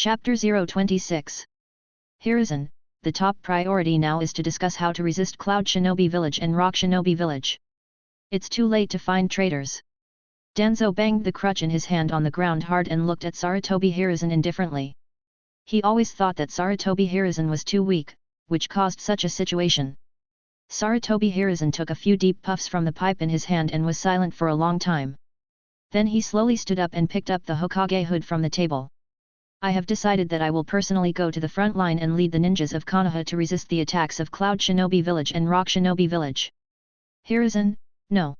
Chapter 026. Hiruzen, the top priority now is to discuss how to resist Cloud Shinobi Village and Rock Shinobi Village. It's too late to find traitors. Danzo banged the crutch in his hand on the ground hard and looked at Sarutobi Hiruzen indifferently. He always thought that Sarutobi Hiruzen was too weak, which caused such a situation. Sarutobi Hiruzen took a few deep puffs from the pipe in his hand and was silent for a long time. Then he slowly stood up and picked up the Hokage hood from the table. I have decided that I will personally go to the front line and lead the ninjas of Konoha to resist the attacks of Cloud Shinobi Village and Rock Shinobi Village. Hiruzen, no.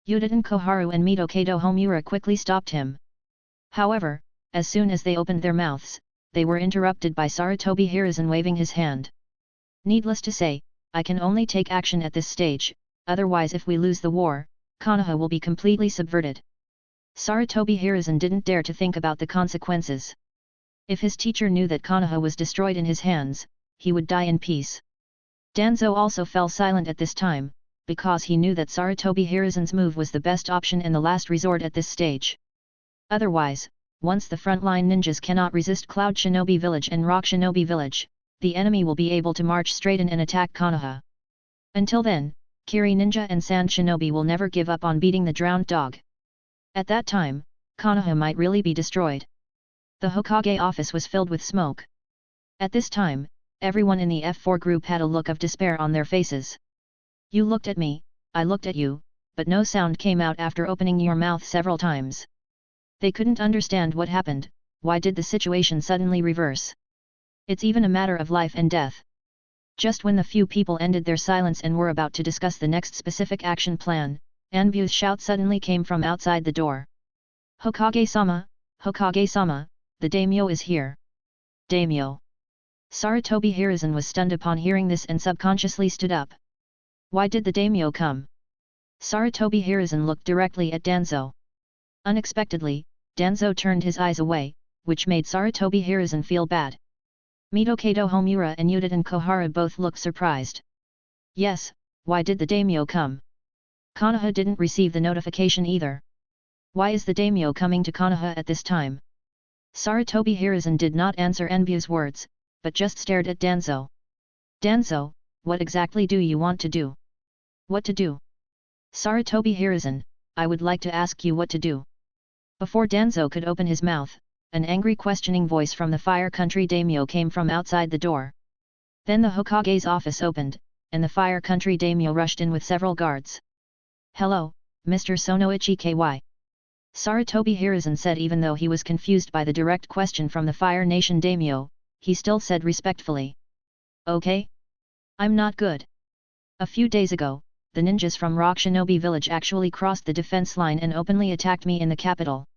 Udaten Koharu and Mikoto Homura quickly stopped him. However, as soon as they opened their mouths, they were interrupted by Sarutobi Hiruzen waving his hand. Needless to say, I can only take action at this stage, otherwise if we lose the war, Konoha will be completely subverted. Sarutobi Hiruzen didn't dare to think about the consequences. If his teacher knew that Konoha was destroyed in his hands, he would die in peace. Danzo also fell silent at this time, because he knew that Sarutobi Hiruzen's move was the best option and the last resort at this stage. Otherwise, once the frontline ninjas cannot resist Cloud Shinobi Village and Rock Shinobi Village, the enemy will be able to march straight in and attack Konoha. Until then, Kiri Ninja and Sand Shinobi will never give up on beating the drowned dog. At that time, Konoha might really be destroyed. The Hokage office was filled with smoke. At this time, everyone in the F4 group had a look of despair on their faces. You looked at me, I looked at you, but no sound came out after opening your mouth several times. They couldn't understand what happened. Why did the situation suddenly reverse? It's even a matter of life and death. Just when the few people ended their silence and were about to discuss the next specific action plan, Anbu's shout suddenly came from outside the door. Hokage-sama, Hokage-sama, the daimyo is here. Daimyo. Sarutobi Hiruzen was stunned upon hearing this and subconsciously stood up. Why did the daimyo come? Sarutobi Hiruzen looked directly at Danzo. Unexpectedly, Danzo turned his eyes away, which made Sarutobi Hiruzen feel bad. Mikoto Homura and Udaten Koharu both looked surprised. Yes, why did the daimyo come? Konoha didn't receive the notification either. Why is the daimyo coming to Konoha at this time? Sarutobi Hiruzen did not answer Anbu's words, but just stared at Danzo. Danzo, what exactly do you want to do? What to do? Sarutobi Hiruzen, I would like to ask you what to do. Before Danzo could open his mouth, an angry questioning voice from the Fire Country daimyo came from outside the door. Then the Hokage's office opened, and the Fire Country daimyo rushed in with several guards. Hello, Mr. Sonoichi Ky. Sarutobi Hiruzen said even though he was confused by the direct question from the Fire Nation daimyo, he still said respectfully. Okay? I'm not good. A few days ago, the ninjas from Rock Shinobi Village actually crossed the defense line and openly attacked me in the capital.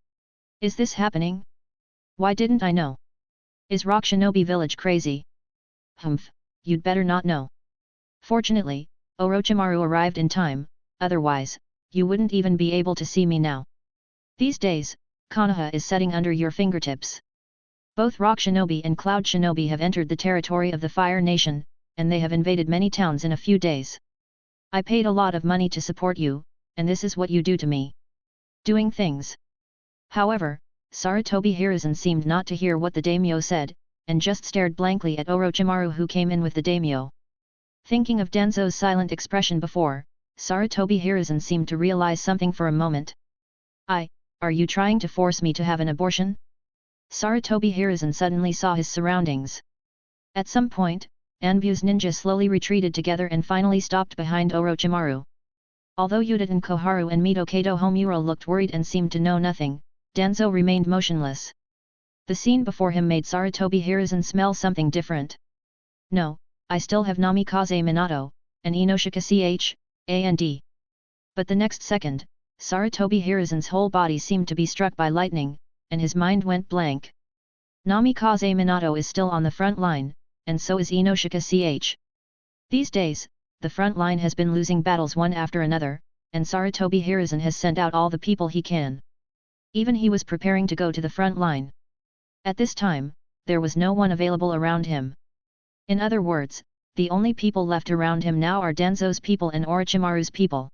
Is this happening? Why didn't I know? Is Rock Shinobi Village crazy? Humph, you'd better not know. Fortunately, Orochimaru arrived in time, otherwise, you wouldn't even be able to see me now. These days, Konoha is setting under your fingertips. Both Rock Shinobi and Cloud Shinobi have entered the territory of the Fire Nation, and they have invaded many towns in a few days. I paid a lot of money to support you, and this is what you do to me. Doing things. However, Sarutobi Hiruzen seemed not to hear what the daimyo said, and just stared blankly at Orochimaru who came in with the daimyo. Thinking of Danzo's silent expression before, Sarutobi Hiruzen seemed to realize something for a moment. Are you trying to force me to have an abortion? Sarutobi Hiruzen suddenly saw his surroundings. At some point, Anbu's ninja slowly retreated together and finally stopped behind Orochimaru. Although Udaten Koharu and Mikoto Homura looked worried and seemed to know nothing, Danzo remained motionless. The scene before him made Sarutobi Hiruzen smell something different. No, I still have Namikaze Minato, and Inoshika and. But the next second, Sarutobi Hiruzen's whole body seemed to be struck by lightning, and his mind went blank. Namikaze Minato is still on the front line, and so is Inoshika. These days, the front line has been losing battles one after another, and Sarutobi Hiruzen has sent out all the people he can. Even he was preparing to go to the front line. At this time, there was no one available around him. In other words, the only people left around him now are Danzo's people and Orochimaru's people.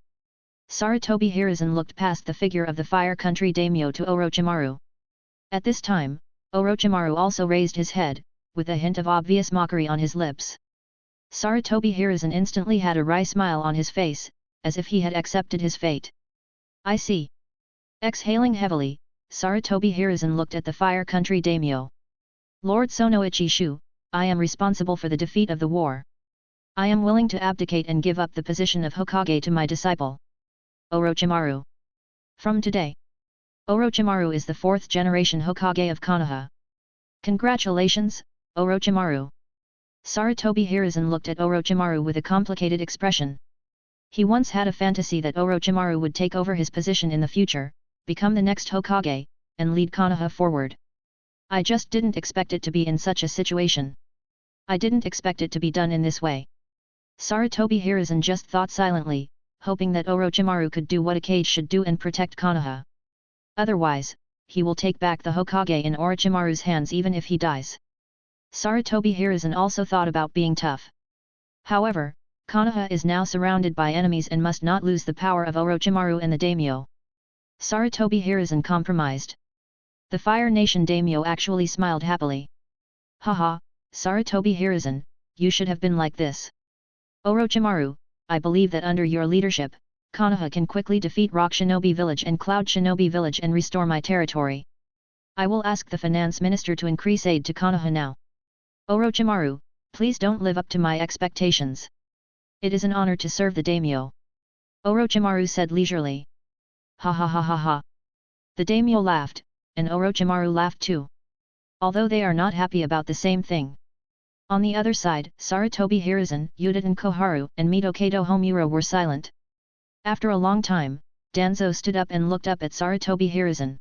Sarutobi Hiruzen looked past the figure of the Fire Country daimyo to Orochimaru. At this time, Orochimaru also raised his head, with a hint of obvious mockery on his lips. Sarutobi Hiruzen instantly had a wry smile on his face, as if he had accepted his fate. I see. Exhaling heavily, Sarutobi Hiruzen looked at the Fire Country daimyo. Lord Sonoichi Shu, I am responsible for the defeat of the war. I am willing to abdicate and give up the position of Hokage to my disciple, Orochimaru. From today, Orochimaru is the 4th generation Hokage of Konoha. Congratulations, Orochimaru. Sarutobi Hiruzen looked at Orochimaru with a complicated expression. He once had a fantasy that Orochimaru would take over his position in the future, become the next Hokage, and lead Konoha forward. I just didn't expect it to be in such a situation. I didn't expect it to be done in this way. Sarutobi Hiruzen just thought silently, hoping that Orochimaru could do what a Kage should do and protect Konoha. Otherwise, he will take back the Hokage in Orochimaru's hands even if he dies. Sarutobi Hiruzen also thought about being tough. However, Konoha is now surrounded by enemies and must not lose the power of Orochimaru and the daimyo. Sarutobi Hiruzen compromised. The Fire Nation daimyo actually smiled happily. Haha, Sarutobi Hiruzen, you should have been like this. Orochimaru, I believe that under your leadership, Konoha can quickly defeat Rock Shinobi Village and Cloud Shinobi Village and restore my territory. I will ask the finance minister to increase aid to Konoha now. Orochimaru, please don't live up to my expectations. It is an honor to serve the daimyo. Orochimaru said leisurely. Ha ha ha ha ha. The daimyo laughed, and Orochimaru laughed too. Although they are not happy about the same thing. On the other side, Sarutobi Hiruzen, Yuditen Koharu and Mitokedo Homura were silent. After a long time, Danzo stood up and looked up at Sarutobi Hiruzen.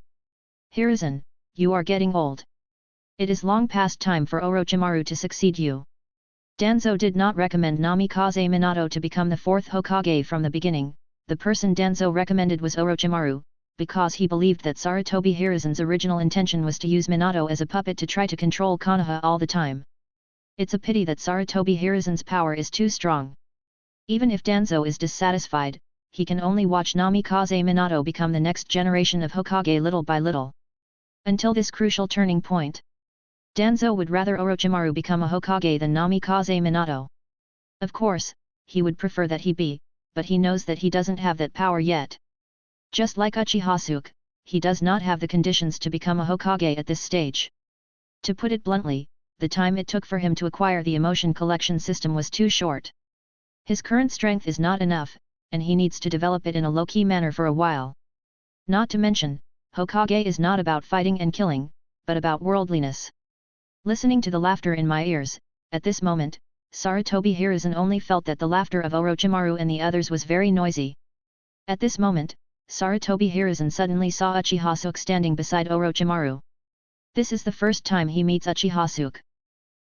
Hiruzen, you are getting old. It is long past time for Orochimaru to succeed you. Danzo did not recommend Namikaze Minato to become the 4th Hokage from the beginning. The person Danzo recommended was Orochimaru, because he believed that Sarutobi Hiruzen's original intention was to use Minato as a puppet to try to control Konoha all the time. It's a pity that Sarutobi Hiruzen's power is too strong. Even if Danzo is dissatisfied, he can only watch Namikaze Minato become the next generation of Hokage little by little. Until this crucial turning point, Danzo would rather Orochimaru become a Hokage than Namikaze Minato. Of course, he would prefer that he be, but he knows that he doesn't have that power yet. Just like Uchiha Suke, he does not have the conditions to become a Hokage at this stage. To put it bluntly, the time it took for him to acquire the emotion collection system was too short. His current strength is not enough, and he needs to develop it in a low-key manner for a while. Not to mention, Hokage is not about fighting and killing, but about worldliness. Listening to the laughter in my ears, at this moment, Sarutobi Hiruzen only felt that the laughter of Orochimaru and the others was very noisy. At this moment, Sarutobi Hiruzen suddenly saw Uchiha Suke standing beside Orochimaru. This is the first time he meets Uchiha Suke.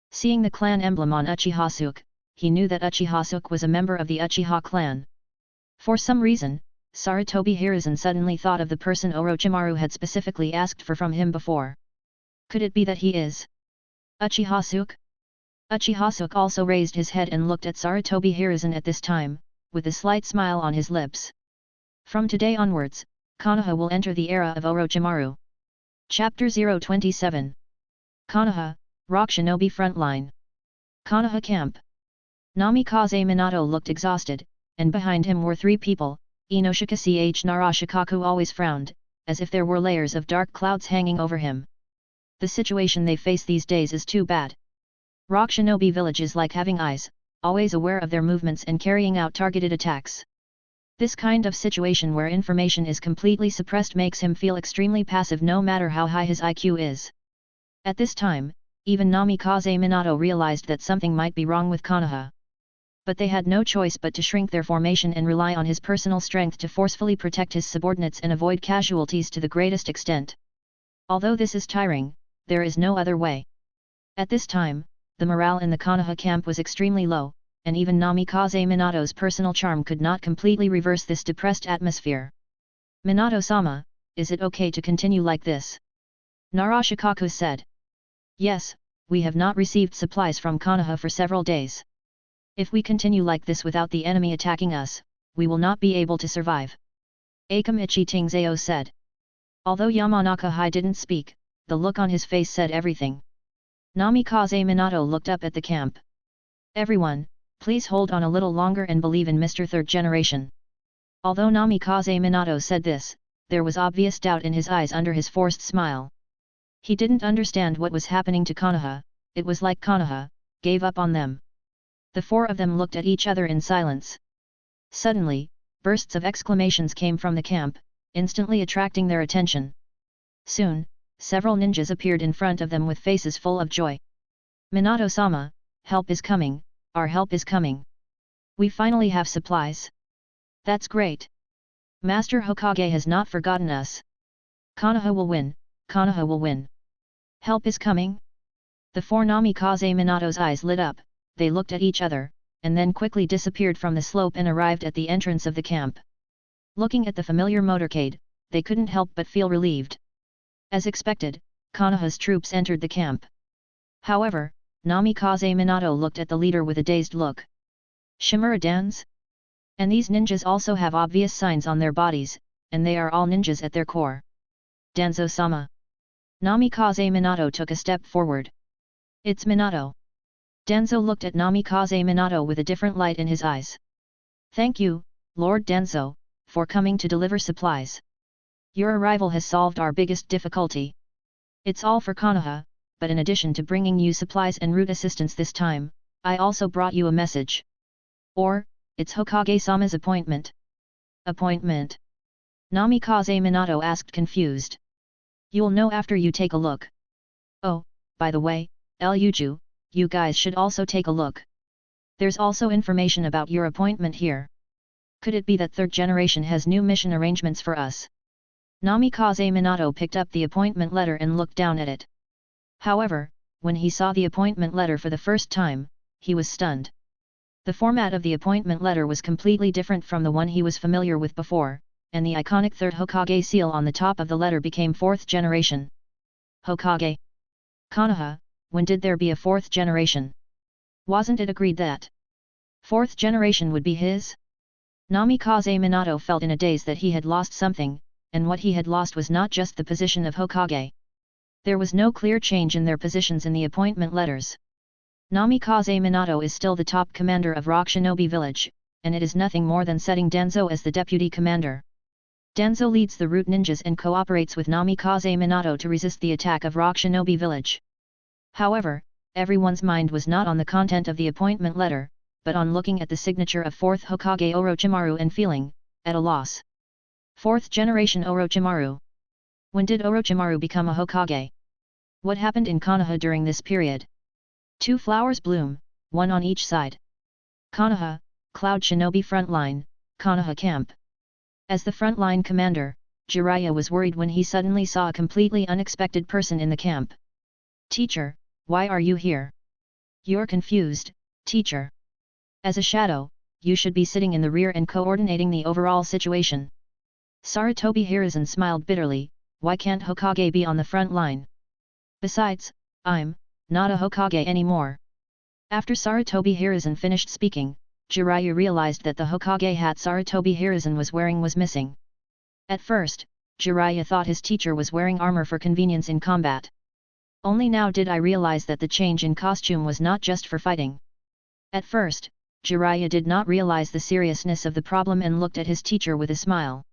Seeing the clan emblem on Uchiha Suke, he knew that Uchiha Suke was a member of the Uchiha clan. For some reason, Sarutobi Hiruzen suddenly thought of the person Orochimaru had specifically asked for from him before. Could it be that he is Uchiha Suke? Uchiha Suke also raised his head and looked at Sarutobi Hiruzen at this time, with a slight smile on his lips. From today onwards, Konoha will enter the era of Orochimaru. Chapter 027 Konoha, Rock Shinobi Frontline. Konoha Camp. Namikaze Minato looked exhausted, and behind him were 3 people. Inoshika Ch Narashikaku always frowned, as if there were layers of dark clouds hanging over him. The situation they face these days is too bad. Rock Shinobi Village is like having eyes, always aware of their movements and carrying out targeted attacks. This kind of situation where information is completely suppressed makes him feel extremely passive no matter how high his IQ is. At this time, even Namikaze Minato realized that something might be wrong with Konoha. But they had no choice but to shrink their formation and rely on his personal strength to forcefully protect his subordinates and avoid casualties to the greatest extent. Although this is tiring, there is no other way. At this time, the morale in the Konoha camp was extremely low, and even Namikaze Minato's personal charm could not completely reverse this depressed atmosphere. Minato-sama, is it okay to continue like this? Narashikaku said. Yes, we have not received supplies from Konoha for several days. If we continue like this without the enemy attacking us, we will not be able to survive. Akamichi Tingzeo said. Although Yamanaka Hai didn't speak, the look on his face said everything. Namikaze Minato looked up at the camp. Everyone, please hold on a little longer and believe in Mr. Third Generation. Although Namikaze Minato said this, there was obvious doubt in his eyes under his forced smile. He didn't understand what was happening to Konoha. It was like Konoha gave up on them. The four of them looked at each other in silence. Suddenly, bursts of exclamations came from the camp, instantly attracting their attention. Soon, several ninjas appeared in front of them with faces full of joy. Minato-sama, help is coming, our help is coming. We finally have supplies. That's great. Master Hokage has not forgotten us. Konoha will win, Konoha will win. Help is coming? The four Namikaze Minato's eyes lit up, they looked at each other, and then quickly disappeared from the slope and arrived at the entrance of the camp. Looking at the familiar motorcade, they couldn't help but feel relieved. As expected, Konoha's troops entered the camp. However, Namikaze Minato looked at the leader with a dazed look. Shimura dans? And these ninjas also have obvious signs on their bodies, and they are all ninjas at their core. Danzo-sama. Namikaze Minato took a step forward. It's Minato. Danzo looked at Namikaze Minato with a different light in his eyes. Thank you, Lord Danzo, for coming to deliver supplies. Your arrival has solved our biggest difficulty. It's all for Konoha, but in addition to bringing you supplies and route assistance this time, I also brought you a message. Or, it's Hokage-sama's appointment. Appointment? Namikaze Minato asked confused. You'll know after you take a look. Oh, by the way, Ryuju, you guys should also take a look. There's also information about your appointment here. Could it be that Third Generation has new mission arrangements for us? Namikaze Minato picked up the appointment letter and looked down at it. However, when he saw the appointment letter for the first time, he was stunned. The format of the appointment letter was completely different from the one he was familiar with before, and the iconic Third Hokage seal on the top of the letter became Fourth Generation. Hokage. Konoha, when did there be a Fourth Generation? Wasn't it agreed that Fourth Generation would be his? Namikaze Minato felt in a daze that he had lost something, and what he had lost was not just the position of Hokage. There was no clear change in their positions in the appointment letters. Namikaze Minato is still the top commander of Rock Shinobi Village, and it is nothing more than setting Danzo as the deputy commander. Danzo leads the route ninjas and cooperates with Namikaze Minato to resist the attack of Rock Shinobi Village. However, everyone's mind was not on the content of the appointment letter, but on looking at the signature of 4th Hokage Orochimaru and feeling at a loss. 4th Generation Orochimaru. When did Orochimaru become a Hokage? What happened in Konoha during this period? 2 flowers bloom, one on each side. Konoha, Cloud Shinobi Frontline, Konoha Camp. As the frontline commander, Jiraiya was worried when he suddenly saw a completely unexpected person in the camp. Teacher, why are you here? You're confused, teacher. As a shadow, you should be sitting in the rear and coordinating the overall situation. Sarutobi Hiruzen smiled bitterly, why can't Hokage be on the front line? Besides, I'm not a Hokage anymore. After Sarutobi Hiruzen finished speaking, Jiraiya realized that the Hokage hat Sarutobi Hiruzen was wearing was missing. At first, Jiraiya thought his teacher was wearing armor for convenience in combat. Only now did I realize that the change in costume was not just for fighting. At first, Jiraiya did not realize the seriousness of the problem and looked at his teacher with a smile.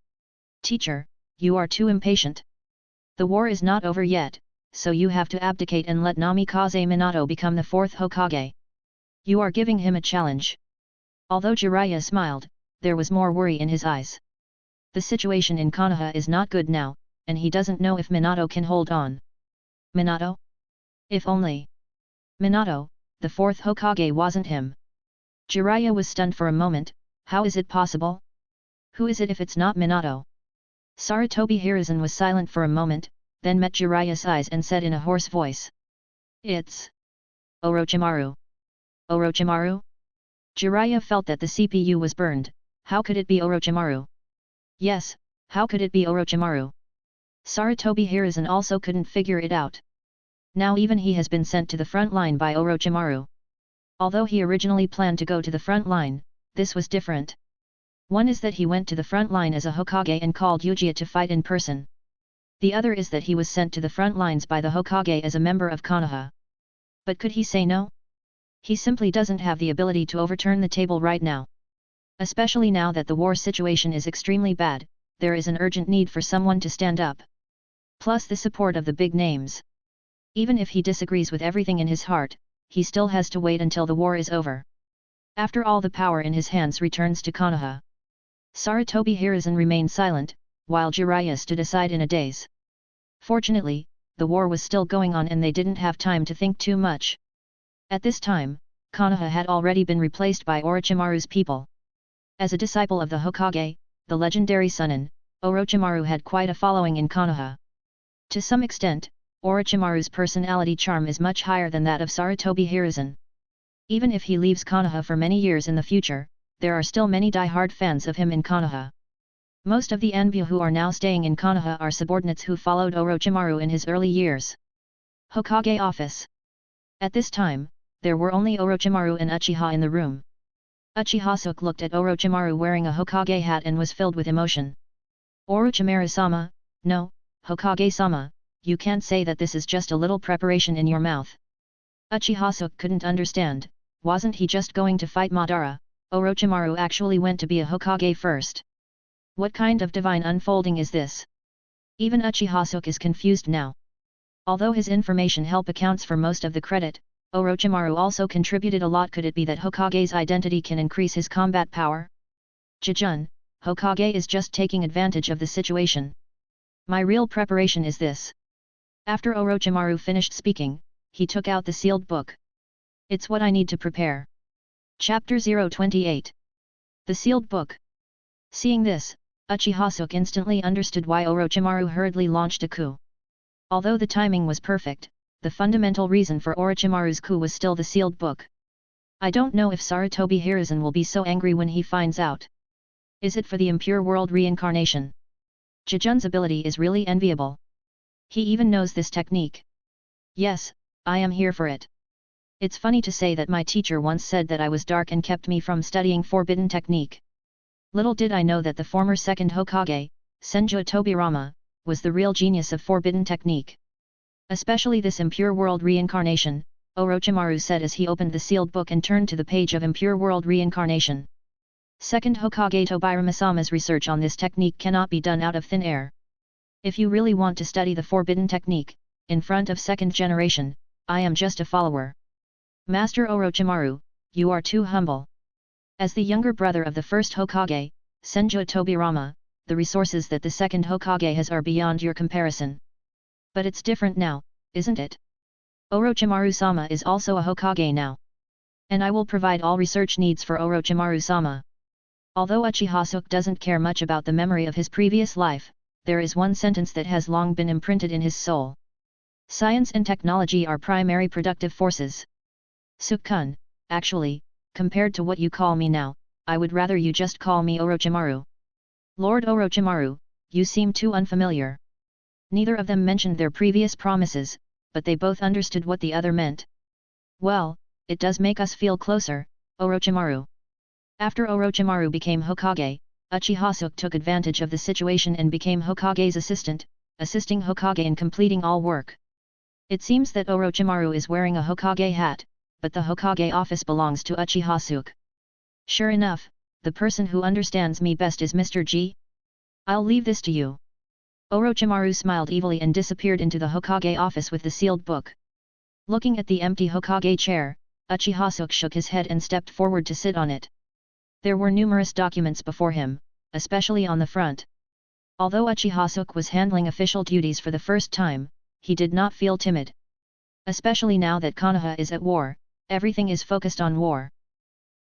Teacher, you are too impatient. The war is not over yet, so you have to abdicate and let Namikaze Minato become the 4th Hokage. You are giving him a challenge. Although Jiraiya smiled, there was more worry in his eyes. The situation in Konoha is not good now, and he doesn't know if Minato can hold on. Minato? If only. Minato, the 4th Hokage wasn't him. Jiraiya was stunned for a moment, how is it possible? Who is it if it's not Minato? Sarutobi Hiruzen was silent for a moment, then met Jiraiya's eyes and said in a hoarse voice. It's Orochimaru. Orochimaru? Jiraiya felt that the CPU was burned, how could it be Orochimaru? Yes, how could it be Orochimaru? Sarutobi Hiruzen also couldn't figure it out. Now even he has been sent to the front line by Orochimaru. Although he originally planned to go to the front line, this was different. One is that he went to the front line as a Hokage and called Uchiha to fight in person. The other is that he was sent to the front lines by the Hokage as a member of Konoha. But could he say no? He simply doesn't have the ability to overturn the table right now. Especially now that the war situation is extremely bad, there is an urgent need for someone to stand up. Plus the support of the big names. Even if he disagrees with everything in his heart, he still has to wait until the war is over. After all, the power in his hands returns to Konoha. Sarutobi Hiruzen remained silent, while Jiraiya stood aside in a daze. Fortunately, the war was still going on and they didn't have time to think too much. At this time, Konoha had already been replaced by Orochimaru's people. As a disciple of the Hokage, the legendary Sannin, Orochimaru had quite a following in Konoha. To some extent, Orochimaru's personality charm is much higher than that of Sarutobi Hiruzen. Even if he leaves Konoha for many years in the future, there are still many die-hard fans of him in Konoha. Most of the Anbu who are now staying in Konoha are subordinates who followed Orochimaru in his early years. Hokage office. At this time, there were only Orochimaru and Uchiha in the room. Uchiha Suke looked at Orochimaru wearing a Hokage hat and was filled with emotion. Orochimaru-sama, no, Hokage-sama, you can't say that this is just a little preparation in your mouth. Uchiha Suke couldn't understand, wasn't he just going to fight Madara? Orochimaru actually went to be a Hokage first. What kind of divine unfolding is this? Even Uchiha Suke is confused now. Although his information help accounts for most of the credit, Orochimaru also contributed a lot. Could it be that Hokage's identity can increase his combat power? Jijun, Hokage is just taking advantage of the situation. My real preparation is this. After Orochimaru finished speaking, he took out the sealed book. It's what I need to prepare. Chapter 028. The sealed book. Seeing this, Uchiha Suke instantly understood why Orochimaru hurriedly launched a coup. Although the timing was perfect, the fundamental reason for Orochimaru's coup was still the sealed book. I don't know if Sarutobi Hiruzen will be so angry when he finds out. Is it for the impure world reincarnation? Jijun's ability is really enviable. He even knows this technique. Yes, I am here for it. It's funny to say that my teacher once said that I was dark and kept me from studying forbidden technique. Little did I know that the former second Hokage, Senju Tobirama, was the real genius of forbidden technique. Especially this impure world reincarnation, Orochimaru said as he opened the sealed book and turned to the page of impure world reincarnation. Second Hokage Tobirama-sama's research on this technique cannot be done out of thin air. If you really want to study the forbidden technique, in front of second generation, I am just a follower. Master Orochimaru, you are too humble. As the younger brother of the first Hokage, Senju Tobirama, the resources that the second Hokage has are beyond your comparison. But it's different now, isn't it? Orochimaru-sama is also a Hokage now. And I will provide all research needs for Orochimaru-sama. Although Uchiha Suke doesn't care much about the memory of his previous life, there is one sentence that has long been imprinted in his soul. Science and technology are primary productive forces. Suke-kun, actually, compared to what you call me now, I would rather you just call me Orochimaru. Lord Orochimaru, you seem too unfamiliar. Neither of them mentioned their previous promises, but they both understood what the other meant. Well, it does make us feel closer, Orochimaru. After Orochimaru became Hokage, Uchiha Suke took advantage of the situation and became Hokage's assistant, assisting Hokage in completing all work. It seems that Orochimaru is wearing a Hokage hat, but the Hokage office belongs to Uchiha Suke. Sure enough, the person who understands me best is Mr. G. I'll leave this to you. Orochimaru smiled evilly and disappeared into the Hokage office with the sealed book. Looking at the empty Hokage chair, Uchiha Suke shook his head and stepped forward to sit on it. There were numerous documents before him, especially on the front. Although Uchiha Suke was handling official duties for the first time, he did not feel timid. Especially now that Konoha is at war, everything is focused on war.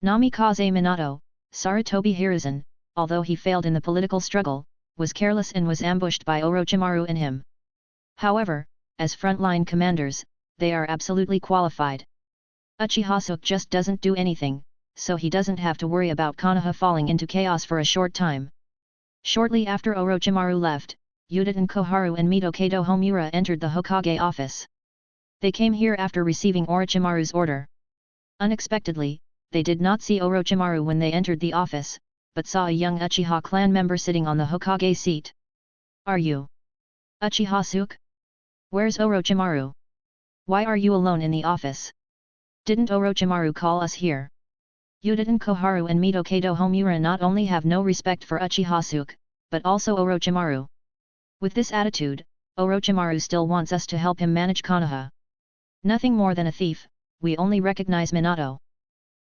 Namikaze Minato, Sarutobi Hiruzen, although he failed in the political struggle, was careless and was ambushed by Orochimaru and him. However, as frontline commanders, they are absolutely qualified. Uchiha Suke just doesn't do anything, so he doesn't have to worry about Konoha falling into chaos for a short time. Shortly after Orochimaru left, Yuden Koharu and Mitokedo Homura entered the Hokage office. They came here after receiving Orochimaru's order. Unexpectedly, they did not see Orochimaru when they entered the office, but saw a young Uchiha clan member sitting on the Hokage seat. Are you Uchiha Suke? Where's Orochimaru? Why are you alone in the office? Didn't Orochimaru call us here? Udaten Koharu and Mikoto Homura not only have no respect for Uchiha Suke, but also Orochimaru. With this attitude, Orochimaru still wants us to help him manage Konoha. Nothing more than a thief, we only recognize Minato.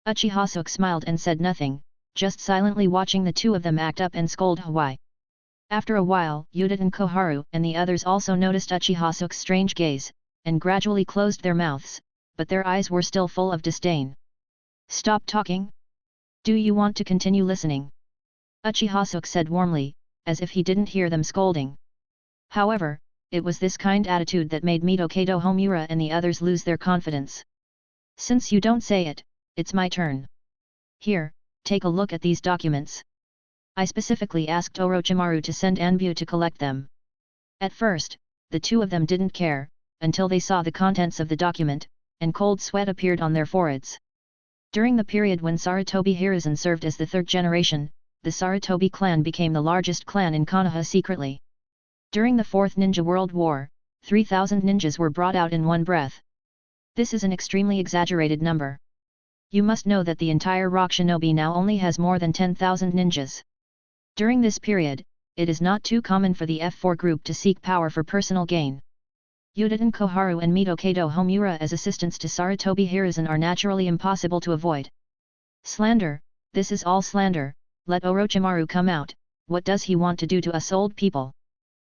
Uchiha Suke smiled and said nothing, just silently watching the two of them act up and scold Hawaii. After a while, Udaten Koharu and the others also noticed Uchiha Suke's strange gaze, and gradually closed their mouths, but their eyes were still full of disdain. Stop talking? Do you want to continue listening? Uchiha Suke said warmly, as if he didn't hear them scolding. However, it was this kind attitude that made Mikoto Homura and the others lose their confidence. Since you don't say it, it's my turn. Here, take a look at these documents. I specifically asked Orochimaru to send Anbu to collect them. At first, the two of them didn't care, until they saw the contents of the document, and cold sweat appeared on their foreheads. During the period when Sarutobi Hiruzen served as the third generation, the Sarutobi clan became the largest clan in Konoha secretly. During the Fourth Ninja World War, 3,000 ninjas were brought out in one breath. This is an extremely exaggerated number. You must know that the entire Rock Shinobi now only has more than 10,000 ninjas. During this period, it is not too common for the F4 group to seek power for personal gain. Udaten Koharu and Mikoto Homura as assistants to Sarutobi Hiruzen are naturally impossible to avoid. Slander, this is all slander, let Orochimaru come out, what does he want to do to us old people?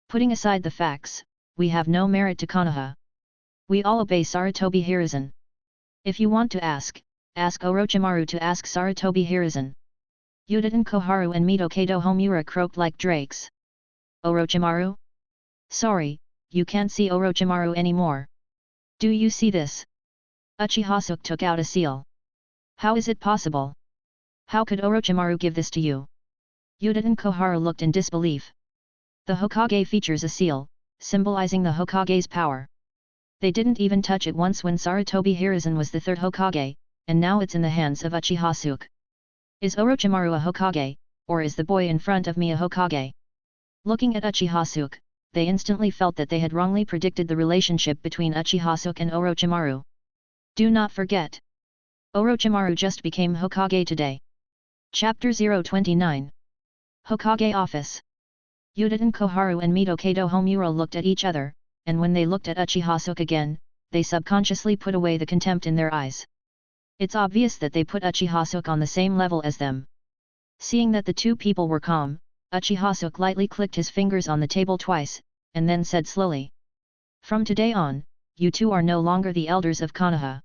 Putting aside the facts, we have no merit to Konoha. We all obey Sarutobi Hiruzen. If you want to ask Orochimaru to ask Sarutobi Hiruzen. Udaten Koharu and Mikoto Homura croaked like drakes. Orochimaru? Sorry, you can't see Orochimaru anymore. Do you see this? Uchiha Suke took out a seal. How is it possible? How could Orochimaru give this to you? Udaten Koharu looked in disbelief. The Hokage features a seal, symbolizing the Hokage's power. They didn't even touch it once when Sarutobi Hiruzen was the third Hokage, and now it's in the hands of Uchiha Suke. Is Orochimaru a Hokage, or is the boy in front of me a Hokage? Looking at Uchiha Suke, they instantly felt that they had wrongly predicted the relationship between Uchiha Suke and Orochimaru. Do not forget. Orochimaru just became Hokage today. Chapter 029. Hokage Office. Udaten Koharu and Mikoto Homura looked at each other, and when they looked at Uchiha Suke again, they subconsciously put away the contempt in their eyes. It's obvious that they put Uchiha Suke on the same level as them. Seeing that the two people were calm, Uchiha Suke lightly clicked his fingers on the table twice, and then said slowly. From today on, you two are no longer the elders of Konoha.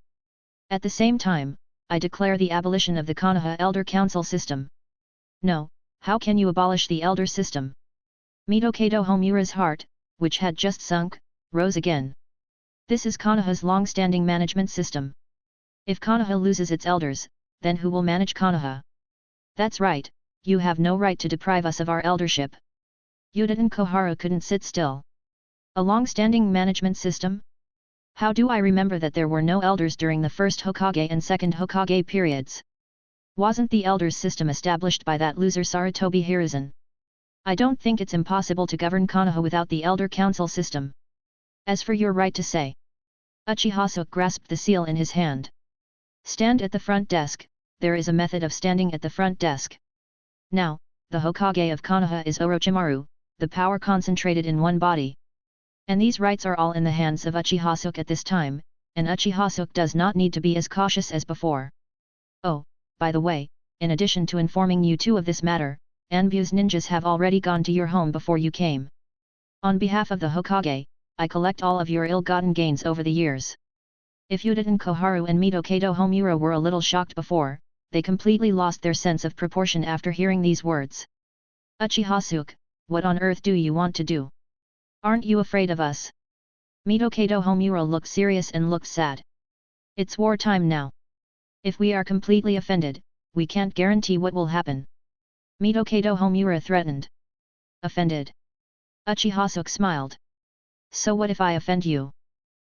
At the same time, I declare the abolition of the Konoha Elder Council system. No, how can you abolish the elder system? Mikoto Homura's heart, which had just sunk, rose again. This is Konoha's long-standing management system. If Konoha loses its elders, then who will manage Konoha? That's right, you have no right to deprive us of our eldership. Udaten Koharu couldn't sit still. A long-standing management system? How do I remember that there were no elders during the first Hokage and second Hokage periods? Wasn't the elders system established by that loser Sarutobi Hiruzen? I don't think it's impossible to govern Konoha without the elder council system. As for your right to say. Uchiha Suke grasped the seal in his hand. Stand at the front desk, there is a method of standing at the front desk. Now, the Hokage of Konoha is Orochimaru, the power concentrated in one body. And these rights are all in the hands of Uchiha Suke at this time, and Uchiha Suke does not need to be as cautious as before. Oh, by the way, in addition to informing you two of this matter, Anbu's ninjas have already gone to your home before you came. On behalf of the Hokage, I collect all of your ill-gotten gains over the years. If Udaten Koharu and Mikoto Homura were a little shocked before, they completely lost their sense of proportion after hearing these words. Uchiha Suke, what on earth do you want to do? Aren't you afraid of us? Mikoto Homura looked serious and looked sad. It's wartime now. If we are completely offended, we can't guarantee what will happen. Mikoto Homura threatened. Offended? Uchiha Suke smiled. So what if I offend you?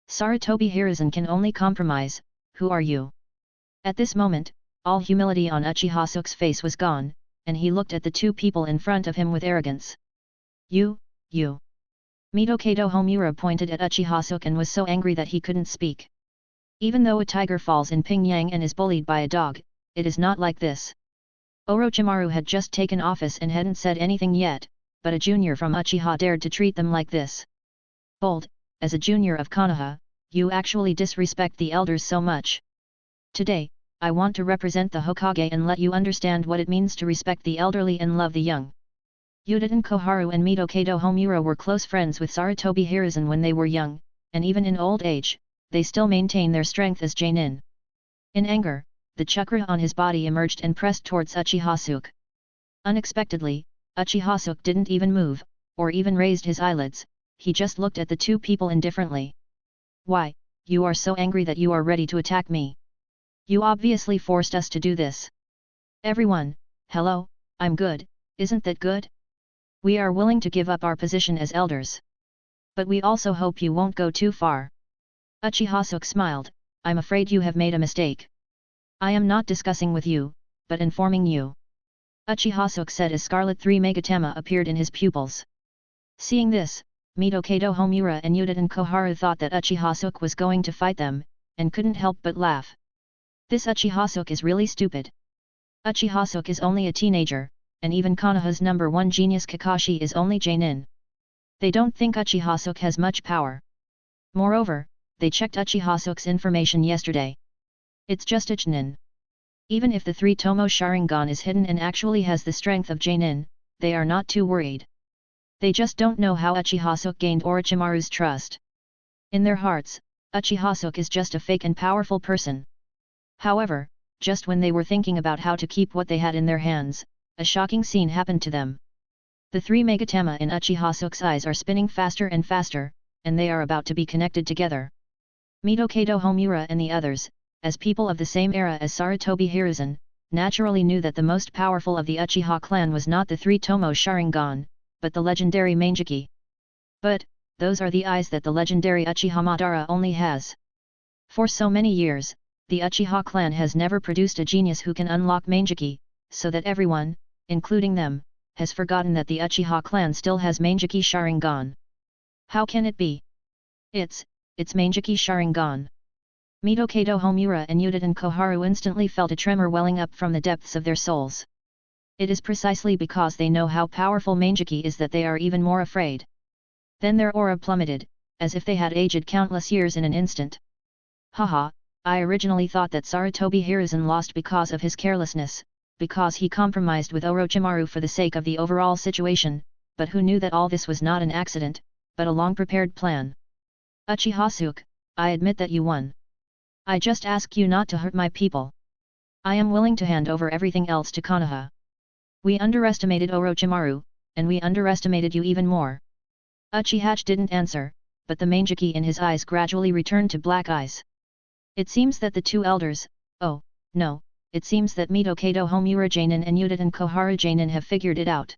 Sarutobi Hiruzen can only compromise, who are you? At this moment, all humility on Uchiha Suke's face was gone, and he looked at the two people in front of him with arrogance. You. Mikoto Homura pointed at Uchiha Suke and was so angry that he couldn't speak. Even though a tiger falls in Pingyang and is bullied by a dog, it is not like this. Orochimaru had just taken office and hadn't said anything yet, but a junior from Uchiha dared to treat them like this. Bold, as a junior of Konoha, you actually disrespect the elders so much. Today, I want to represent the Hokage and let you understand what it means to respect the elderly and love the young. Udaten Koharu and Mikoto Homura were close friends with Sarutobi Hiruzen when they were young, and even in old age, they still maintain their strength as Jainin. In anger, the chakra on his body emerged and pressed towards Uchiha Suke. Unexpectedly, Uchiha Suke didn't even move, or even raised his eyelids, he just looked at the two people indifferently. Why, you are so angry that you are ready to attack me? You obviously forced us to do this. Everyone, hello, I'm good, isn't that good? We are willing to give up our position as elders. But we also hope you won't go too far. Uchiha Suke smiled, I'm afraid you have made a mistake. I am not discussing with you, but informing you. Uchiha Suke said as Scarlet 3 Megatama appeared in his pupils. Seeing this, Mikoto Homura and Udaten Koharu thought that Uchiha Suke was going to fight them, and couldn't help but laugh. This Uchiha Suke is really stupid. Uchiha Suke is only a teenager, and even Konoha's #1 genius Kakashi is only Jainin. They don't think Uchiha Suke has much power. Moreover, they checked Uchiha Suke's information yesterday. It's just a Chunin. Even if the 3 Tomo Sharingan is hidden and actually has the strength of Jainin, they are not too worried. They just don't know how Uchiha Suke gained Orochimaru's trust. In their hearts, Uchiha Suke is just a fake and powerful person. However, just when they were thinking about how to keep what they had in their hands, a shocking scene happened to them. The 3 Megatama in Uchiha Suke's eyes are spinning faster and faster, and they are about to be connected together. Mikoto Homura and the others, as people of the same era as Sarutobi Hiruzen, naturally knew that the most powerful of the Uchiha clan was not the 3 Tomo Sharingan, but the legendary Manjiki. But, those are the eyes that the legendary Uchiha Madara only has. For so many years, the Uchiha clan has never produced a genius who can unlock Manjiki, so that everyone, including them, has forgotten that the Uchiha clan still has Manjiki Sharingan. How can it be? It's Manjiki Sharingan. Mikoto Homura and Udaten Koharu instantly felt a tremor welling up from the depths of their souls. It is precisely because they know how powerful Manjiki is that they are even more afraid. Then their aura plummeted, as if they had aged countless years in an instant. Haha, I originally thought that Sarutobi Hiruzen lost because of his carelessness, because he compromised with Orochimaru for the sake of the overall situation, but who knew that all this was not an accident, but a long-prepared plan. Uchiha Suke, I admit that you won. I just ask you not to hurt my people. I am willing to hand over everything else to Konoha. We underestimated Orochimaru, and we underestimated you even more. Uchiha didn't answer, but the Manjiki in his eyes gradually returned to black eyes. It seems that the two elders, oh, no, it seems that Mikoto Homura Jainin and Udaten Koharu Jainin have figured it out.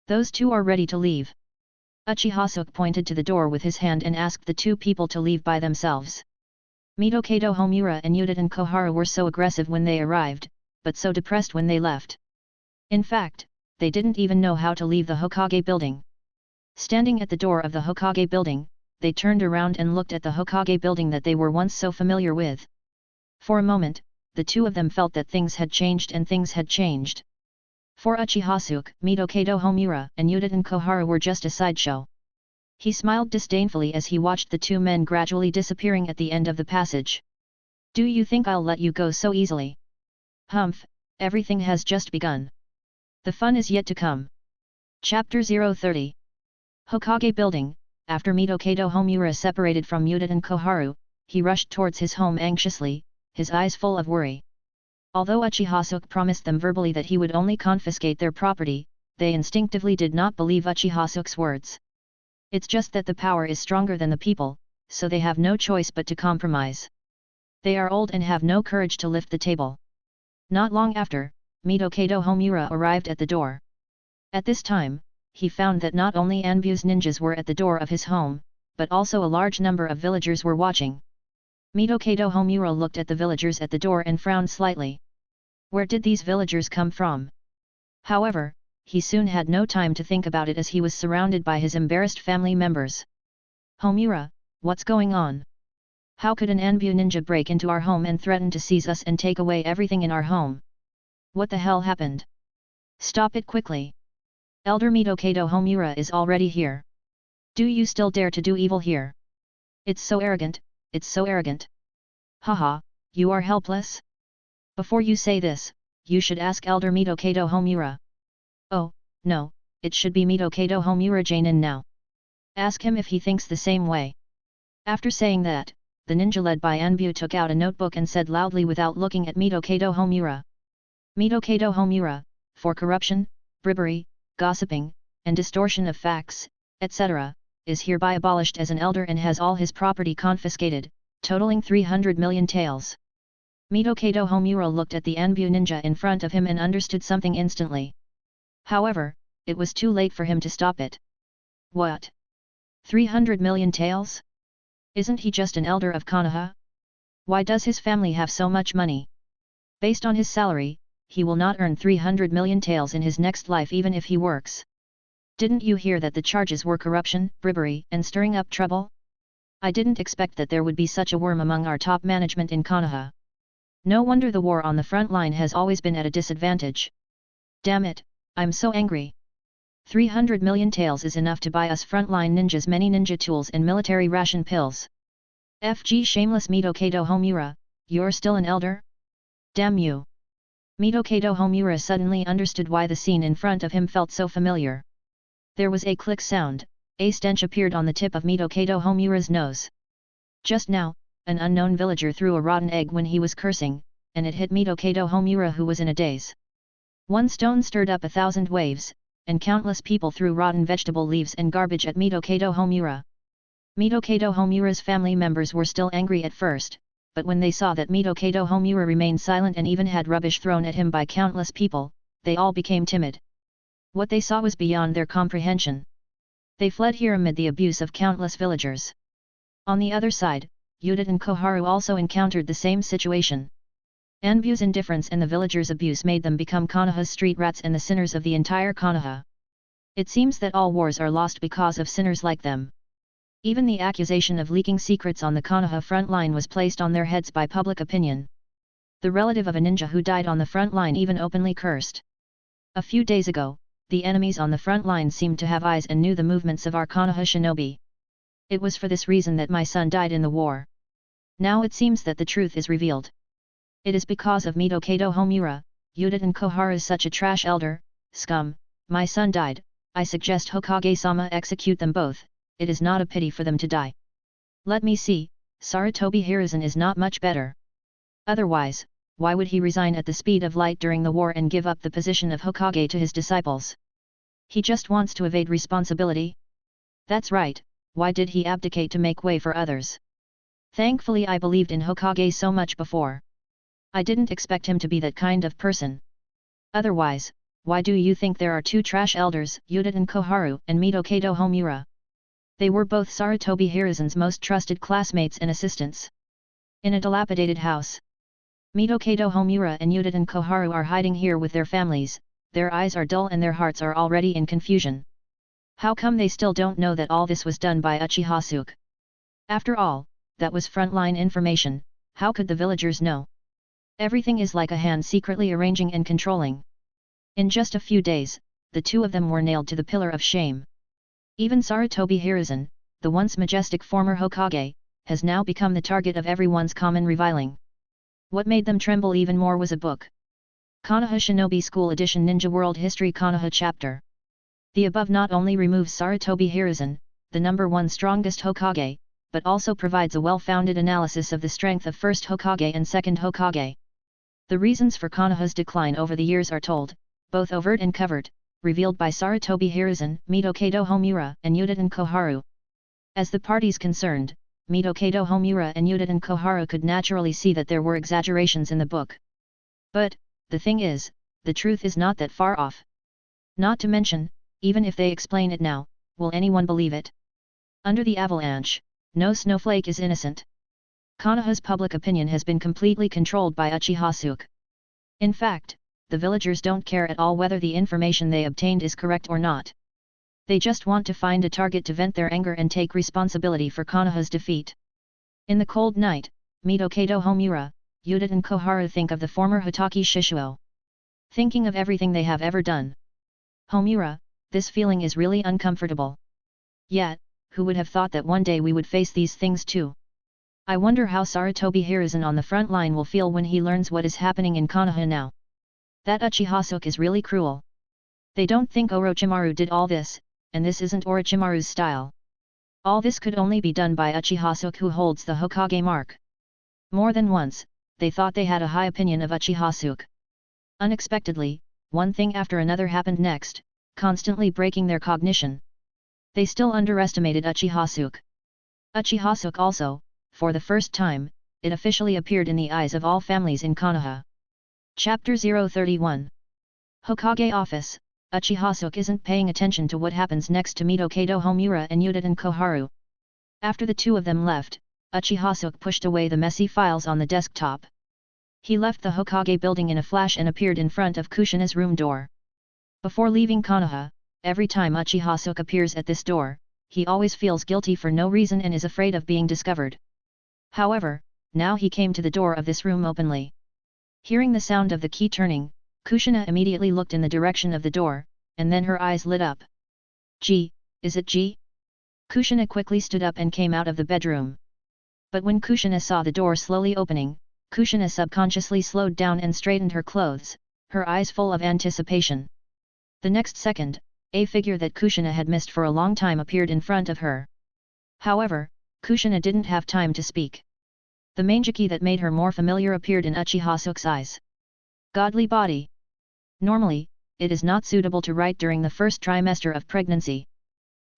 Those two are ready to leave. Uchiha Suke pointed to the door with his hand and asked the two people to leave by themselves. Mikoto Homura and Udaten Koharu were so aggressive when they arrived, but so depressed when they left. In fact, they didn't even know how to leave the Hokage building. Standing at the door of the Hokage building, they turned around and looked at the Hokage building that they were once so familiar with. For a moment, the two of them felt that things had changed and things had changed. For Uchiha Suke, Mikoto Homura and Udaten Koharu were just a sideshow. He smiled disdainfully as he watched the two men gradually disappearing at the end of the passage. Do you think I'll let you go so easily? Humph, everything has just begun. The fun is yet to come. Chapter 030. Hokage Building. After Mikoto Homura separated from Udaten Koharu, he rushed towards his home anxiously, his eyes full of worry. Although Uchiha Suke promised them verbally that he would only confiscate their property, they instinctively did not believe Uchiha Suke's words. It's just that the power is stronger than the people, so they have no choice but to compromise. They are old and have no courage to lift the table. Not long after, Mikoto Homura arrived at the door. At this time, he found that not only Anbu's ninjas were at the door of his home, but also a large number of villagers were watching. Mikoto Homura looked at the villagers at the door and frowned slightly. Where did these villagers come from? However, he soon had no time to think about it as he was surrounded by his embarrassed family members. "Homura, what's going on? How could an Anbu ninja break into our home and threaten to seize us and take away everything in our home? What the hell happened? Stop it quickly! Elder Mikoto Homura is already here. Do you still dare to do evil here? It's so arrogant, it's so arrogant. Haha, you are helpless? Before you say this, you should ask Elder Mikoto Homura. Oh, no, it should be Mikoto Homura Jainin now. Ask him if he thinks the same way." After saying that, the ninja led by Anbu took out a notebook and said loudly without looking at Mikoto Homura. "Mikoto Homura, for corruption, bribery, gossiping, and distortion of facts, etc., is hereby abolished as an elder and has all his property confiscated, totaling 300 million taels." Mikoto Homura looked at the Anbu ninja in front of him and understood something instantly. However, it was too late for him to stop it. What? 300 million taels? Isn't he just an elder of Konoha? Why does his family have so much money? Based on his salary, he will not earn 300 million taels in his next life even if he works. Didn't you hear that the charges were corruption, bribery, and stirring up trouble? I didn't expect that there would be such a worm among our top management in Konoha. No wonder the war on the front line has always been at a disadvantage. Damn it, I'm so angry. 300 million taels is enough to buy us frontline ninjas many ninja tools and military ration pills. FG shameless Mikoto Homura, you're still an elder? Damn you! Mikoto Homura suddenly understood why the scene in front of him felt so familiar. There was a click sound, a stench appeared on the tip of Mikoto Homura's nose. Just now, an unknown villager threw a rotten egg when he was cursing, and it hit Mikoto Homura who was in a daze. One stone stirred up 1,000 waves, and countless people threw rotten vegetable leaves and garbage at Mikoto Homura. Mikoto Homura's family members were still angry at first, but when they saw that Mikoto Homura remained silent and even had rubbish thrown at him by countless people, they all became timid. What they saw was beyond their comprehension. They fled here amid the abuse of countless villagers. On the other side, Yuta and Koharu also encountered the same situation. Anbu's indifference and the villagers' abuse made them become Konoha's street rats and the sinners of the entire Konoha. It seems that all wars are lost because of sinners like them. Even the accusation of leaking secrets on the Konoha front line was placed on their heads by public opinion. The relative of a ninja who died on the front line even openly cursed. A few days ago, the enemies on the front line seemed to have eyes and knew the movements of our Konoha shinobi. It was for this reason that my son died in the war. Now it seems that the truth is revealed. It is because of Mikoto Homura, Yuta and Koharu is such a trash elder, scum, my son died, I suggest Hokage-sama execute them both, it is not a pity for them to die. Let me see, Sarutobi Hiruzen is not much better. Otherwise, why would he resign at the speed of light during the war and give up the position of Hokage to his disciples? He just wants to evade responsibility? That's right, why did he abdicate to make way for others? Thankfully I believed in Hokage so much before. I didn't expect him to be that kind of person. Otherwise, why do you think there are two trash elders, Yuta and Koharu and Mikoto Homura? They were both Sarutobi Hiruzen's most trusted classmates and assistants. In a dilapidated house. Mikoto Homura and Yuta and Koharu are hiding here with their families, their eyes are dull and their hearts are already in confusion. How come they still don't know that all this was done by Uchiha Suke? After all, that was frontline information, how could the villagers know? Everything is like a hand secretly arranging and controlling. In just a few days, the two of them were nailed to the pillar of shame. Even Sarutobi Hiruzen, the once majestic former Hokage, has now become the target of everyone's common reviling. What made them tremble even more was a book. Konoha Shinobi School Edition Ninja World History Konoha Chapter. The above not only removes Sarutobi Hiruzen, the #1 strongest Hokage, but also provides a well-founded analysis of the strength of first Hokage and second Hokage. The reasons for Konoha's decline over the years are told, both overt and covert, revealed by Sarutobi Hiruzen, Mikoto Homura, and Yuta and Koharu. As the parties concerned, Mikoto Homura and Yuta and Koharu could naturally see that there were exaggerations in the book. But, the thing is, the truth is not that far off. Not to mention, even if they explain it now, will anyone believe it? Under the avalanche, no snowflake is innocent. Konoha's public opinion has been completely controlled by Uchiha Suke. In fact, the villagers don't care at all whether the information they obtained is correct or not. They just want to find a target to vent their anger and take responsibility for Konoha's defeat. In the cold night, Mikoto Homura, Yuta and Koharu think of the former Hitaki Shishuo. Thinking of everything they have ever done. Homura, this feeling is really uncomfortable. Yet, who would have thought that one day we would face these things too? I wonder how Sarutobi Hiruzen on the front line will feel when he learns what is happening in Konoha now. That Uchiha Suke is really cruel. They don't think Orochimaru did all this, and this isn't Orochimaru's style. All this could only be done by Uchiha Suke, who holds the Hokage mark. More than once, they thought they had a high opinion of Uchiha Suke. Unexpectedly, one thing after another happened next, constantly breaking their cognition. They still underestimated Uchiha Suke. Uchiha Suke also, for the first time, it officially appeared in the eyes of all families in Konoha. Chapter 031. Hokage Office. Uchiha Suke isn't paying attention to what happens next to Mikoto Homura and Yuta and Koharu. After the two of them left, Uchiha Suke pushed away the messy files on the desktop. He left the Hokage building in a flash and appeared in front of Kushina's room door. Before leaving Konoha, every time Uchiha Suke appears at this door, he always feels guilty for no reason and is afraid of being discovered. However, now he came to the door of this room openly. Hearing the sound of the key turning, Kushina immediately looked in the direction of the door, and then her eyes lit up. Gee, is it G? Kushina quickly stood up and came out of the bedroom. But when Kushina saw the door slowly opening, Kushina subconsciously slowed down and straightened her clothes, her eyes full of anticipation. The next second, a figure that Kushina had missed for a long time appeared in front of her. However, Kushina didn't have time to speak. The Mangeki that made her more familiar appeared in Uchiha Suke's eyes. Godly body. Normally, it is not suitable to write during the first trimester of pregnancy.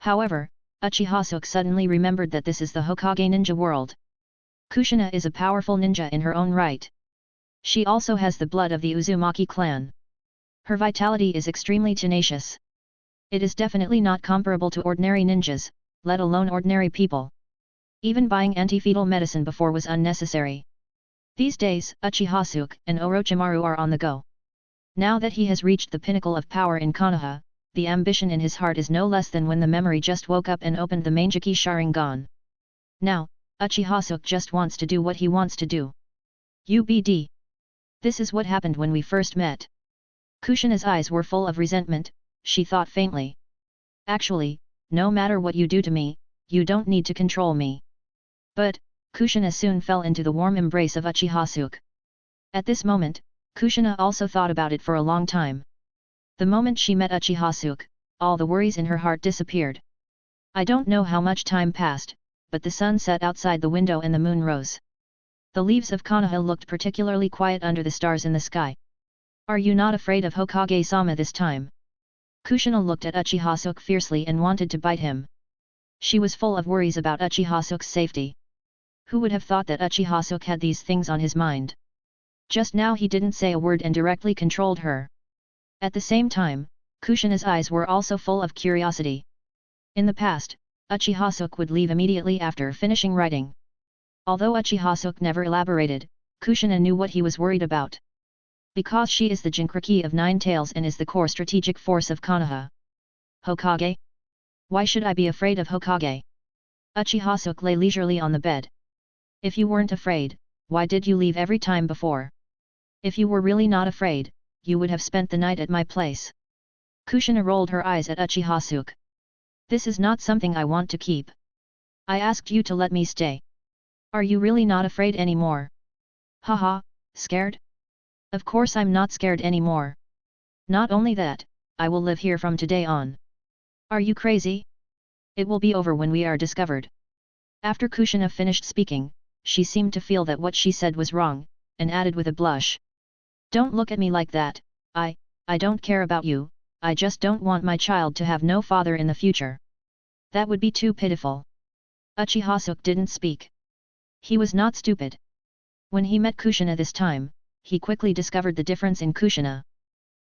However, Uchiha Suke suddenly remembered that this is the Hokage ninja world. Kushina is a powerful ninja in her own right. She also has the blood of the Uzumaki clan. Her vitality is extremely tenacious. It is definitely not comparable to ordinary ninjas, let alone ordinary people. Even buying anti-fetal medicine before was unnecessary. These days, Uchiha Suke and Orochimaru are on the go. Now that he has reached the pinnacle of power in Konoha, the ambition in his heart is no less than when the memory just woke up and opened the Mangeki Sharingan. Now, Uchiha Suke just wants to do what he wants to do. UBD. This is what happened when we first met. Kushina's eyes were full of resentment, she thought faintly. Actually, no matter what you do to me, you don't need to control me. But, Kushina soon fell into the warm embrace of Uchiha Suke. At this moment, Kushina also thought about it for a long time. The moment she met Uchiha Suke, all the worries in her heart disappeared. I don't know how much time passed, but the sun set outside the window and the moon rose. The leaves of Konoha looked particularly quiet under the stars in the sky. Are you not afraid of Hokage-sama this time? Kushina looked at Uchiha Suke fiercely and wanted to bite him. She was full of worries about Uchiha Suke's safety. Who would have thought that Uchiha Suke had these things on his mind? Just now he didn't say a word and directly controlled her. At the same time, Kushina's eyes were also full of curiosity. In the past, Uchiha Suke would leave immediately after finishing writing. Although Uchiha Suke never elaborated, Kushina knew what he was worried about. Because she is the Jinchuriki of Nine Tails and is the core strategic force of Konoha. Hokage? Why should I be afraid of Hokage? Uchiha Suke lay leisurely on the bed. If you weren't afraid, why did you leave every time before? If you were really not afraid, you would have spent the night at my place. Kushina rolled her eyes at Uchiha Suke. This is not something I want to keep. I asked you to let me stay. Are you really not afraid anymore? Haha, scared? Of course I'm not scared anymore. Not only that, I will live here from today on. Are you crazy? It will be over when we are discovered. After Kushina finished speaking, she seemed to feel that what she said was wrong, and added with a blush. Don't look at me like that, I don't care about you, I just don't want my child to have no father in the future. That would be too pitiful. Uchiha Suke didn't speak. He was not stupid. When he met Kushina this time, he quickly discovered the difference in Kushina.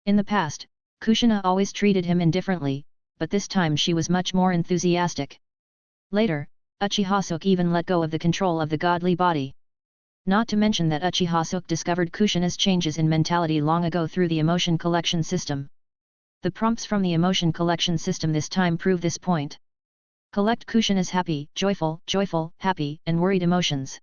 In the past, Kushina always treated him indifferently, but this time she was much more enthusiastic. Later, Uchiha Suke even let go of the control of the godly body. Not to mention that Uchiha Suke discovered Kushina's changes in mentality long ago through the emotion collection system. The prompts from the emotion collection system this time prove this point. Collect Kushina's happy, joyful, happy, and worried emotions.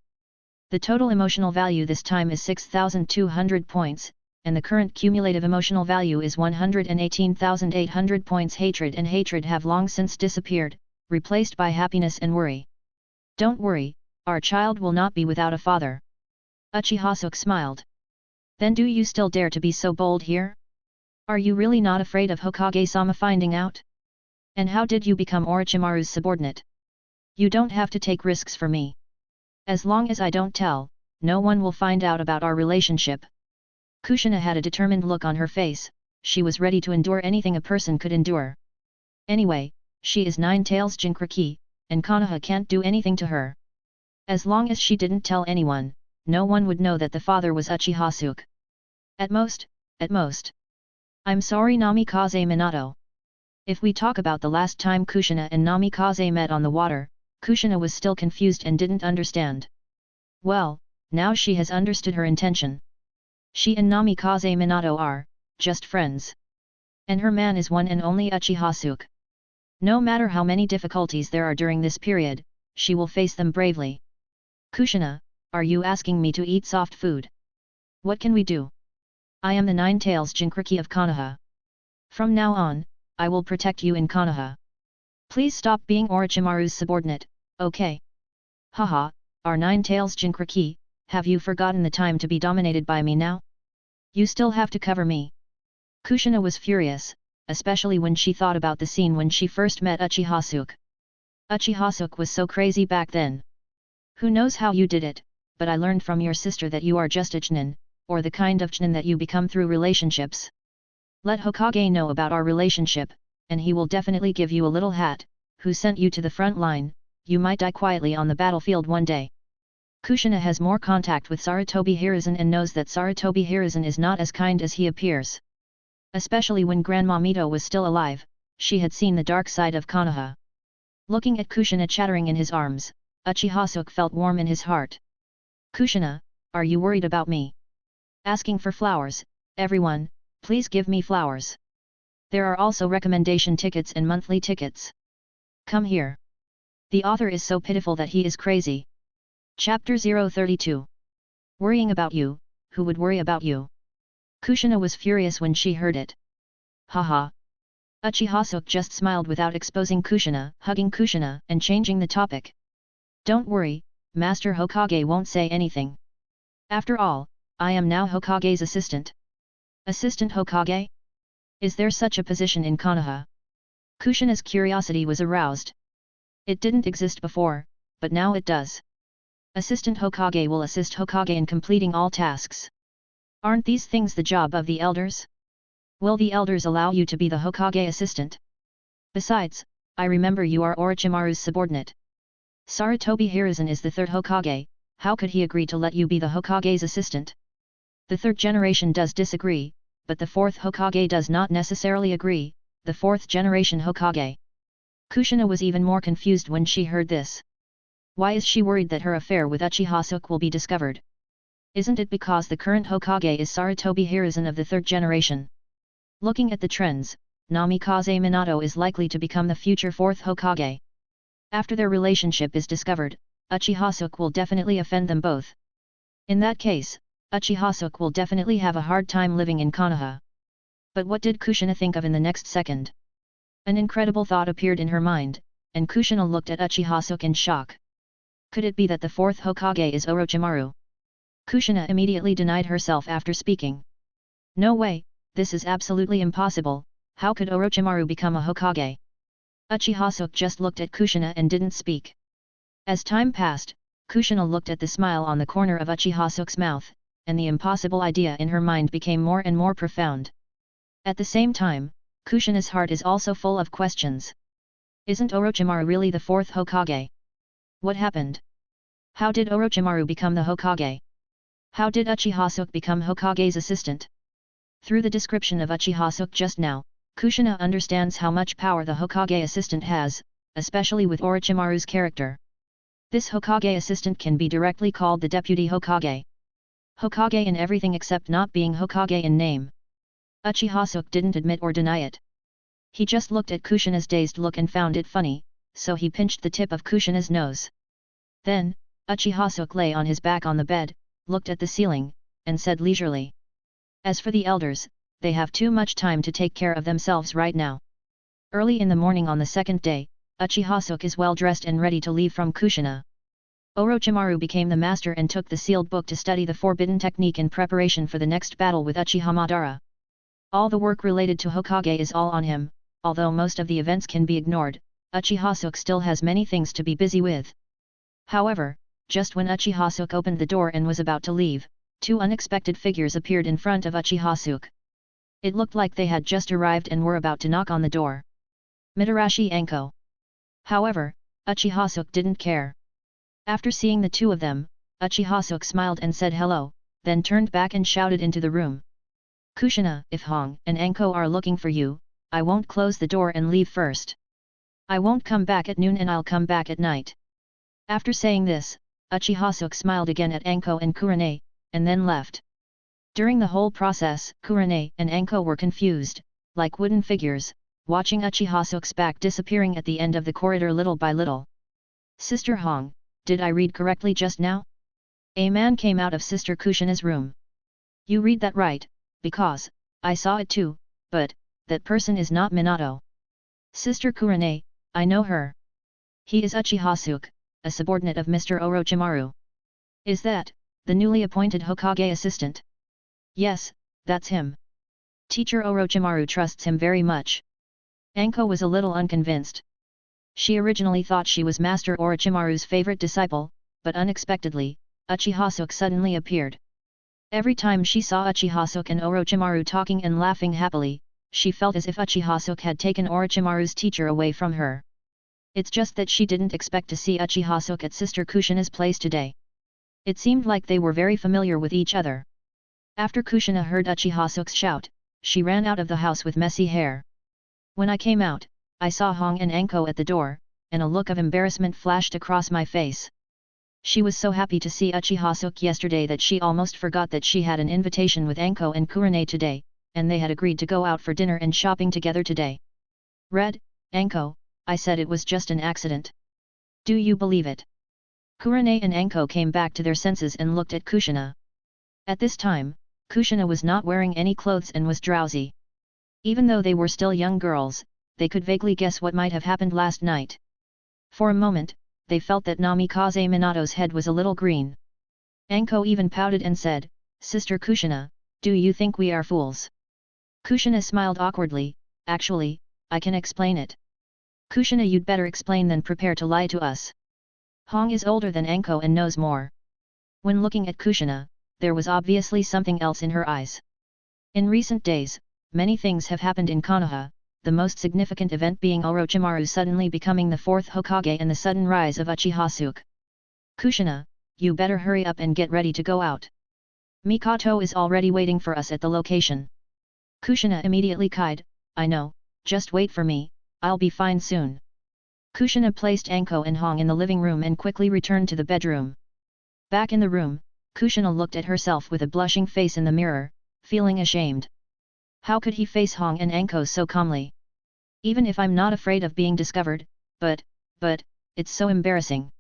The total emotional value this time is 6,200 points, and the current cumulative emotional value is 118,800 points. Hatred and hatred have long since disappeared, replaced by happiness and worry. Don't worry, our child will not be without a father. Uchiha Suke smiled. Then do you still dare to be so bold here? Are you really not afraid of Hokage-sama finding out? And how did you become Orochimaru's subordinate? You don't have to take risks for me. As long as I don't tell, no one will find out about our relationship. Kushina had a determined look on her face. She was ready to endure anything a person could endure. Anyway, she is Nine Tails Jinchuriki, and Konoha can't do anything to her. As long as she didn't tell anyone, no one would know that the father was Uchiha Suke. At most. I'm sorry Namikaze Minato. If we talk about the last time Kushina and Namikaze met on the water, Kushina was still confused and didn't understand. Well, now she has understood her intention. She and Namikaze Minato are just friends. And her man is one and only Uchiha Suke. No matter how many difficulties there are during this period, she will face them bravely. Kushina, are you asking me to eat soft food? What can we do? I am the Nine Tails Jinchuriki of Konoha. From now on, I will protect you in Konoha. Please stop being Orochimaru's subordinate, okay? Haha, our Nine Tails Jinchuriki, have you forgotten the time to be dominated by me now? You still have to cover me. Kushina was furious, especially when she thought about the scene when she first met Uchiha Suke. Uchiha Suke was so crazy back then. Who knows how you did it, but I learned from your sister that you are just a Chunin, or the kind of Chunin that you become through relationships. Let Hokage know about our relationship, and he will definitely give you a little hat. Who sent you to the front line? You might die quietly on the battlefield one day. Kushina has more contact with Sarutobi Hiruzen and knows that Sarutobi Hiruzen is not as kind as he appears. Especially when Grandma Mito was still alive, she had seen the dark side of Konoha. Looking at Kushina chattering in his arms, Uchiha Suke felt warm in his heart. Kushina, are you worried about me? Asking for flowers, everyone, please give me flowers. There are also recommendation tickets and monthly tickets. Come here. The author is so pitiful that he is crazy. Chapter 032. Worrying about you, who would worry about you? Kushina was furious when she heard it. Haha. Uchiha Suke just smiled without exposing Kushina, hugging Kushina and changing the topic. Don't worry, Master Hokage won't say anything. After all, I am now Hokage's assistant. Assistant Hokage? Is there such a position in Konoha? Kushina's curiosity was aroused. It didn't exist before, but now it does. Assistant Hokage will assist Hokage in completing all tasks. Aren't these things the job of the elders? Will the elders allow you to be the Hokage assistant? Besides, I remember you are Orochimaru's subordinate. Sarutobi Hiruzen is the third Hokage, how could he agree to let you be the Hokage's assistant? The third generation does disagree, but the fourth Hokage does not necessarily agree, the fourth generation Hokage. Kushina was even more confused when she heard this. Why is she worried that her affair with Uchiha Suke will be discovered? Isn't it because the current Hokage is Sarutobi Hiruzen of the third generation? Looking at the trends, Namikaze Minato is likely to become the future fourth Hokage. After their relationship is discovered, Uchiha Suke will definitely offend them both. In that case, Uchiha Suke will definitely have a hard time living in Konoha. But what did Kushina think of in the next second? An incredible thought appeared in her mind, and Kushina looked at Uchiha Suke in shock. Could it be that the fourth Hokage is Orochimaru? Kushina immediately denied herself after speaking. No way, this is absolutely impossible, how could Orochimaru become a Hokage? Uchiha Suke just looked at Kushina and didn't speak. As time passed, Kushina looked at the smile on the corner of Uchiha Suke's mouth, and the impossible idea in her mind became more and more profound. At the same time, Kushina's heart is also full of questions. Isn't Orochimaru really the fourth Hokage? What happened? How did Orochimaru become the Hokage? How did Uchiha Suke become Hokage's assistant? Through the description of Uchiha Suke just now, Kushina understands how much power the Hokage assistant has, especially with Orochimaru's character. This Hokage assistant can be directly called the deputy Hokage. Hokage in everything except not being Hokage in name. Uchiha Suke didn't admit or deny it. He just looked at Kushina's dazed look and found it funny, so he pinched the tip of Kushina's nose. Then, Uchiha Suke lay on his back on the bed, looked at the ceiling, and said leisurely. As for the elders, they have too much time to take care of themselves right now. Early in the morning on the second day, Uchiha Suke is well dressed and ready to leave from Kushina. Orochimaru became the master and took the sealed book to study the forbidden technique in preparation for the next battle with Uchiha Madara. All the work related to Hokage is all on him, although most of the events can be ignored, Uchiha Suke still has many things to be busy with. However, just when Uchiha Suke opened the door and was about to leave, two unexpected figures appeared in front of Uchiha Suke. It looked like they had just arrived and were about to knock on the door. Mitarashi Anko. However, Uchiha Suke didn't care. After seeing the two of them, Uchiha Suke smiled and said hello, then turned back and shouted into the room. Kushina, if Hong and Anko are looking for you, I won't close the door and leave first. I won't come back at noon and I'll come back at night. After saying this, Uchiha Suke smiled again at Anko and Kurane, and then left. During the whole process, Kurane and Anko were confused, like wooden figures, watching Uchiha Suke's back disappearing at the end of the corridor little by little. Sister Hong, did I read correctly just now? A man came out of Sister Kushina's room. You read that right, because, I saw it too, but, that person is not Minato. Sister Kurane, I know her. He is Uchiha Suke, a subordinate of Mr. Orochimaru. Is that, the newly appointed Hokage assistant? Yes, that's him. Teacher Orochimaru trusts him very much. Anko was a little unconvinced. She originally thought she was Master Orochimaru's favorite disciple, but unexpectedly, Uchiha Suke suddenly appeared. Every time she saw Uchiha Suke and Orochimaru talking and laughing happily, she felt as if Uchiha Suke had taken Orochimaru's teacher away from her. It's just that she didn't expect to see Uchiha Suke at Sister Kushina's place today. It seemed like they were very familiar with each other. After Kushina heard Uchiha Suke's shout, she ran out of the house with messy hair. When I came out, I saw Hong and Anko at the door, and a look of embarrassment flashed across my face. She was so happy to see Uchiha Suke yesterday that she almost forgot that she had an invitation with Anko and Kurane today, and they had agreed to go out for dinner and shopping together today. Red, Anko, I said it was just an accident. Do you believe it? Kurane and Anko came back to their senses and looked at Kushina. At this time, Kushina was not wearing any clothes and was drowsy. Even though they were still young girls, they could vaguely guess what might have happened last night. For a moment, they felt that Namikaze Minato's head was a little green. Anko even pouted and said, Sister Kushina, do you think we are fools? Kushina smiled awkwardly, actually, I can explain it. Kushina, you'd better explain than prepare to lie to us. Hong is older than Anko and knows more. When looking at Kushina, there was obviously something else in her eyes. In recent days, many things have happened in Konoha, the most significant event being Orochimaru suddenly becoming the fourth Hokage and the sudden rise of Uchiha Suke. Kushina, you better hurry up and get ready to go out. Mikoto is already waiting for us at the location. Kushina immediately cried, I know, just wait for me, I'll be fine soon. Kushina placed Anko and Hong in the living room and quickly returned to the bedroom. Back in the room, Kushina looked at herself with a blushing face in the mirror, feeling ashamed. How could he face Hong and Anko so calmly? Even if I'm not afraid of being discovered, but, it's so embarrassing.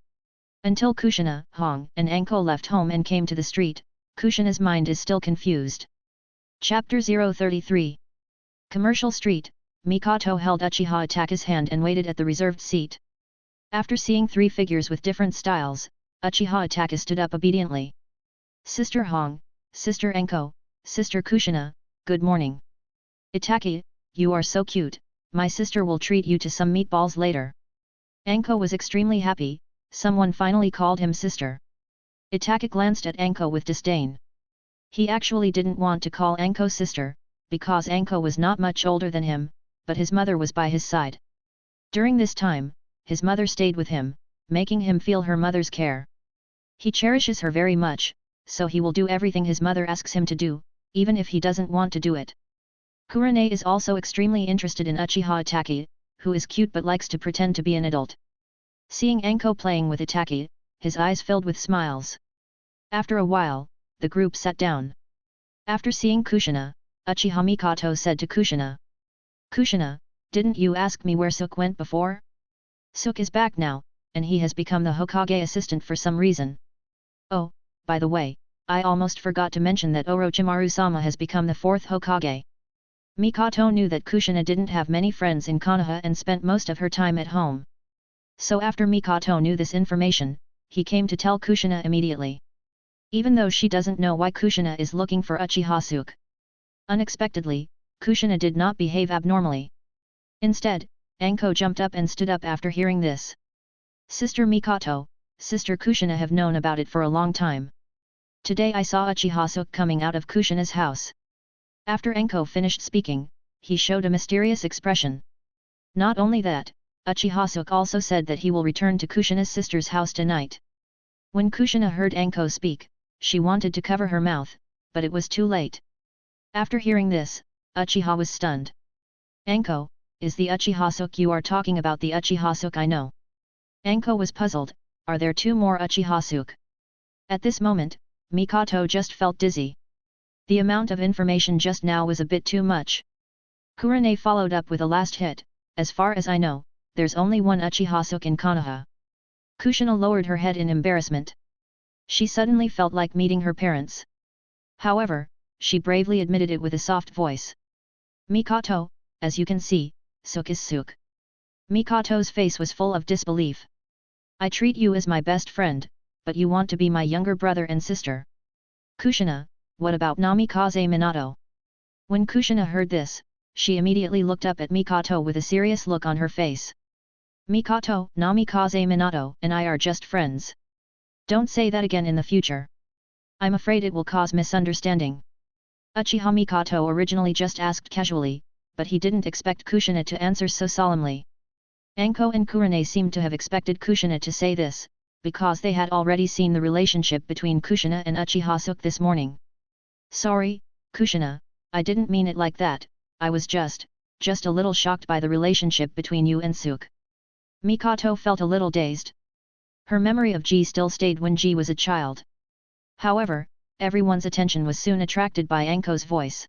Until Kushina, Hong and Anko left home and came to the street, Kushina's mind is still confused. Chapter 033. Commercial Street, Mikoto held Uchiha Ataka's hand and waited at the reserved seat. After seeing three figures with different styles, Uchiha Ataka stood up obediently. Sister Hong, Sister Anko, Sister Kushina, good morning. Itaki, you are so cute, my sister will treat you to some meatballs later. Anko was extremely happy, someone finally called him sister. Itaki glanced at Anko with disdain. He actually didn't want to call Anko sister, because Anko was not much older than him, but his mother was by his side. During this time, his mother stayed with him, making him feel her mother's care. He cherishes her very much, so he will do everything his mother asks him to do, even if he doesn't want to do it. Kurane is also extremely interested in Uchiha Ataki, who is cute but likes to pretend to be an adult. Seeing Anko playing with Itaki, his eyes filled with smiles. After a while, the group sat down. After seeing Kushina, Uchiha Mikoto said to Kushina. Kushina, didn't you ask me where Suke went before? Suke is back now, and he has become the Hokage assistant for some reason. Oh, by the way, I almost forgot to mention that Orochimaru-sama has become the 4th Hokage. Mikoto knew that Kushina didn't have many friends in Konoha and spent most of her time at home. So after Mikoto knew this information, he came to tell Kushina immediately. Even though she doesn't know why Kushina is looking for Uchiha Suke. Unexpectedly, Kushina did not behave abnormally. Instead, Anko jumped up and stood up after hearing this. Sister Mikoto, Sister Kushina have known about it for a long time. Today I saw Uchiha Suke coming out of Kushina's house. After Anko finished speaking, he showed a mysterious expression. Not only that, Uchiha Suke also said that he will return to Kushina's sister's house tonight. When Kushina heard Anko speak, she wanted to cover her mouth, but it was too late. After hearing this, Uchiha was stunned. Anko, is the Uchiha Suke you are talking about the Uchiha Suke I know? Anko was puzzled, are there 2 more Uchiha Suke? At this moment, Mikoto just felt dizzy. The amount of information just now was a bit too much. Kurane followed up with a last hit, as far as I know, there's only 1 Uchiha Suke in Konoha. Kushina lowered her head in embarrassment. She suddenly felt like meeting her parents. However, she bravely admitted it with a soft voice. Mikoto, as you can see, Suke is Suke. Mikoto's face was full of disbelief. I treat you as my best friend, but you want to be my younger brother and sister. Kushina, what about Namikaze Minato? When Kushina heard this, she immediately looked up at Mikoto with a serious look on her face. Mikoto, Namikaze Minato and I are just friends. Don't say that again in the future. I'm afraid it will cause misunderstanding. Uchiha Mikoto originally just asked casually, but he didn't expect Kushina to answer so solemnly. Anko and Kurane seemed to have expected Kushina to say this, because they had already seen the relationship between Kushina and Uchiha Suke this morning. Sorry, Kushina, I didn't mean it like that, I was just a little shocked by the relationship between you and Suke. Mikoto felt a little dazed. Her memory of Ji still stayed when Ji was a child. However, everyone's attention was soon attracted by Anko's voice.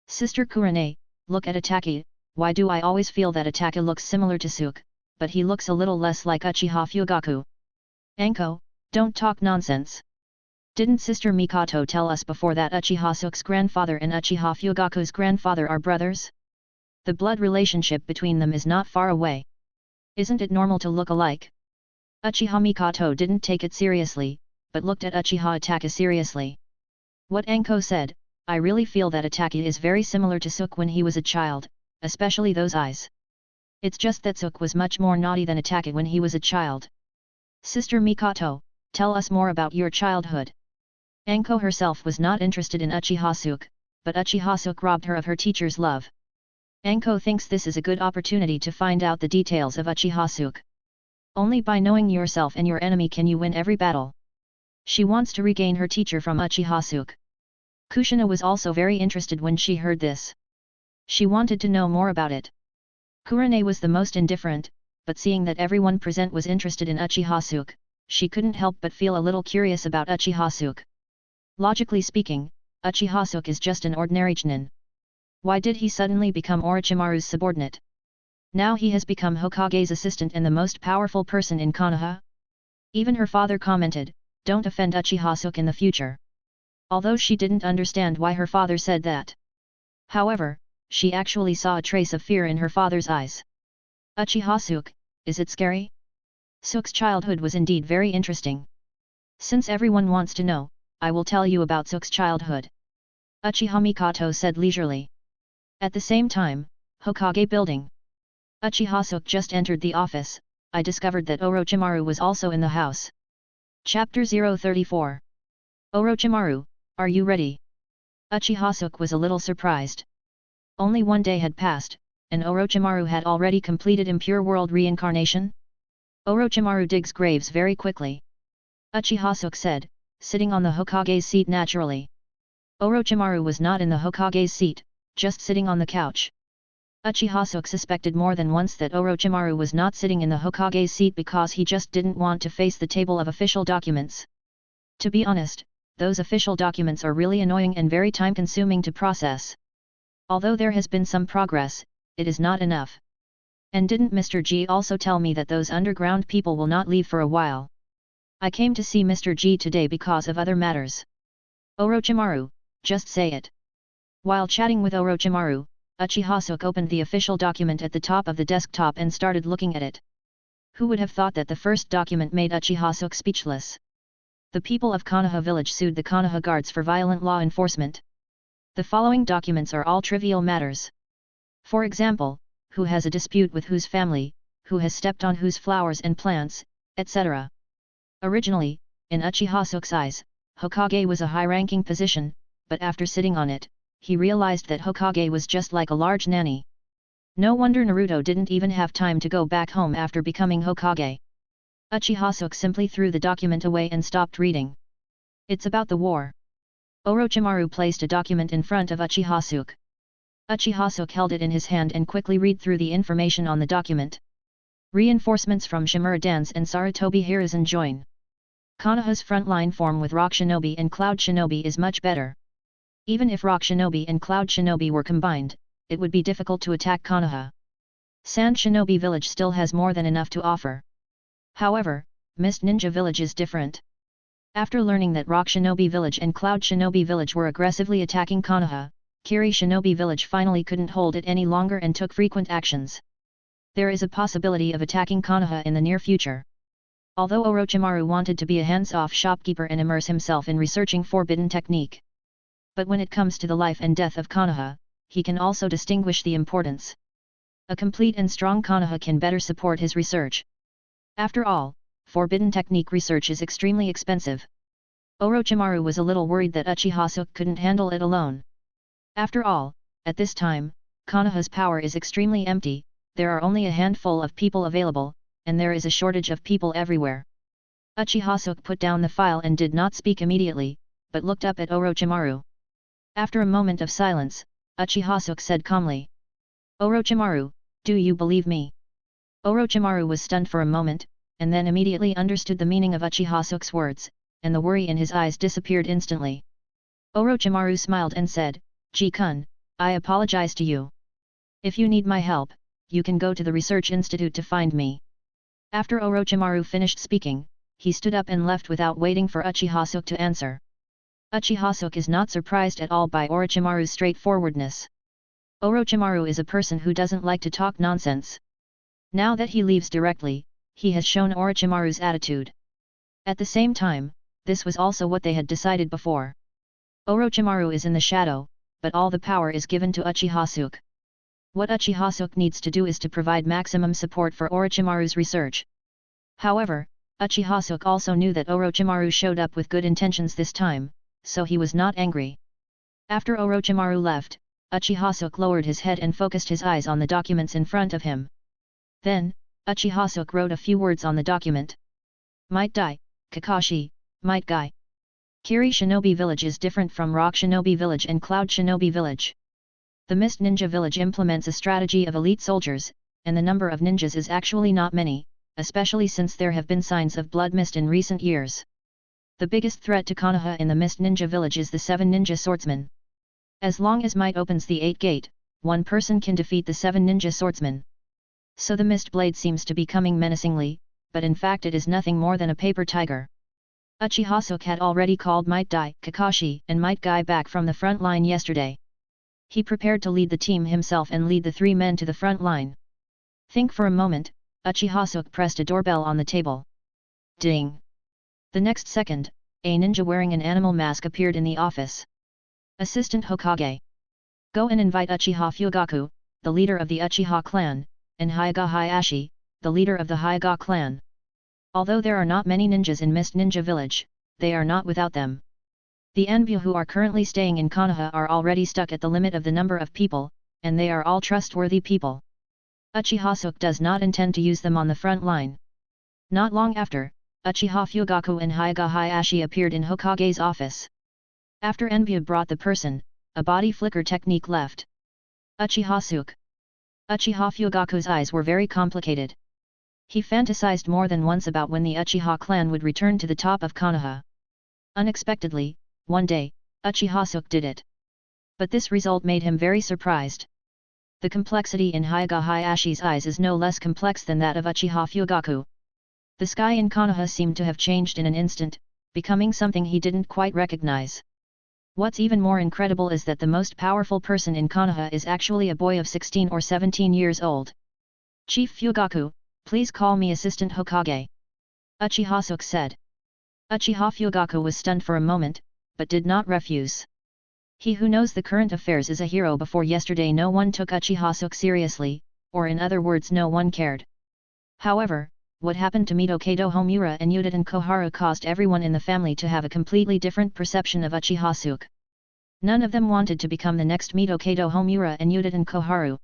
Sister Kurane, look at Ataki, why do I always feel that Ataki looks similar to Suke, but he looks a little less like Uchiha Fugaku? Anko, don't talk nonsense. Didn't Sister Mikoto tell us before that Uchiha Suke's grandfather and Uchiha Fugaku's grandfather are brothers? The blood relationship between them is not far away. Isn't it normal to look alike? Uchiha Mikoto didn't take it seriously, but looked at Uchiha Ataki seriously. What Anko said, I really feel that Ataki is very similar to Suke when he was a child, especially those eyes. It's just that Suke was much more naughty than Ataki when he was a child. Sister Mikoto, tell us more about your childhood. Anko herself was not interested in Uchiha Suke, but Uchiha Suke robbed her of her teacher's love. Anko thinks this is a good opportunity to find out the details of Uchiha Suke. Only by knowing yourself and your enemy can you win every battle. She wants to regain her teacher from Uchiha Suke. Kushina was also very interested when she heard this. She wanted to know more about it. Kurane was the most indifferent, but seeing that everyone present was interested in Uchiha Suke, she couldn't help but feel a little curious about Uchiha Suke. Logically speaking, Uchiha Suke is just an ordinary Chunin. Why did he suddenly become Orochimaru's subordinate? Now he has become Hokage's assistant and the most powerful person in Konoha? Even her father commented, don't offend Uchiha Suke in the future. Although she didn't understand why her father said that. However, she actually saw a trace of fear in her father's eyes. Uchiha Suke, is it scary? Suke's childhood was indeed very interesting. Since everyone wants to know, I will tell you about Suke's childhood. Uchiha Mikoto said leisurely. At the same time, Hokage building. Uchiha Suke just entered the office. I discovered that Orochimaru was also in the house. Chapter 034. Orochimaru, are you ready? Uchiha Suke was a little surprised. Only 1 day had passed, and Orochimaru had already completed impure world reincarnation? Orochimaru digs graves very quickly. Uchiha Suke said, sitting on the Hokage's seat naturally. Orochimaru was not in the Hokage's seat, just sitting on the couch. Uchiha Suke suspected more than once that Orochimaru was not sitting in the Hokage's seat because he just didn't want to face the table of official documents. To be honest, those official documents are really annoying and very time-consuming to process. Although there has been some progress, it is not enough. And didn't Mr. G also tell me that those underground people will not leave for a while? I came to see Mr. G today because of other matters. Orochimaru, just say it. While chatting with Orochimaru, Uchiha Suke opened the official document at the top of the desktop and started looking at it. Who would have thought that the first document made Uchiha Suke speechless? The people of Konoha village sued the Konoha guards for violent law enforcement. The following documents are all trivial matters. For example, who has a dispute with whose family, who has stepped on whose flowers and plants, etc. Originally, in Uchiha Suke's eyes, Hokage was a high-ranking position, but after sitting on it, he realized that Hokage was just like a large nanny. No wonder Naruto didn't even have time to go back home after becoming Hokage. Uchiha Suke simply threw the document away and stopped reading. It's about the war. Orochimaru placed a document in front of Uchiha Suke. Uchiha Suke held it in his hand and quickly read through the information on the document. Reinforcements from Shimura Dance and Sarutobi Hiruzen join. Konoha's frontline form with Rock Shinobi and Cloud Shinobi is much better. Even if Rock Shinobi and Cloud Shinobi were combined, it would be difficult to attack Konoha. Sand Shinobi Village still has more than enough to offer. However, Mist Ninja Village is different. After learning that Rock Shinobi Village and Cloud Shinobi Village were aggressively attacking Konoha, Kiri Shinobi Village finally couldn't hold it any longer and took frequent actions. There is a possibility of attacking Konoha in the near future. Although Orochimaru wanted to be a hands-off shopkeeper and immerse himself in researching forbidden technique. But when it comes to the life and death of Konoha, he can also distinguish the importance. A complete and strong Konoha can better support his research. After all, forbidden technique research is extremely expensive. Orochimaru was a little worried that Uchiha Suke couldn't handle it alone. After all, at this time, Konoha's power is extremely empty, there are only a handful of people available, and there is a shortage of people everywhere. Uchiha Suke put down the file and did not speak immediately, but looked up at Orochimaru. After a moment of silence, Uchiha Suke said calmly. Orochimaru, do you believe me? Orochimaru was stunned for a moment, and then immediately understood the meaning of Uchiha Suke's words, and the worry in his eyes disappeared instantly. Orochimaru smiled and said, Ji-kun, I apologize to you. If you need my help, you can go to the research institute to find me. After Orochimaru finished speaking, he stood up and left without waiting for Uchiha Suke to answer. Uchiha Suke is not surprised at all by Orochimaru's straightforwardness. Orochimaru is a person who doesn't like to talk nonsense. Now that he leaves directly, he has shown Orochimaru's attitude. At the same time, this was also what they had decided before. Orochimaru is in the shadow, but all the power is given to Uchiha Suke. What Uchiha Suke needs to do is to provide maximum support for Orochimaru's research. However, Uchiha Suke also knew that Orochimaru showed up with good intentions this time, so he was not angry. After Orochimaru left, Uchiha Suke lowered his head and focused his eyes on the documents in front of him. Then, Uchiha Suke wrote a few words on the document. Might die, Kakashi, might guy. Kiri Shinobi Village is different from Rock Shinobi Village and Cloud Shinobi Village. The Mist Ninja Village implements a strategy of elite soldiers, and the number of ninjas is actually not many, especially since there have been signs of blood mist in recent years. The biggest threat to Konoha in the Mist Ninja Village is the 7 ninja swordsmen. As long as Might opens the 8th gate, one person can defeat the 7 ninja swordsmen. So the Mist Blade seems to be coming menacingly, but in fact it is nothing more than a paper tiger. Uchiha Suke had already called Might Dai, Kakashi and Might Guy back from the front line yesterday. He prepared to lead the team himself and lead the 3 men to the front line. Think for a moment, Uchiha Suke pressed a doorbell on the table. Ding! The next second, a ninja wearing an animal mask appeared in the office. Assistant Hokage. Go and invite Uchiha Fugaku, the leader of the Uchiha clan, and Hyuga Hayashi, the leader of the Hyuga clan. Although there are not many ninjas in Mist Ninja Village, they are not without them. The Enbu who are currently staying in Konoha are already stuck at the limit of the number of people, and they are all trustworthy people. Uchiha Suke does not intend to use them on the front line. Not long after, Uchiha Fugaku and Hyuga Hayashi appeared in Hokage's office. After Enbu brought the person, a body flicker technique left. Uchiha Suke. Uchiha Fugaku's eyes were very complicated. He fantasized more than once about when the Uchiha clan would return to the top of Konoha. Unexpectedly, one day, Uchiha Suke did it. But this result made him very surprised. The complexity in Hyuga Hayashi's eyes is no less complex than that of Uchiha Fugaku. The sky in Konoha seemed to have changed in an instant, becoming something he didn't quite recognize. What's even more incredible is that the most powerful person in Konoha is actually a boy of 16 or 17 years old. Chief Fugaku, please call me Assistant Hokage. Uchiha Suke said. Uchiha Fugaku was stunned for a moment, but did not refuse. He who knows the current affairs is a hero. Before yesterday no one took Uchiha Suke seriously, or in other words no one cared. However, what happened to Mikoto Homura and Uchiha Koharu caused everyone in the family to have a completely different perception of Uchiha Suke. None of them wanted to become the next Mikoto Homura and Uchiha Koharu.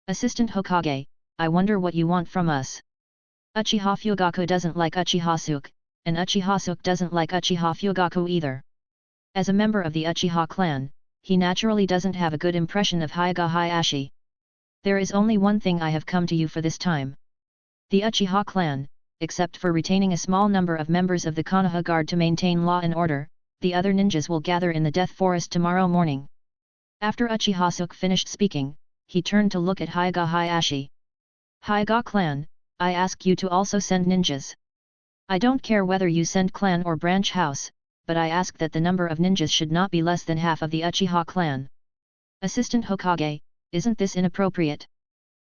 Assistant Hokage, I wonder what you want from us. Uchiha Fugaku doesn't like Uchiha Suke, and Uchiha Suke doesn't like Uchiha Fugaku either. As a member of the Uchiha clan, he naturally doesn't have a good impression of Hyuga Hayashi. There is only one thing I have come to you for this time. The Uchiha clan, except for retaining a small number of members of the Konoha Guard to maintain law and order, the other ninjas will gather in the Death Forest tomorrow morning. After Uchiha Suke finished speaking, he turned to look at Hyuga Hayashi. Hyuga clan, I ask you to also send ninjas. I don't care whether you send clan or branch house, but I ask that the number of ninjas should not be less than half of the Uchiha clan. Assistant Hokage, isn't this inappropriate?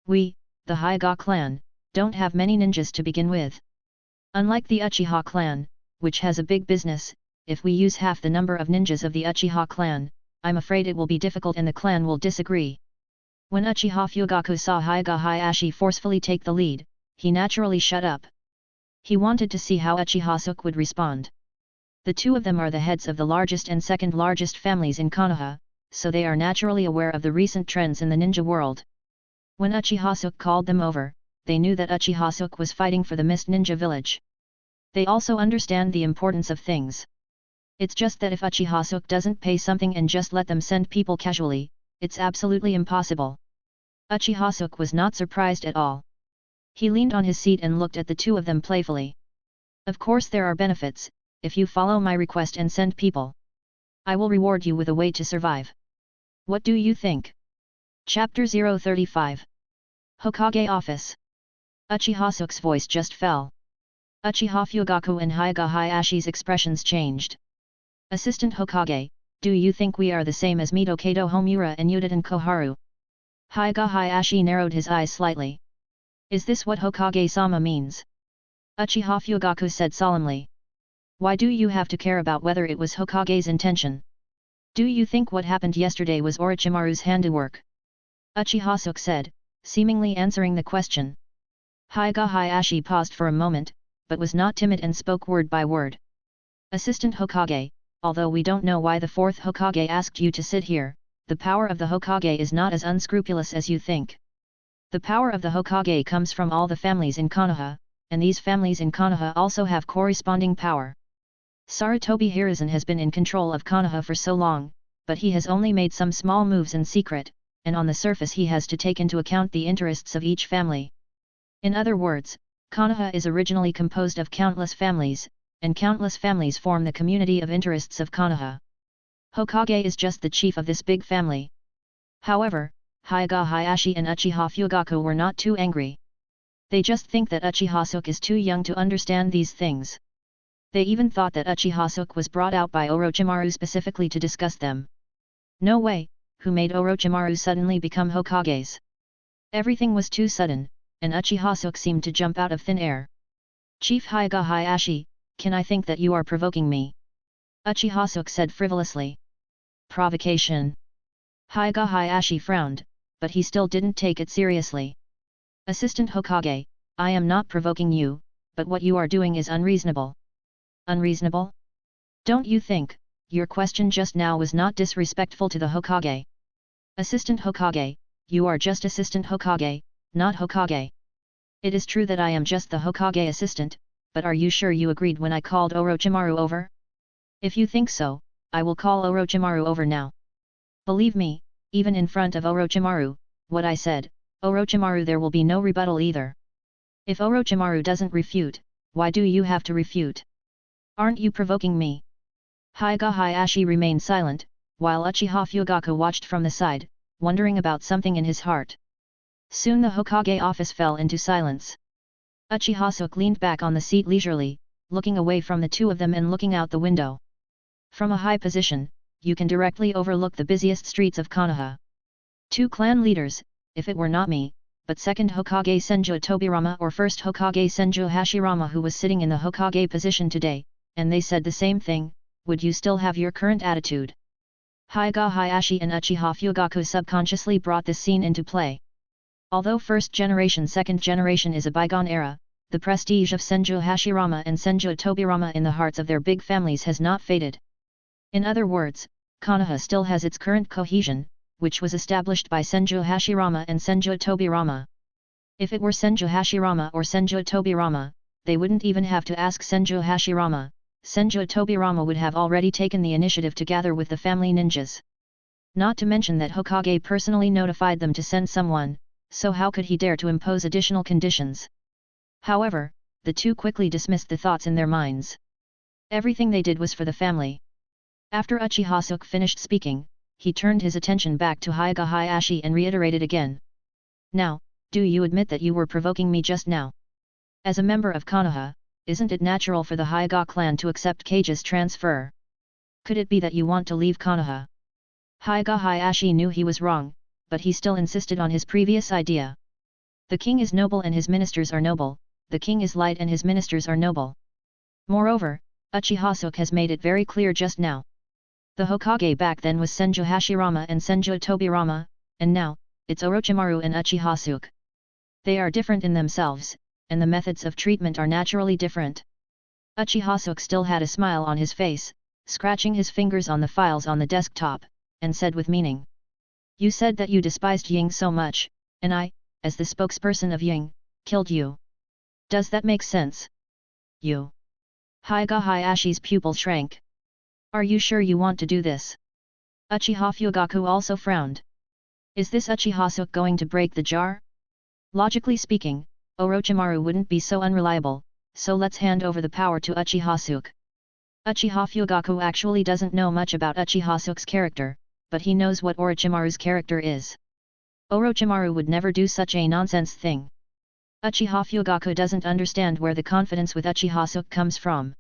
We, the Hyuga clan, don't have many ninjas to begin with. Unlike the Uchiha clan, which has a big business, if we use half the number of ninjas of the Uchiha clan, I'm afraid it will be difficult and the clan will disagree. When Uchiha Fugaku saw Hyuga Hayashi forcefully take the lead, he naturally shut up. He wanted to see how Uchiha Suke would respond. The two of them are the heads of the largest and second largest families in Konoha, so they are naturally aware of the recent trends in the ninja world. When Uchiha Suke called them over, they knew that Uchiha Suke was fighting for the Mist Ninja Village. They also understand the importance of things. It's just that if Uchiha Suke doesn't pay something and just let them send people casually, it's absolutely impossible. Uchiha Suke was not surprised at all. He leaned on his seat and looked at the two of them playfully. Of course there are benefits, if you follow my request and send people. I will reward you with a way to survive. What do you think? Chapter 035. Hokage Office. Uchiha Suke's voice just fell. Uchiha Fugaku and Hyuga Hayashi's expressions changed. Assistant Hokage, do you think we are the same as Mikoto Homura and Uchiha Koharu? Hyuga Hayashi narrowed his eyes slightly. Is this what Hokage-sama means? Uchiha Fugaku said solemnly. Why do you have to care about whether it was Hokage's intention? Do you think what happened yesterday was Orochimaru's handiwork? Uchiha Suke said, seemingly answering the question. Hyuga Hayashi paused for a moment, but was not timid and spoke word by word. Assistant Hokage, although we don't know why the fourth Hokage asked you to sit here, the power of the Hokage is not as unscrupulous as you think. The power of the Hokage comes from all the families in Konoha, and these families in Konoha also have corresponding power. Sarutobi Hiruzen has been in control of Konoha for so long, but he has only made some small moves in secret, and on the surface he has to take into account the interests of each family. In other words, Konoha is originally composed of countless families, and countless families form the community of interests of Konoha. Hokage is just the chief of this big family. However, Hyuga Hayashi and Uchiha Fugaku were not too angry. They just think that Uchiha Suke is too young to understand these things. They even thought that Uchiha Suke was brought out by Orochimaru specifically to discuss them. No way, who made Orochimaru suddenly become Hokages? Everything was too sudden, and Uchiha Suke seemed to jump out of thin air. Chief Hyuga Hayashi, can I think that you are provoking me? Uchiha Suke said frivolously. Provocation. Hyuga Hayashi frowned, but he still didn't take it seriously. Assistant Hokage, I am not provoking you, but what you are doing is unreasonable. Unreasonable? Don't you think, your question just now was not disrespectful to the Hokage? Assistant Hokage, you are just Assistant Hokage, not Hokage. It is true that I am just the Hokage assistant, but are you sure you agreed when I called Orochimaru over? If you think so, I will call Orochimaru over now. Believe me, even in front of Orochimaru, what I said, Orochimaru, there will be no rebuttal either. If Orochimaru doesn't refute, why do you have to refute? Aren't you provoking me? Higahayashi remained silent, while Uchiha Fugaku watched from the side, wondering about something in his heart. Soon the Hokage office fell into silence. Uchiha Suke leaned back on the seat leisurely, looking away from the two of them and looking out the window. From a high position, you can directly overlook the busiest streets of Konoha. Two clan leaders, if it were not me, but second Hokage Senju Tobirama or first Hokage Senju Hashirama who was sitting in the Hokage position today, and they said the same thing, would you still have your current attitude? Higahayashi and Uchiha Fugaku subconsciously brought this scene into play. Although first generation second generation is a bygone era, the prestige of Senju Hashirama and Senju Tobirama in the hearts of their big families has not faded. In other words, Konoha still has its current cohesion, which was established by Senju Hashirama and Senju Tobirama. If it were Senju Hashirama or Senju Tobirama, they wouldn't even have to ask Senju Hashirama. Senju Tobirama would have already taken the initiative to gather with the family ninjas. Not to mention that Hokage personally notified them to send someone, so how could he dare to impose additional conditions? However, the two quickly dismissed the thoughts in their minds. Everything they did was for the family. After Uchiha Suke finished speaking, he turned his attention back to Higahayashi and reiterated again. Now, do you admit that you were provoking me just now? As a member of Konoha, isn't it natural for the Hyuga clan to accept Kage's transfer? Could it be that you want to leave Konoha? Higahayashi knew he was wrong, but he still insisted on his previous idea. The king is noble and his ministers are noble, the king is light and his ministers are noble. Moreover, Uchiha Suke has made it very clear just now. The Hokage back then was Senju Hashirama and Senju Tobirama, and now, it's Orochimaru and Uchiha Suke. They are different in themselves, and the methods of treatment are naturally different. Uchiha Suke still had a smile on his face, scratching his fingers on the files on the desktop, and said with meaning. You said that you despised Ying so much, and I, as the spokesperson of Ying, killed you. Does that make sense? You. Higahayashi's pupil shrank. Are you sure you want to do this? Uchiha Fugaku also frowned. Is this Uchiha Suke going to break the jar? Logically speaking, Orochimaru wouldn't be so unreliable, so let's hand over the power to Uchiha Suke. Uchiha Fugaku actually doesn't know much about Uchiha Suke's character, but he knows what Orochimaru's character is. Orochimaru would never do such a nonsense thing. Uchiha Fugaku doesn't understand where the confidence with Uchiha Suke comes from.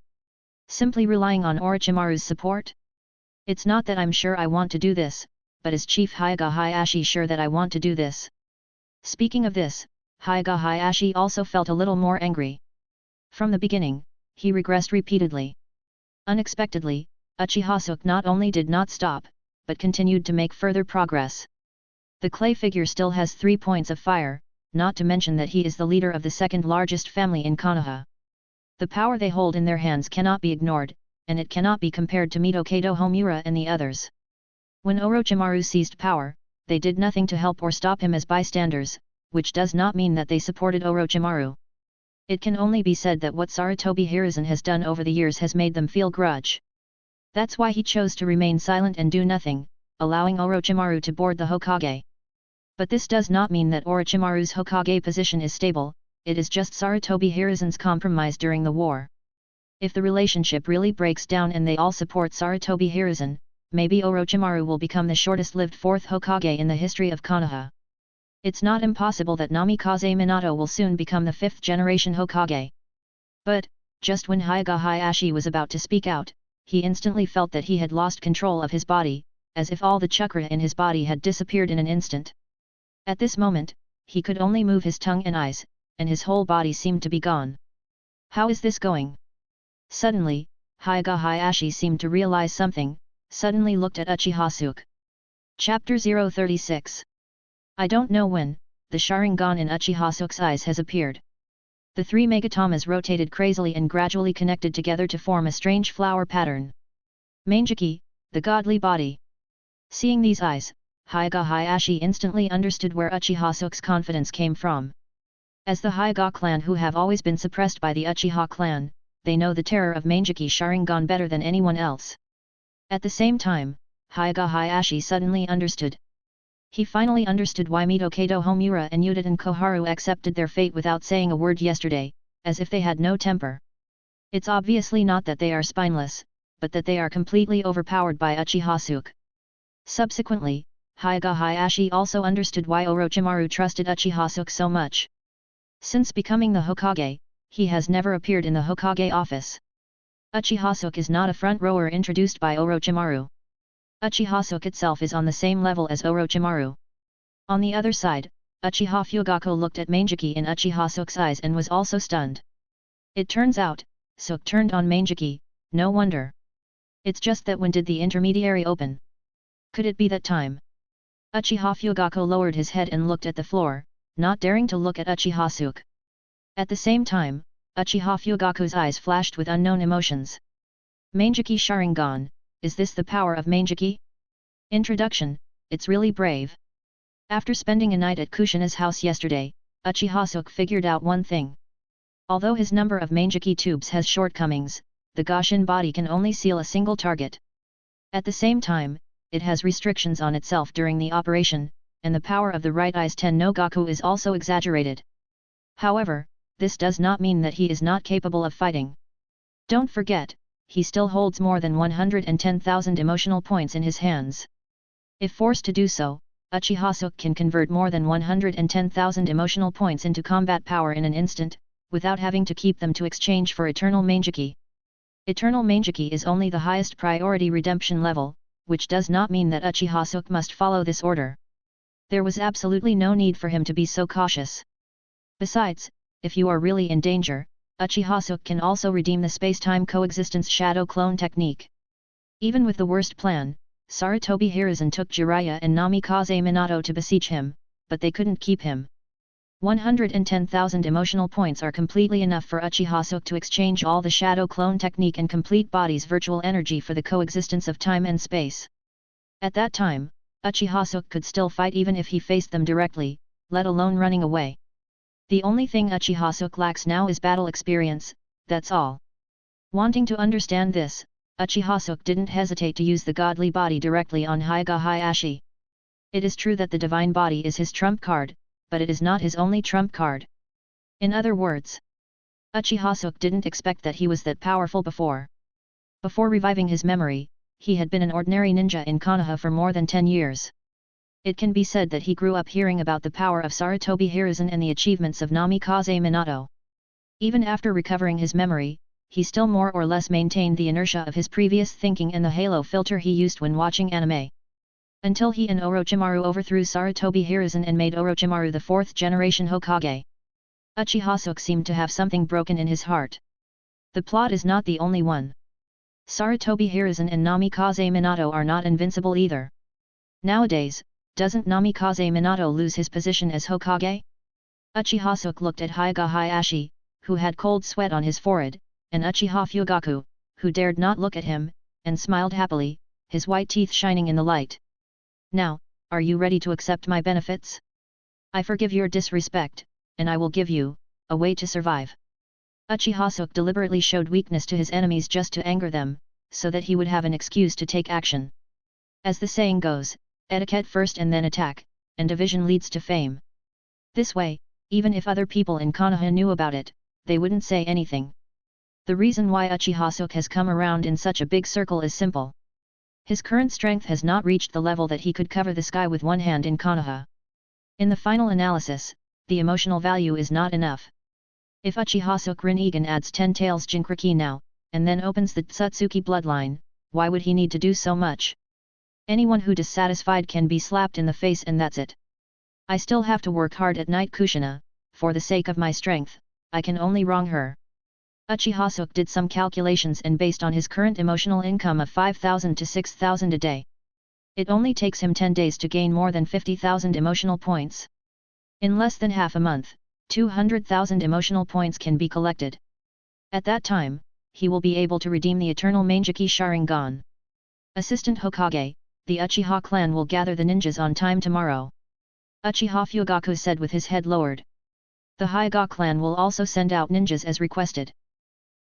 Simply relying on Orochimaru's support? It's not that I'm sure I want to do this, but is Chief Higahayashi sure that I want to do this? Speaking of this, Higahayashi also felt a little more angry. From the beginning, he regressed repeatedly. Unexpectedly, Uchiha Suke not only did not stop, but continued to make further progress. The clay figure still has 3 points of fire, not to mention that he is the leader of the second largest family in Konoha. The power they hold in their hands cannot be ignored, and it cannot be compared to Mikoto Homura and the others. When Orochimaru seized power, they did nothing to help or stop him as bystanders, which does not mean that they supported Orochimaru. It can only be said that what Sarutobi Hiruzen has done over the years has made them feel grudge. That's why he chose to remain silent and do nothing, allowing Orochimaru to board the Hokage. But this does not mean that Orochimaru's Hokage position is stable, it is just Sarutobi Hiruzen's compromise during the war. If the relationship really breaks down and they all support Sarutobi Hiruzen, maybe Orochimaru will become the shortest-lived fourth Hokage in the history of Konoha. It's not impossible that Namikaze Minato will soon become the fifth-generation Hokage. But, just when Higahayashi was about to speak out, he instantly felt that he had lost control of his body, as if all the chakra in his body had disappeared in an instant. At this moment, he could only move his tongue and eyes, and his whole body seemed to be gone. How is this going? Suddenly, Higahayashi seemed to realize something, suddenly looked at Uchiha Suke. Chapter 036. I don't know when, the Sharingan in Uchiha Suke's eyes has appeared. The 3 megatamas rotated crazily and gradually connected together to form a strange flower pattern. Mangeki, the godly body. Seeing these eyes, Higahayashi instantly understood where Uchiha Suke's confidence came from. As the Hyuga clan who have always been suppressed by the Uchiha clan, they know the terror of Mangeki Sharingan better than anyone else. At the same time, Higahayashi suddenly understood. He finally understood why Mitokato Homura and Udaten Koharu accepted their fate without saying a word yesterday, as if they had no temper. It's obviously not that they are spineless, but that they are completely overpowered by Uchiha Suke. Subsequently, Hyuga Hayashi also understood why Orochimaru trusted Uchiha Suke so much. Since becoming the Hokage, he has never appeared in the Hokage office. Uchiha Suke is not a front rower introduced by Orochimaru. Uchiha Suke itself is on the same level as Orochimaru. On the other side, Uchiha Fugaku looked at Manjiki in Uchiha Suke's eyes and was also stunned. It turns out, Suke turned on Manjiki, no wonder. It's just that when did the intermediary open? Could it be that time? Uchiha Fugaku lowered his head and looked at the floor, not daring to look at Uchiha Suke. At the same time, Uchiha Fugaku's eyes flashed with unknown emotions. Manjiki Sharingan, is this the power of Manjiki? Introduction, it's really brave. After spending a night at Kushina's house yesterday, Uchiha Suke figured out one thing. Although his number of Manjiki tubes has shortcomings, the Goshin body can only seal a single target. At the same time, it has restrictions on itself during the operation, and the power of the right eye's Ten no Gaku is also exaggerated. However, this does not mean that he is not capable of fighting. Don't forget, he still holds more than 110,000 emotional points in his hands. If forced to do so, Uchiha Suke can convert more than 110,000 emotional points into combat power in an instant, without having to keep them to exchange for Eternal Manjiki. Eternal Manjiki is only the highest priority redemption level, which does not mean that Uchiha Suke must follow this order. There was absolutely no need for him to be so cautious. Besides, if you are really in danger, Uchiha Suke can also redeem the space-time coexistence shadow clone technique. Even with the worst plan, Sarutobi Hiruzen took Jiraiya and Namikaze Minato to besiege him, but they couldn't keep him. 110,000 emotional points are completely enough for Uchiha Suke to exchange all the shadow clone technique and complete body's virtual energy for the coexistence of time and space. At that time, Uchiha Suke could still fight even if he faced them directly, let alone running away. The only thing Uchiha Suke lacks now is battle experience, that's all. Wanting to understand this, Uchiha Suke didn't hesitate to use the godly body directly on Hyuga Hayashi. It is true that the divine body is his trump card, but it is not his only trump card. In other words, Uchiha Suke didn't expect that he was that powerful before. Before reviving his memory, he had been an ordinary ninja in Konoha for more than 10 years. It can be said that he grew up hearing about the power of Sarutobi Hiruzen and the achievements of Namikaze Minato. Even after recovering his memory, he still more or less maintained the inertia of his previous thinking and the halo filter he used when watching anime. Until he and Orochimaru overthrew Sarutobi Hiruzen and made Orochimaru the 4th generation Hokage. Uchiha Suke seemed to have something broken in his heart. The plot is not the only one. Sarutobi Hiruzen and Namikaze Minato are not invincible either. Nowadays, doesn't Namikaze Minato lose his position as Hokage? Uchiha Suke looked at Hyuga Hayashi, who had cold sweat on his forehead, and Uchiha Fugaku, who dared not look at him, and smiled happily, his white teeth shining in the light. Now, are you ready to accept my benefits? I forgive your disrespect, and I will give you a way to survive. Uchiha Suke deliberately showed weakness to his enemies just to anger them, so that he would have an excuse to take action. As the saying goes, etiquette first and then attack, and division leads to fame. This way, even if other people in Konoha knew about it, they wouldn't say anything. The reason why Uchiha Suke has come around in such a big circle is simple. His current strength has not reached the level that he could cover the sky with one hand in Konoha. In the final analysis, the emotional value is not enough. If Uchiha Suke Rinnegan adds 10 tails Jinchuriki now, and then opens the Tsutsuki bloodline, why would he need to do so much? Anyone who dissatisfied can be slapped in the face and that's it. I still have to work hard at night Kushina, for the sake of my strength, I can only wrong her. Uchiha Suke did some calculations and based on his current emotional income of 5,000 to 6,000 a day. It only takes him 10 days to gain more than 50,000 emotional points. In less than half a month, 200,000 emotional points can be collected. At that time, he will be able to redeem the Eternal Manjiki Sharingan. Assistant Hokage, the Uchiha clan will gather the ninjas on time tomorrow. Uchiha Fugaku said with his head lowered. The Hyuga clan will also send out ninjas as requested.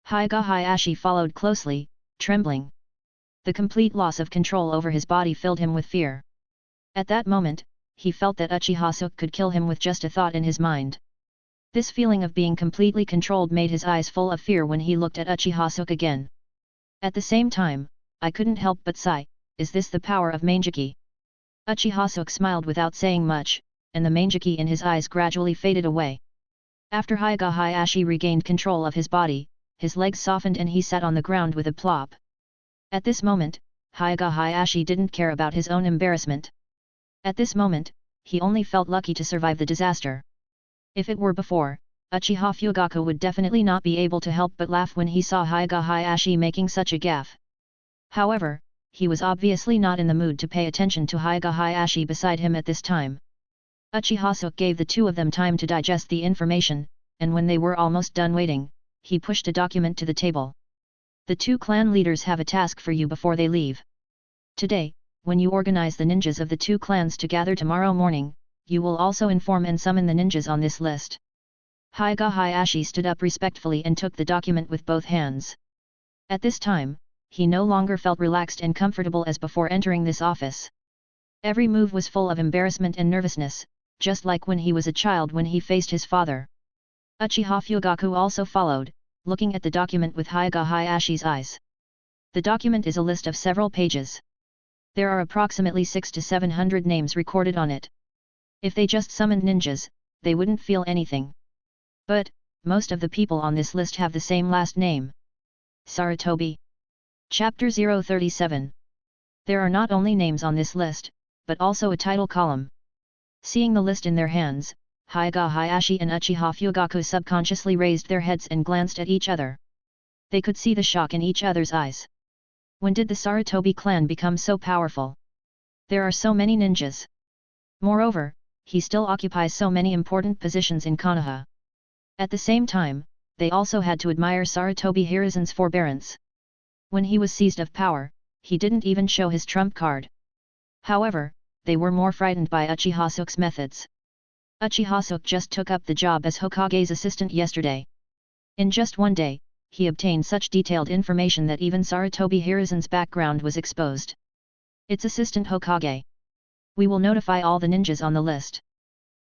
Hyuga Hayashi followed closely, trembling. The complete loss of control over his body filled him with fear. At that moment, he felt that Uchiha Suke could kill him with just a thought in his mind. This feeling of being completely controlled made his eyes full of fear when he looked at Uchiha Suke again. At the same time, I couldn't help but sigh, is this the power of Manjiki? Uchiha Suke smiled without saying much, and the Manjiki in his eyes gradually faded away. After Hyuga Hayashi regained control of his body, his legs softened and he sat on the ground with a plop. At this moment, Hyuga Hayashi didn't care about his own embarrassment. At this moment, he only felt lucky to survive the disaster. If it were before, Uchiha Fugaku would definitely not be able to help but laugh when he saw Hyuga Hayashi making such a gaffe. However, he was obviously not in the mood to pay attention to Hyuga Hayashi beside him at this time. Uchiha Suke gave the two of them time to digest the information, and when they were almost done waiting, he pushed a document to the table. The two clan leaders have a task for you before they leave. Today, when you organize the ninjas of the two clans to gather tomorrow morning, you will also inform and summon the ninjas on this list. Hyuga Hayashi stood up respectfully and took the document with both hands. At this time, he no longer felt relaxed and comfortable as before entering this office. Every move was full of embarrassment and nervousness, just like when he was a child when he faced his father. Uchiha Fugaku also followed, looking at the document with Hyuga Hayashi's eyes. The document is a list of several pages. There are approximately 600 to 700 names recorded on it. If they just summoned ninjas, they wouldn't feel anything. But, most of the people on this list have the same last name. Sarutobi. Chapter 037. There are not only names on this list, but also a title column. Seeing the list in their hands, Hyuga Hayashi and Uchiha Fugaku subconsciously raised their heads and glanced at each other. They could see the shock in each other's eyes. When did the Sarutobi clan become so powerful? There are so many ninjas. Moreover, he still occupies so many important positions in Konoha. At the same time, they also had to admire Sarutobi Hiruzen's forbearance. When he was seized of power, he didn't even show his trump card. However, they were more frightened by Uchiha Suke's methods. Uchiha Suke just took up the job as Hokage's assistant yesterday. In just one day, he obtained such detailed information that even Sarutobi Hiruzen's background was exposed. It's Assistant Hokage. We will notify all the ninjas on the list.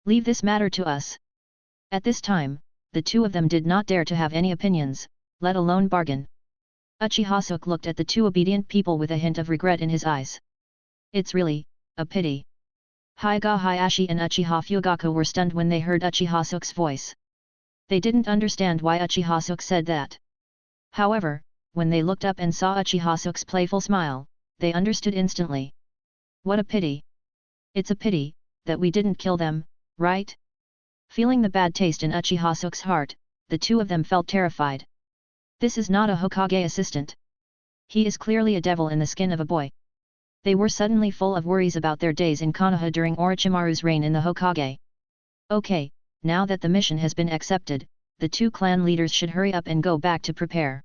Leave this matter to us. At this time, the two of them did not dare to have any opinions, let alone bargain. Uchiha Suke looked at the two obedient people with a hint of regret in his eyes. It's really a pity. Hyuga Hayashi and Uchiha Fugaku were stunned when they heard Uchiha Suke's voice. They didn't understand why Uchiha Suke said that. However, when they looked up and saw Uchiha Suke's playful smile, they understood instantly. What a pity. It's a pity that we didn't kill them, right? Feeling the bad taste in Uchiha Suke's heart, the two of them felt terrified. This is not a Hokage assistant. He is clearly a devil in the skin of a boy. They were suddenly full of worries about their days in Konoha during Orochimaru's reign in the Hokage. Okay, now that the mission has been accepted, the two clan leaders should hurry up and go back to prepare.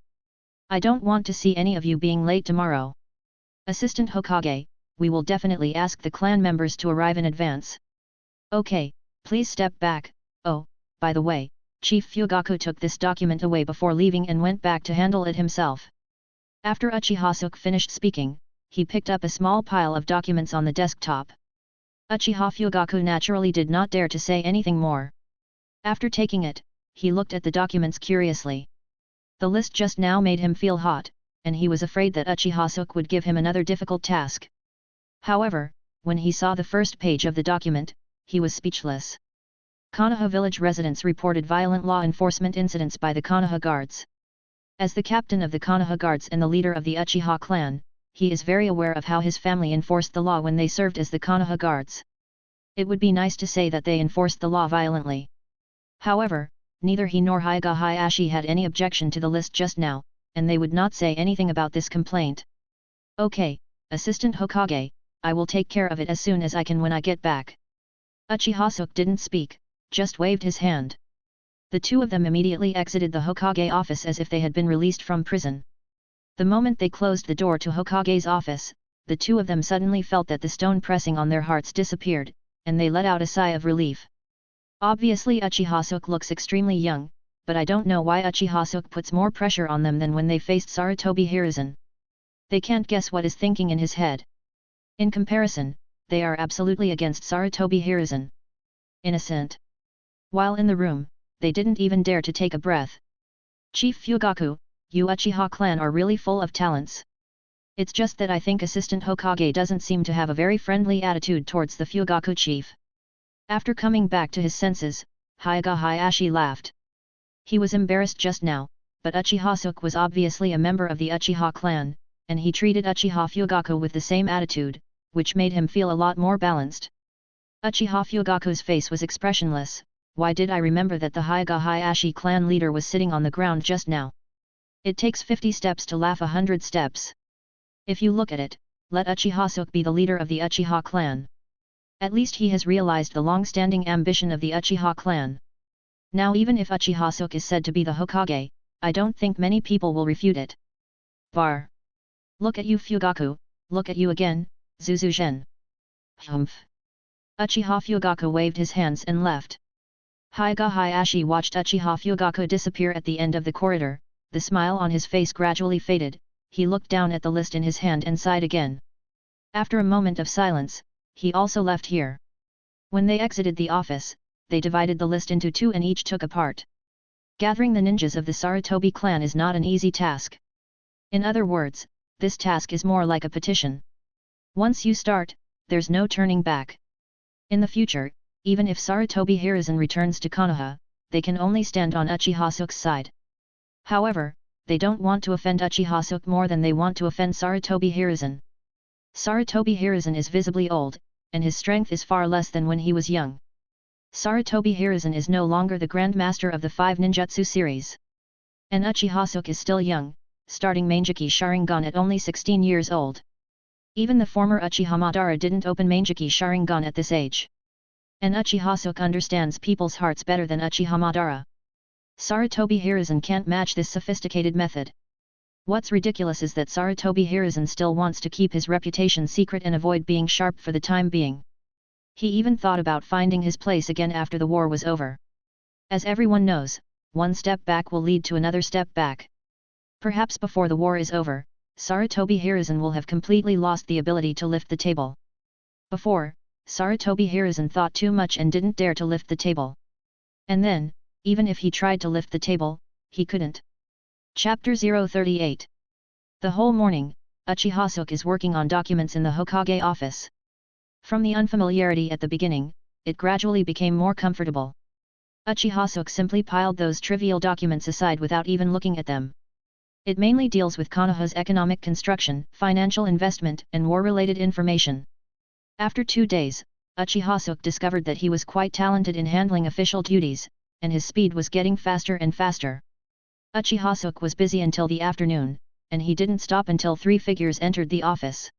I don't want to see any of you being late tomorrow. Assistant Hokage, we will definitely ask the clan members to arrive in advance. Okay, please step back. Oh, by the way, Chief Fugaku took this document away before leaving and went back to handle it himself. After Uchiha Suke finished speaking, he picked up a small pile of documents on the desktop. Uchiha Fugaku naturally did not dare to say anything more. After taking it, he looked at the documents curiously. The list just now made him feel hot, and he was afraid that Uchiha Suke would give him another difficult task. However, when he saw the first page of the document, he was speechless. Konoha village residents reported violent law enforcement incidents by the Konoha guards. As the captain of the Konoha guards and the leader of the Uchiha clan, he is very aware of how his family enforced the law when they served as the Konoha guards. It would be nice to say that they enforced the law violently. However, neither he nor Hyuga Hayashi had any objection to the list just now, and they would not say anything about this complaint. Okay, Assistant Hokage, I will take care of it as soon as I can when I get back. Uchiha Suke didn't speak, just waved his hand. The two of them immediately exited the Hokage office as if they had been released from prison. The moment they closed the door to Hokage's office, the two of them suddenly felt that the stone pressing on their hearts disappeared, and they let out a sigh of relief. Obviously Uchiha Suke looks extremely young, but I don't know why Uchiha Suke puts more pressure on them than when they faced Sarutobi Hiruzen. They can't guess what is thinking in his head. In comparison, they are absolutely against Sarutobi Hiruzen. Innocent. While in the room, they didn't even dare to take a breath. Chief Fugaku, you Uchiha clan are really full of talents. It's just that I think Assistant Hokage doesn't seem to have a very friendly attitude towards the Fugaku chief. After coming back to his senses, Hyuga Hayashi laughed. He was embarrassed just now, but Uchiha Suke was obviously a member of the Uchiha clan, and he treated Uchiha Fugaku with the same attitude, which made him feel a lot more balanced. Uchiha Fugaku's face was expressionless. Why did I remember that the Hyuga Hayashi clan leader was sitting on the ground just now? It takes 50 steps to laugh 100 steps. If you look at it, let Uchiha Suke be the leader of the Uchiha clan. At least he has realized the long-standing ambition of the Uchiha clan. Now even if Uchiha Suke is said to be the Hokage, I don't think many people will refute it. Var. Look at you Fugaku, look at you again, Zuzuzhen. Humph. Uchiha Fugaku waved his hands and left. Hyuga Hayashi watched Uchiha Fugaku disappear at the end of the corridor. The smile on his face gradually faded. He looked down at the list in his hand and sighed again. After a moment of silence, he also left here. When they exited the office, they divided the list into two and each took a part. Gathering the ninjas of the Sarutobi clan is not an easy task. In other words, this task is more like a petition. Once you start, there's no turning back. In the future, even if Sarutobi Hiruzen returns to Konoha, they can only stand on Uchiha Suke's side. However, they don't want to offend Uchiha Suke more than they want to offend Sarutobi Hiruzen. Sarutobi Hiruzen is visibly old, and his strength is far less than when he was young. Sarutobi Hiruzen is no longer the Grand Master of the 5 ninjutsu series. And Uchiha Suke is still young, starting Manjiki Sharingan at only 16 years old. Even the former Uchiha Madara didn't open Manjiki Sharingan at this age. And Uchiha Suke understands people's hearts better than Uchiha Madara. Sarutobi Hiruzen can't match this sophisticated method. What's ridiculous is that Sarutobi Hiruzen still wants to keep his reputation secret and avoid being sharp for the time being. He even thought about finding his place again after the war was over. As everyone knows, one step back will lead to another step back. Perhaps before the war is over, Sarutobi Hiruzen will have completely lost the ability to lift the table. Before, Sarutobi Hiruzen thought too much and didn't dare to lift the table. And then, even if he tried to lift the table, he couldn't. Chapter 038. The whole morning, Uchiha Suke is working on documents in the Hokage office. From the unfamiliarity at the beginning, it gradually became more comfortable. Uchiha Suke simply piled those trivial documents aside without even looking at them. It mainly deals with Konoha's economic construction, financial investment, and war-related information. After 2 days, Uchiha Suke discovered that he was quite talented in handling official duties, and his speed was getting faster and faster. Uchiha Suke was busy until the afternoon, and he didn't stop until 3 figures entered the office.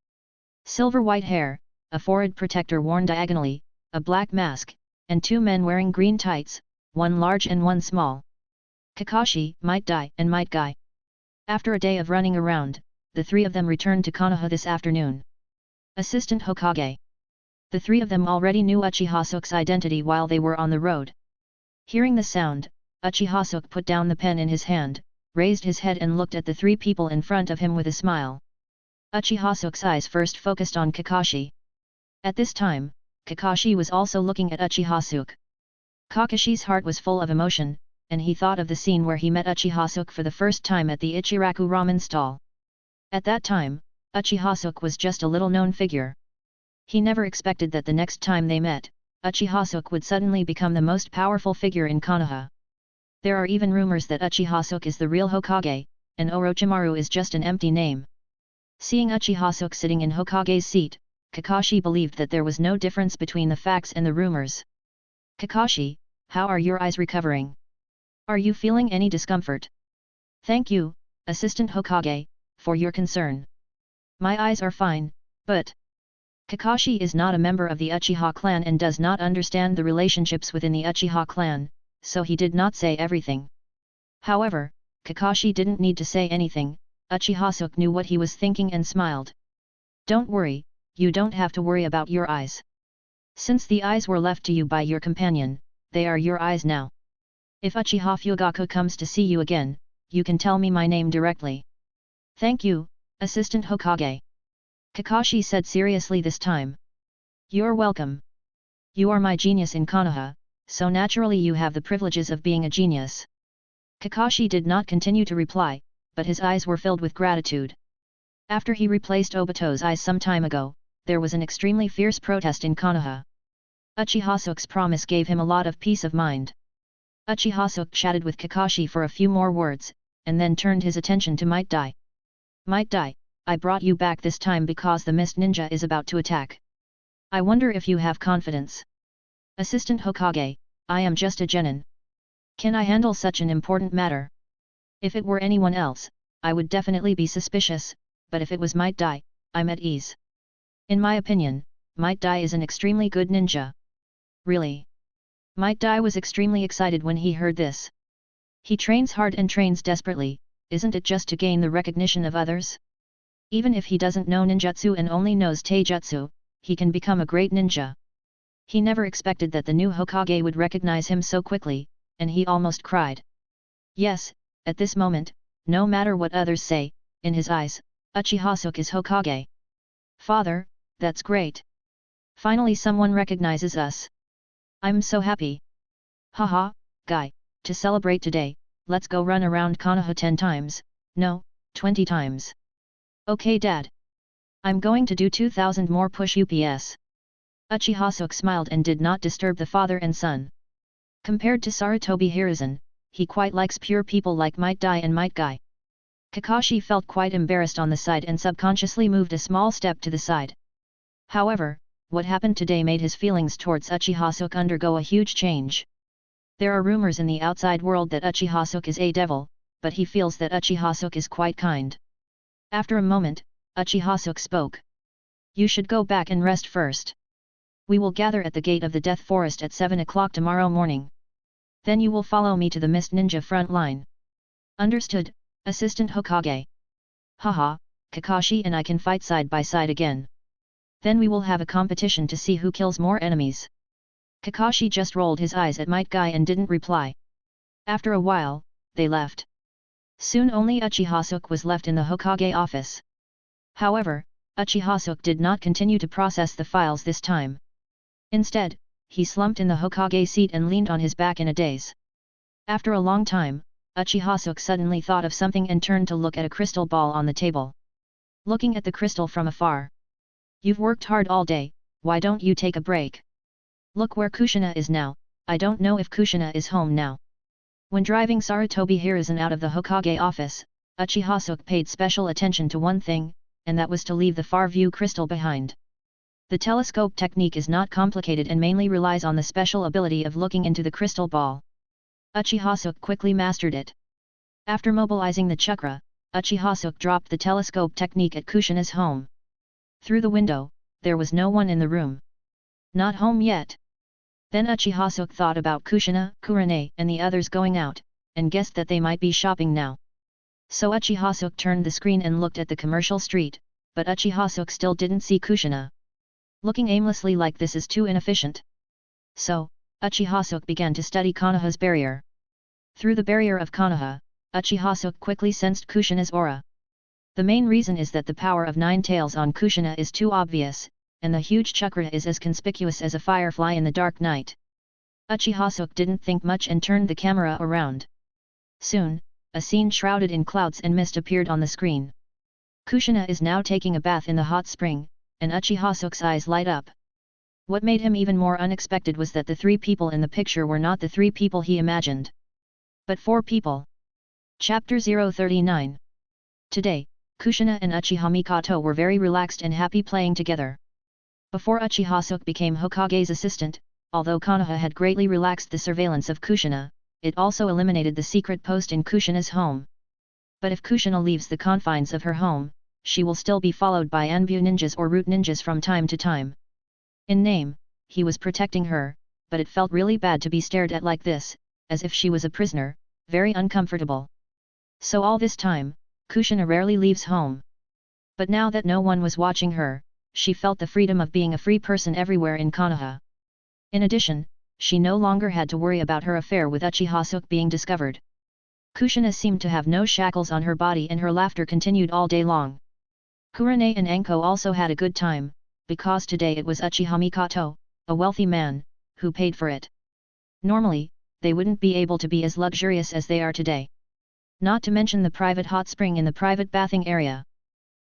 Silver-white hair, a forehead protector worn diagonally, a black mask, and 2 men wearing green tights, one large and one small. Kakashi, Might Dai, and Might Guy. After a day of running around, the 3 of them returned to Konoha this afternoon. Assistant Hokage. The 3 of them already knew Uchiha Suke's identity while they were on the road. Hearing the sound, Uchiha Suke put down the pen in his hand, raised his head and looked at the 3 people in front of him with a smile. Uchiha Suke's eyes first focused on Kakashi. At this time, Kakashi was also looking at Uchiha Suke. Kakashi's heart was full of emotion, and he thought of the scene where he met Uchiha Suke for the first time at the Ichiraku ramen stall. At that time, Uchiha Suke was just a little-known figure. He never expected that the next time they met, Uchiha Suke would suddenly become the most powerful figure in Konoha. There are even rumors that Uchiha Suke is the real Hokage, and Orochimaru is just an empty name. Seeing Uchiha Suke sitting in Hokage's seat, Kakashi believed that there was no difference between the facts and the rumors. Kakashi, how are your eyes recovering? Are you feeling any discomfort? Thank you, Assistant Hokage, for your concern. My eyes are fine, but Kakashi is not a member of the Uchiha clan and does not understand the relationships within the Uchiha clan, so he did not say everything. However, Kakashi didn't need to say anything. Uchiha Suke knew what he was thinking and smiled. Don't worry, you don't have to worry about your eyes. Since the eyes were left to you by your companion, they are your eyes now. If Uchiha Fugaku comes to see you again, you can tell me my name directly. Thank you, Assistant Hokage. Kakashi said seriously this time. You're welcome. You are my genius in Konoha, so naturally you have the privileges of being a genius. Kakashi did not continue to reply, but his eyes were filled with gratitude. After he replaced Obito's eyes some time ago, there was an extremely fierce protest in Konoha. Uchiha Suke's promise gave him a lot of peace of mind. Uchiha Suke chatted with Kakashi for a few more words, and then turned his attention to Might Dai. Might Dai, I brought you back this time because the Mist Ninja is about to attack. I wonder if you have confidence. Assistant Hokage, I am just a genin. Can I handle such an important matter? If it were anyone else, I would definitely be suspicious, but if it was Might Dai, I'm at ease. In my opinion, Might Dai is an extremely good ninja. Really? Might Dai was extremely excited when he heard this. He trains hard and trains desperately, isn't it just to gain the recognition of others? Even if he doesn't know ninjutsu and only knows taijutsu, he can become a great ninja. He never expected that the new Hokage would recognize him so quickly, and he almost cried. Yes, at this moment, no matter what others say, in his eyes, Uchiha Suke is Hokage. Father, that's great. Finally someone recognizes us. I'm so happy. Haha, guy, to celebrate today, let's go run around Konoha 10 times, no, 20 times. Okay Dad. I'm going to do 2000 more push-ups. Uchiha Suke smiled and did not disturb the father and son. Compared to Sarutobi Hiruzen, he quite likes pure people like Might Dai and Might Guy. Kakashi felt quite embarrassed on the side and subconsciously moved a small step to the side. However, what happened today made his feelings towards Uchiha Suke undergo a huge change. There are rumors in the outside world that Uchiha Suke is a devil, but he feels that Uchiha Suke is quite kind. After a moment, Uchiha Suke spoke. You should go back and rest first. We will gather at the gate of the Death Forest at 7 o'clock tomorrow morning. Then you will follow me to the Mist Ninja front line. Understood, Assistant Hokage. Haha, Kakashi and I can fight side by side again. Then we will have a competition to see who kills more enemies. Kakashi just rolled his eyes at Might Guy and didn't reply. After a while, they left. Soon only Uchiha Suke was left in the Hokage office. However, Uchiha Suke did not continue to process the files this time. Instead, he slumped in the Hokage seat and leaned on his back in a daze. After a long time, Uchiha Suke suddenly thought of something and turned to look at a crystal ball on the table. Looking at the crystal from afar. You've worked hard all day, why don't you take a break? Look where Kushina is now, I don't know if Kushina is home now. When driving Sarutobi Hiruzen out of the Hokage office, Uchiha Suke paid special attention to one thing, and that was to leave the far view crystal behind. The telescope technique is not complicated and mainly relies on the special ability of looking into the crystal ball. Uchiha Suke quickly mastered it. After mobilizing the chakra, Uchiha Suke dropped the telescope technique at Kushina's home. Through the window, there was no one in the room. Not home yet. Then Uchiha Suke thought about Kushina, Kurane and the others going out, and guessed that they might be shopping now. So Uchiha Suke turned the screen and looked at the commercial street, but Uchiha Suke still didn't see Kushina. Looking aimlessly like this is too inefficient. So, Uchiha Suke began to study Konoha's barrier. Through the barrier of Konoha, Uchiha Suke quickly sensed Kushina's aura. The main reason is that the power of 9 tails on Kushina is too obvious, and the huge chakra is as conspicuous as a firefly in the dark night. Uchiha Suke didn't think much and turned the camera around. Soon, a scene shrouded in clouds and mist appeared on the screen. Kushina is now taking a bath in the hot spring, and Uchiha Suke's eyes light up. What made him even more unexpected was that the 3 people in the picture were not the 3 people he imagined, but 4 people. Chapter 039. Today, Kushina and Uchiha Mikoto were very relaxed and happy playing together. Before Uchiha Suke became Hokage's assistant, although Konoha had greatly relaxed the surveillance of Kushina, it also eliminated the secret post in Kushina's home. But if Kushina leaves the confines of her home, she will still be followed by Anbu ninjas or root ninjas from time to time. In name, he was protecting her, but it felt really bad to be stared at like this, as if she was a prisoner, very uncomfortable. So all this time, Kushina rarely leaves home. But now that no one was watching her, she felt the freedom of being a free person everywhere in Konoha. In addition, she no longer had to worry about her affair with Uchiha Suke being discovered. Kushina seemed to have no shackles on her body and her laughter continued all day long. Kurane and Anko also had a good time, because today it was Uchiha Mikoto, a wealthy man, who paid for it. Normally, they wouldn't be able to be as luxurious as they are today. Not to mention the private hot spring in the private bathing area.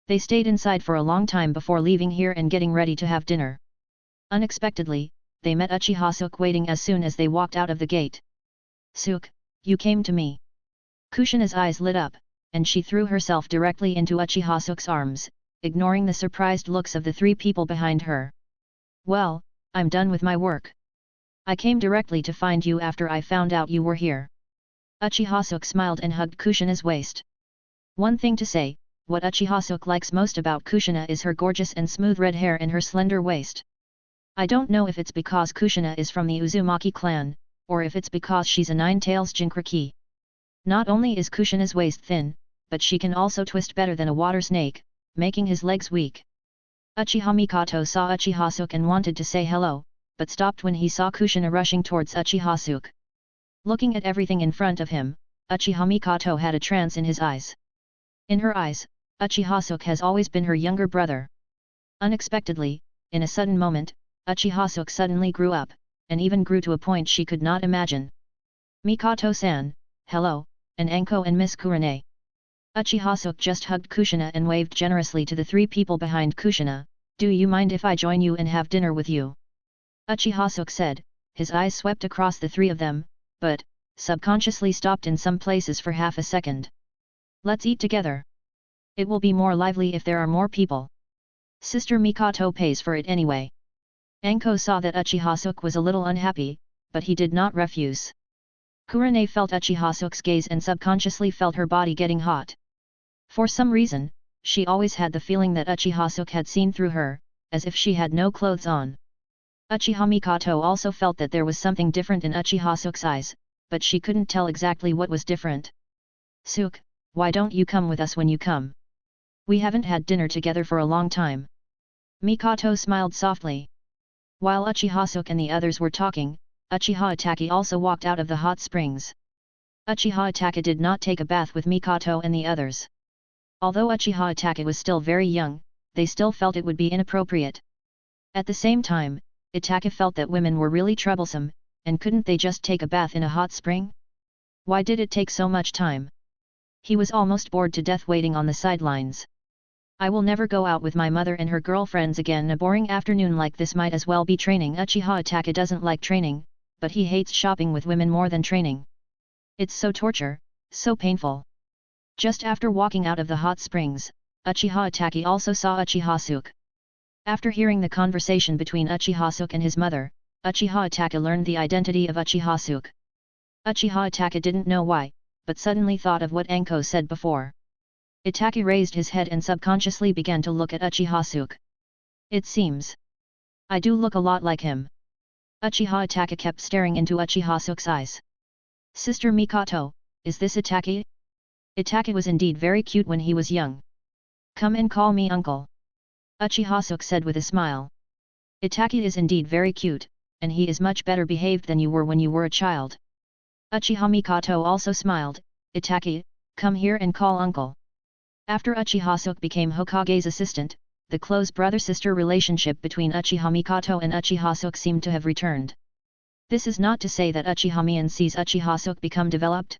They stayed inside for a long time before leaving here and getting ready to have dinner. Unexpectedly, they met Uchiha Suke waiting as soon as they walked out of the gate. "Suke, you came to me." Kushina's eyes lit up, and she threw herself directly into Uchiha Suke's arms, ignoring the surprised looks of the three people behind her. "Well, I'm done with my work. I came directly to find you after I found out you were here." Uchiha Suke smiled and hugged Kushina's waist. One thing to say, what Uchiha Suke likes most about Kushina is her gorgeous and smooth red hair and her slender waist. I don't know if it's because Kushina is from the Uzumaki clan, or if it's because she's a nine-tails Jinchuriki. Not only is Kushina's waist thin, but she can also twist better than a water snake, making his legs weak. Uchiha Mikoto saw Uchiha Suke and wanted to say hello, but stopped when he saw Kushina rushing towards Uchiha Suke. Looking at everything in front of him, Uchiha Mikoto had a trance in his eyes. In her eyes, Uchiha Suke has always been her younger brother. Unexpectedly, in a sudden moment, Uchiha Suke suddenly grew up, and even grew to a point she could not imagine. "Mikoto-san, hello, and Anko and Miss Kurane." Uchiha Suke just hugged Kushina and waved generously to the three people behind Kushina. "Do you mind if I join you and have dinner with you?" Uchiha Suke said, his eyes swept across the three of them, but, subconsciously stopped in some places for half a second. "Let's eat together. It will be more lively if there are more people. Sister Mikoto pays for it anyway." Anko saw that Uchiha Suke was a little unhappy, but he did not refuse. Kurane felt Uchiha Suke's gaze and subconsciously felt her body getting hot. For some reason, she always had the feeling that Uchiha Suke had seen through her, as if she had no clothes on. Uchiha Mikoto also felt that there was something different in Uchiha Suke's eyes, but she couldn't tell exactly what was different. "Suke, why don't you come with us when you come? We haven't had dinner together for a long time." Mikoto smiled softly. While Uchiha Suke and the others were talking, Uchiha Itake also walked out of the hot springs. Uchiha Itake did not take a bath with Mikoto and the others. Although Uchiha Itake was still very young, they still felt it would be inappropriate. At the same time, Itake felt that women were really troublesome, and couldn't they just take a bath in a hot spring? Why did it take so much time? He was almost bored to death waiting on the sidelines. "I will never go out with my mother and her girlfriends again. A boring afternoon like this might as well be training." Uchiha Itake doesn't like training, but he hates shopping with women more than training. It's so torture, so painful. Just after walking out of the hot springs, Uchiha Itake also saw Uchiha Suke. After hearing the conversation between Uchiha Suke and his mother, Uchiha Itake learned the identity of Uchiha Suke. Uchiha Itake didn't know why, but suddenly thought of what Anko said before. Itake raised his head and subconsciously began to look at Uchiha Suke. "It seems I do look a lot like him." Uchiha Itake kept staring into Uchiha Suke's eyes. "Sister Mikoto, is this Itake?" Itake was indeed very cute when he was young. "Come and call me uncle," Uchiha Suke said with a smile. "Itake is indeed very cute, and he is much better behaved than you were when you were a child." Uchiha Mikoto also smiled. "Itake, come here and call uncle." After Uchiha Suke became Hokage's assistant, the close brother-sister relationship between Uchiha Mikoto and Uchiha Suke seemed to have returned. This is not to say that Uchiha Mian sees Uchiha Suke become developed.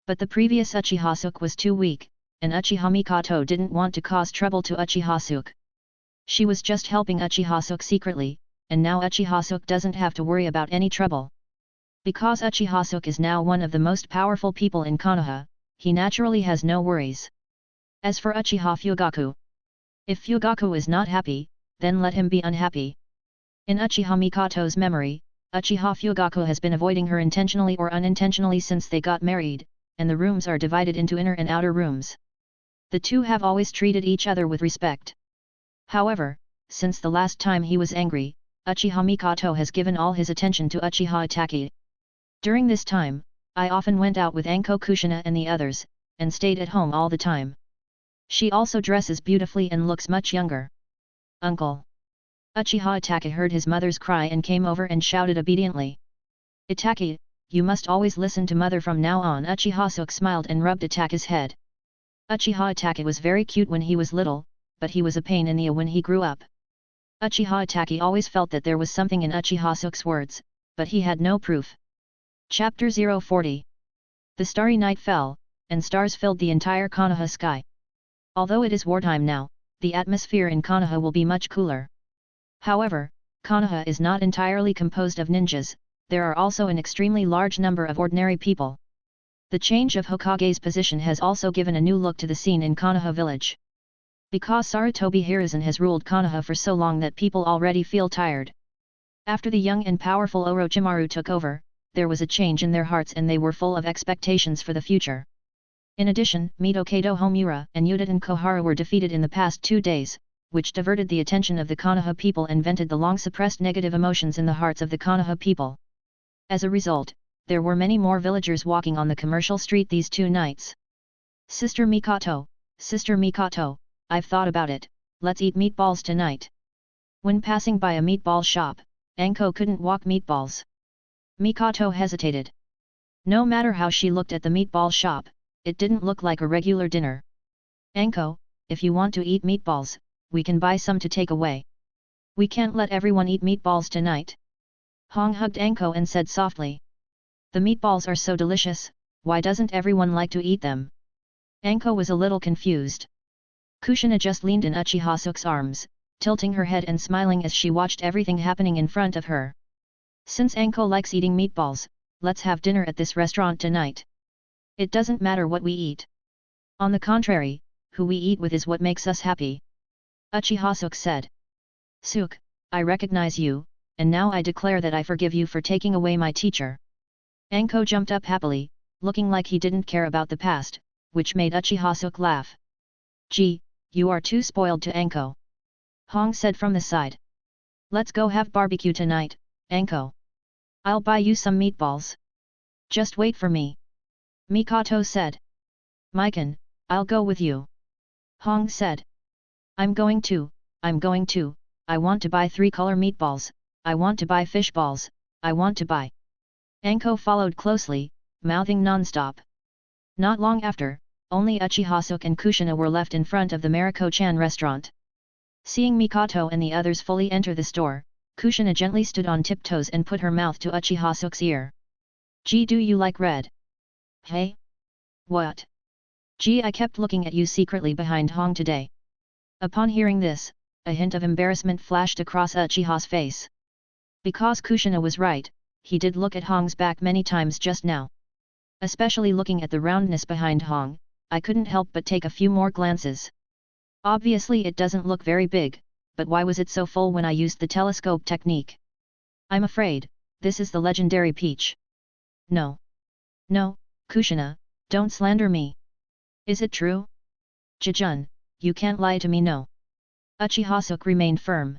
But the previous Uchiha Suke was too weak, and Uchiha Mikoto didn't want to cause trouble to Uchiha Suke. She was just helping Uchiha Suke secretly, and now Uchiha Suke doesn't have to worry about any trouble. Because Uchiha Suke is now one of the most powerful people in Konoha, he naturally has no worries. As for Uchiha Fugaku, if Fugaku is not happy, then let him be unhappy. In Uchiha Mikoto's memory, Uchiha Fugaku has been avoiding her intentionally or unintentionally since they got married, and the rooms are divided into inner and outer rooms. The two have always treated each other with respect. However, since the last time he was angry, Uchiha Mikoto has given all his attention to Uchiha Itake. During this time, I often went out with Anko, Kushina and the others, and stayed at home all the time. She also dresses beautifully and looks much younger. "Uncle." Uchiha Itake heard his mother's cry and came over and shouted obediently. "Itake, you must always listen to mother from now on." Uchiha Suke smiled and rubbed Itake's head. Uchiha Itake was very cute when he was little, but he was a pain in the when he grew up. Uchiha Itachi always felt that there was something in Uchiha Suke's words, but he had no proof. Chapter 040. The starry night fell, and stars filled the entire Konoha sky. Although it is wartime now, the atmosphere in Konoha will be much cooler. However, Konoha is not entirely composed of ninjas, there are also an extremely large number of ordinary people. The change of Hokage's position has also given a new look to the scene in Konoha village. Because Sarutobi Hiruzen has ruled Konoha for so long that people already feel tired. After the young and powerful Orochimaru took over, there was a change in their hearts and they were full of expectations for the future. In addition, Mitokato Homura and Udaten Koharu were defeated in the past 2 days, which diverted the attention of the Konoha people and vented the long-suppressed negative emotions in the hearts of the Konoha people. As a result, there were many more villagers walking on the commercial street these 2 nights. Sister Mikoto, I've thought about it, let's eat meatballs tonight. When passing by a meatball shop, Anko couldn't walk meatballs. Mikoto hesitated. No matter how she looked at the meatball shop, it didn't look like a regular dinner. Anko, if you want to eat meatballs, we can buy some to take away. We can't let everyone eat meatballs tonight. Hong hugged Anko and said softly. The meatballs are so delicious, why doesn't everyone like to eat them? Anko was a little confused. Kushina just leaned in Uchiha Suke's arms, tilting her head and smiling as she watched everything happening in front of her. Since Anko likes eating meatballs, let's have dinner at this restaurant tonight. It doesn't matter what we eat. On the contrary, who we eat with is what makes us happy. Uchiha Suke said. Suke, I recognize you, and now I declare that I forgive you for taking away my teacher. Anko jumped up happily, looking like he didn't care about the past, which made Uchiha Suke laugh. Gee, you are too spoiled to Anko. Hong said from the side. Let's go have barbecue tonight, Anko. I'll buy you some meatballs. Just wait for me. Mikoto said. Mikan, I'll go with you. Hong said. I'm going to, I want to buy 3-color meatballs, I want to buy fish balls, I want to buy. Anko followed closely, mouthing non-stop. Not long after, only Uchiha Suke and Kushina were left in front of the Mariko-chan restaurant. Seeing Mikoto and the others fully enter the store, Kushina gently stood on tiptoes and put her mouth to Uchiha Suke's ear. Gee, do you like red? Hey? What? Gee, I kept looking at you secretly behind Hong today. Upon hearing this, a hint of embarrassment flashed across Uchiha's face. Because Kushina was right, he did look at Hong's back many times just now. Especially looking at the roundness behind Hong, I couldn't help but take a few more glances. Obviously it doesn't look very big, but why was it so full when I used the telescope technique? I'm afraid, this is the legendary peach. No. No, Kushina, don't slander me. Is it true? Jijun, you can't lie to me, no. Uchiha Suke remained firm.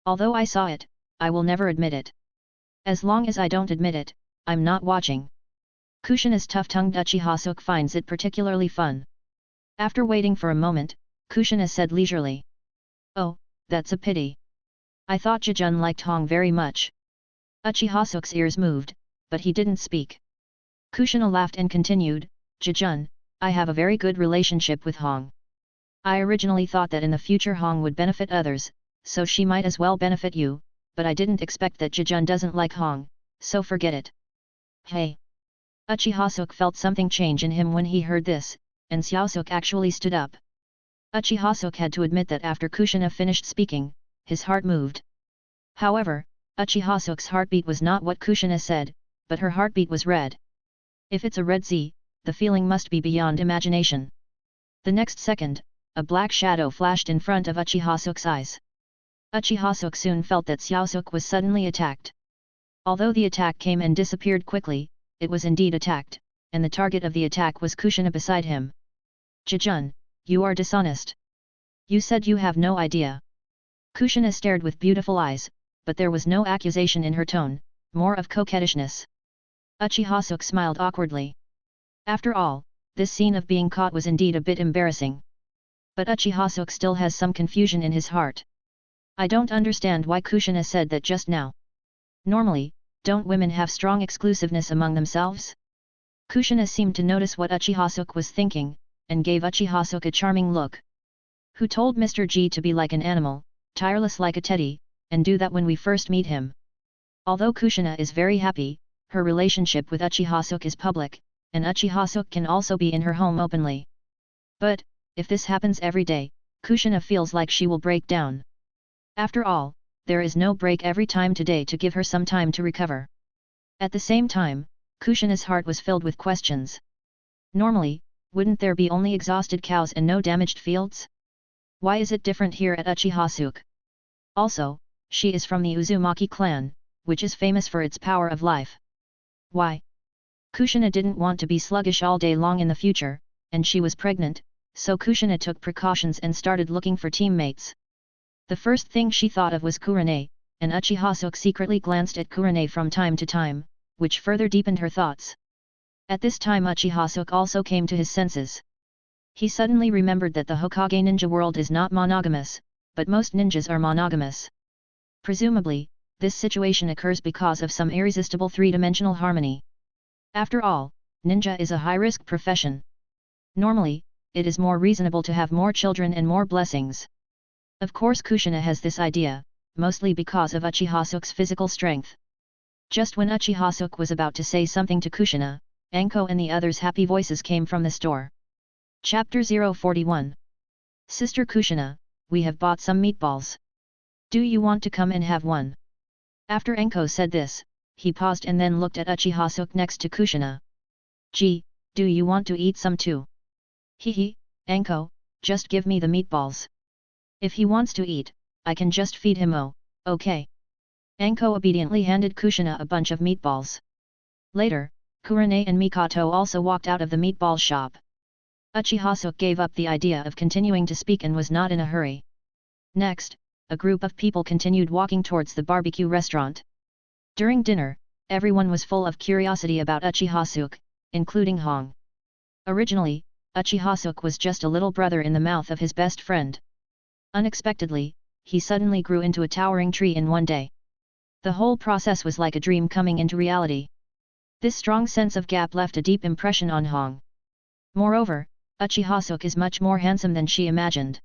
Although I saw it, I will never admit it. As long as I don't admit it, I'm not watching. Kushina's tough-tongued Uchiha Suke finds it particularly fun. After waiting for a moment, Kushina said leisurely. Oh, that's a pity. I thought Jijun liked Hong very much. Uchiha Suke's ears moved, but he didn't speak. Kushina laughed and continued, Jijun, I have a very good relationship with Hong. I originally thought that in the future Hong would benefit others, so she might as well benefit you, but I didn't expect that Jijun doesn't like Hong, so forget it. Hey! Uchiha Suke felt something change in him when he heard this, and Xiao Suke actually stood up. Uchiha Suke had to admit that after Kushina finished speaking, his heart moved. However, Uchiha Suke's heartbeat was not what Kushina said, but her heartbeat was red. If it's a red Z, the feeling must be beyond imagination. The next second, a black shadow flashed in front of Uchiha Suke's eyes. Uchiha Suke soon felt that Xiao Suke was suddenly attacked. Although the attack came and disappeared quickly, it was indeed attacked, and the target of the attack was Kushina beside him. Jijun, you are dishonest. You said you have no idea. Kushina stared with beautiful eyes, but there was no accusation in her tone, more of coquettishness. Uchiha Suke smiled awkwardly. After all, this scene of being caught was indeed a bit embarrassing. But Uchiha Suke still has some confusion in his heart. I don't understand why Kushina said that just now. Normally, don't women have strong exclusiveness among themselves? Kushina seemed to notice what Uchiha Suke was thinking, and gave Uchiha Suke a charming look. Who told Mr. G to be like an animal, tireless like a teddy, and do that when we first meet him. Although Kushina is very happy, her relationship with Uchiha Suke is public, and Uchiha Suke can also be in her home openly. But, if this happens every day, Kushina feels like she will break down. After all, there is no break every time today to give her some time to recover. At the same time, Kushina's heart was filled with questions. Normally, wouldn't there be only exhausted cows and no damaged fields? Why is it different here at Uchiha Suke? Also, she is from the Uzumaki clan, which is famous for its power of life. Why? Kushina didn't want to be sluggish all day long in the future, and she was pregnant, so Kushina took precautions and started looking for teammates. The first thing she thought of was Kurane, and Uchiha Suke secretly glanced at Kurane from time to time, which further deepened her thoughts. At this time Uchiha Suke also came to his senses. He suddenly remembered that the Hokage ninja world is not monogamous, but most ninjas are monogamous. Presumably, this situation occurs because of some irresistible three-dimensional harmony. After all, ninja is a high-risk profession. Normally, it is more reasonable to have more children and more blessings. Of course Kushina has this idea, mostly because of Uchiha Suke's physical strength. Just when Uchiha Suke was about to say something to Kushina, Anko and the others' happy voices came from the store. Chapter 041. Sister Kushina, we have bought some meatballs. Do you want to come and have one? After Anko said this, he paused and then looked at Uchiha Suke next to Kushina. Gee, do you want to eat some too? Hehe, Anko, just give me the meatballs. If he wants to eat, I can just feed him. Oh, okay. Anko obediently handed Kushina a bunch of meatballs. Later, Kurane and Mikoto also walked out of the meatball shop. Uchiha Suke gave up the idea of continuing to speak and was not in a hurry. Next, a group of people continued walking towards the barbecue restaurant. During dinner, everyone was full of curiosity about Uchiha Suke, including Hong. Originally, Uchiha Suke was just a little brother in the mouth of his best friend. Unexpectedly, he suddenly grew into a towering tree in one day. The whole process was like a dream coming into reality. This strong sense of gap left a deep impression on Hong. Moreover, Uchiha Suke is much more handsome than she imagined.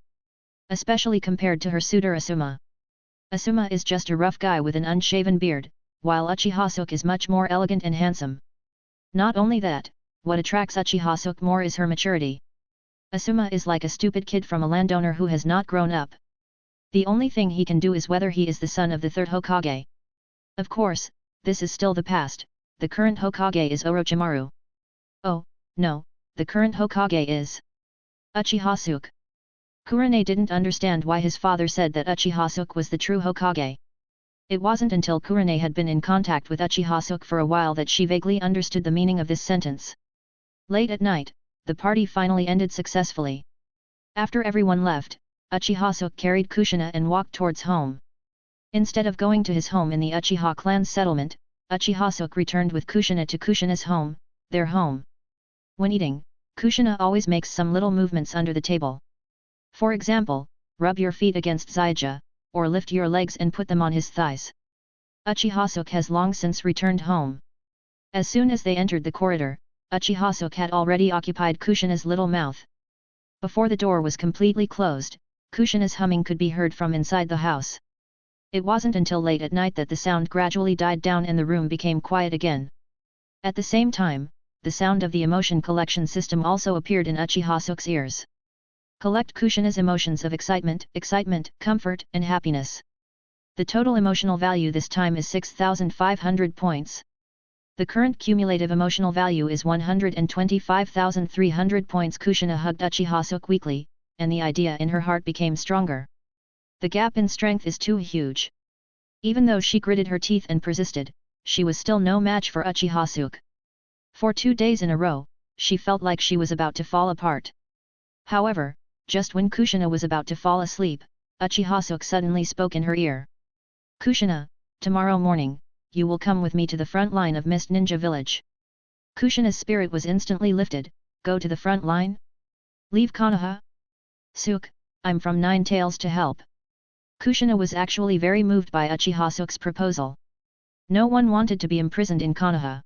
Especially compared to her suitor Asuma. Asuma is just a rough guy with an unshaven beard, while Uchiha Suke is much more elegant and handsome. Not only that, what attracts Uchiha Suke more is her maturity. Asuma is like a stupid kid from a landowner who has not grown up. The only thing he can do is whether he is the son of the third Hokage. Of course, this is still the past, the current Hokage is Orochimaru. Oh, no, the current Hokage is Uchiha Suke. Kurane didn't understand why his father said that Uchiha Suke was the true Hokage. It wasn't until Kurane had been in contact with Uchiha Suke for a while that she vaguely understood the meaning of this sentence. Late at night, the party finally ended successfully. After everyone left, Uchiha Suke carried Kushina and walked towards home. Instead of going to his home in the Uchiha clan's settlement, Uchiha Suke returned with Kushina to Kushina's home, their home. When eating, Kushina always makes some little movements under the table. For example, rub your feet against Zyja, or lift your legs and put them on his thighs. Uchiha Suke has long since returned home. As soon as they entered the corridor, Uchiha Suke had already occupied Kushina's little mouth. Before the door was completely closed, Kushina's humming could be heard from inside the house. It wasn't until late at night that the sound gradually died down and the room became quiet again. At the same time, the sound of the emotion collection system also appeared in Uchiha Suke's ears. Collect Kushina's emotions of excitement, comfort, and happiness. The total emotional value this time is 6,500 points. The current cumulative emotional value is 125,300 points. Kushina hugged Uchiha Suke weakly, and the idea in her heart became stronger. The gap in strength is too huge. Even though she gritted her teeth and persisted, she was still no match for Uchiha Suke. For 2 days in a row, she felt like she was about to fall apart. However, just when Kushina was about to fall asleep, Uchiha Suke suddenly spoke in her ear. Kushina, tomorrow morning, you will come with me to the front line of Mist Ninja Village. Kushina's spirit was instantly lifted. Go to the front line? Leave Konoha? Suke, I'm from Nine Tails to help. Kushina was actually very moved by Uchiha Suke's proposal. No one wanted to be imprisoned in Konoha.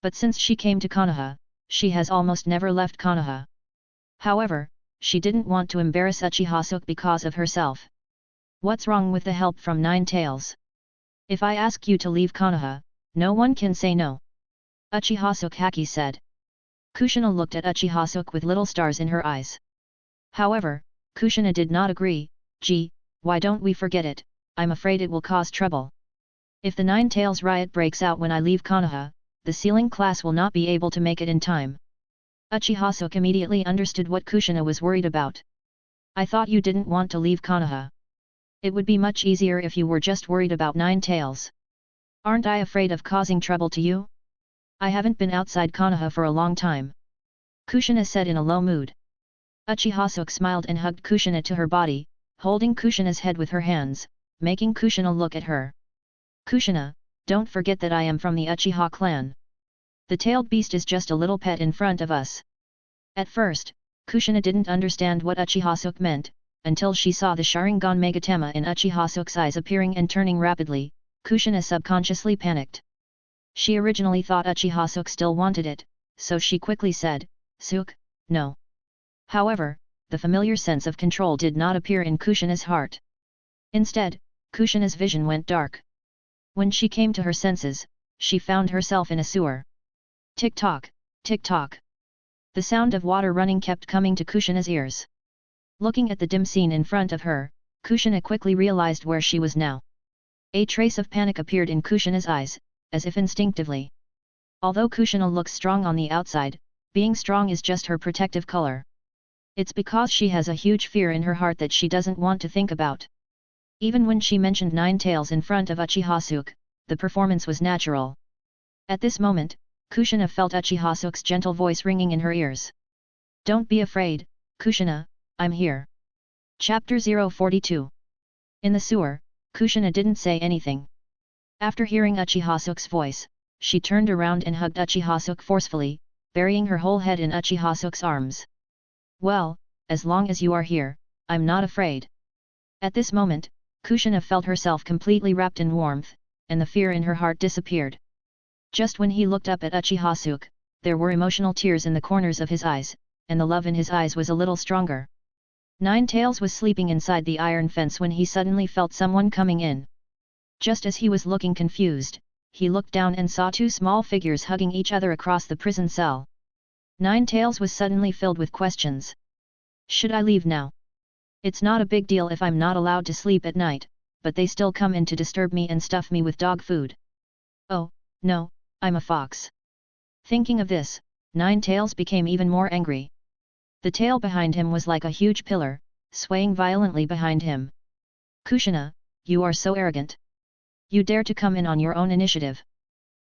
But since she came to Konoha, she has almost never left Konoha. However, she didn't want to embarrass Uchiha Suke because of herself. What's wrong with the help from Nine Tails? If I ask you to leave Konoha, no one can say no. Uchiha Suke said. Kushina looked at Uchiha Suke with little stars in her eyes. However, Kushina did not agree. Gee, why don't we forget it, I'm afraid it will cause trouble. If the Nine Tails riot breaks out when I leave Konoha, the sealing class will not be able to make it in time. Uchiha Suke immediately understood what Kushina was worried about. I thought you didn't want to leave Konoha. It would be much easier if you were just worried about Nine Tails. Aren't I afraid of causing trouble to you? I haven't been outside Konoha for a long time. Kushina said in a low mood. Uchiha Suke smiled and hugged Kushina to her body, holding Kushina's head with her hands, making Kushina look at her. Kushina, don't forget that I am from the Uchiha clan. The tailed beast is just a little pet in front of us. At first, Kushina didn't understand what Uchiha Suke meant, until she saw the Sharingan Megatama in Uchiha Suke's eyes appearing and turning rapidly. Kushina subconsciously panicked. She originally thought Uchiha Suke still wanted it, so she quickly said, Suke, no. However, the familiar sense of control did not appear in Kushina's heart. Instead, Kushina's vision went dark. When she came to her senses, she found herself in a sewer. Tick-tock, tick-tock. The sound of water running kept coming to Kushina's ears. Looking at the dim scene in front of her, Kushina quickly realized where she was now. A trace of panic appeared in Kushina's eyes, as if instinctively. Although Kushina looks strong on the outside, being strong is just her protective color. It's because she has a huge fear in her heart that she doesn't want to think about. Even when she mentioned Nine Tails in front of Uchiha Suke, the performance was natural. At this moment, Kushina felt Uchiha Suke's gentle voice ringing in her ears. Don't be afraid, Kushina, I'm here. Chapter 042. In the sewer, Kushina didn't say anything. After hearing Uchiha Suke's voice, she turned around and hugged Uchiha Suke forcefully, burying her whole head in Uchiha Suke's arms. Well, as long as you are here, I'm not afraid. At this moment, Kushina felt herself completely wrapped in warmth, and the fear in her heart disappeared. Just when he looked up at Uchiha Suke, there were emotional tears in the corners of his eyes, and the love in his eyes was a little stronger. Nine Tails was sleeping inside the iron fence when he suddenly felt someone coming in. Just as he was looking confused, he looked down and saw two small figures hugging each other across the prison cell. Nine Tails was suddenly filled with questions. Should I leave now? It's not a big deal if I'm not allowed to sleep at night, but they still come in to disturb me and stuff me with dog food. Oh, no, I'm a fox. Thinking of this, Nine Tails became even more angry. The tail behind him was like a huge pillar, swaying violently behind him. Kushina, you are so arrogant. You dare to come in on your own initiative.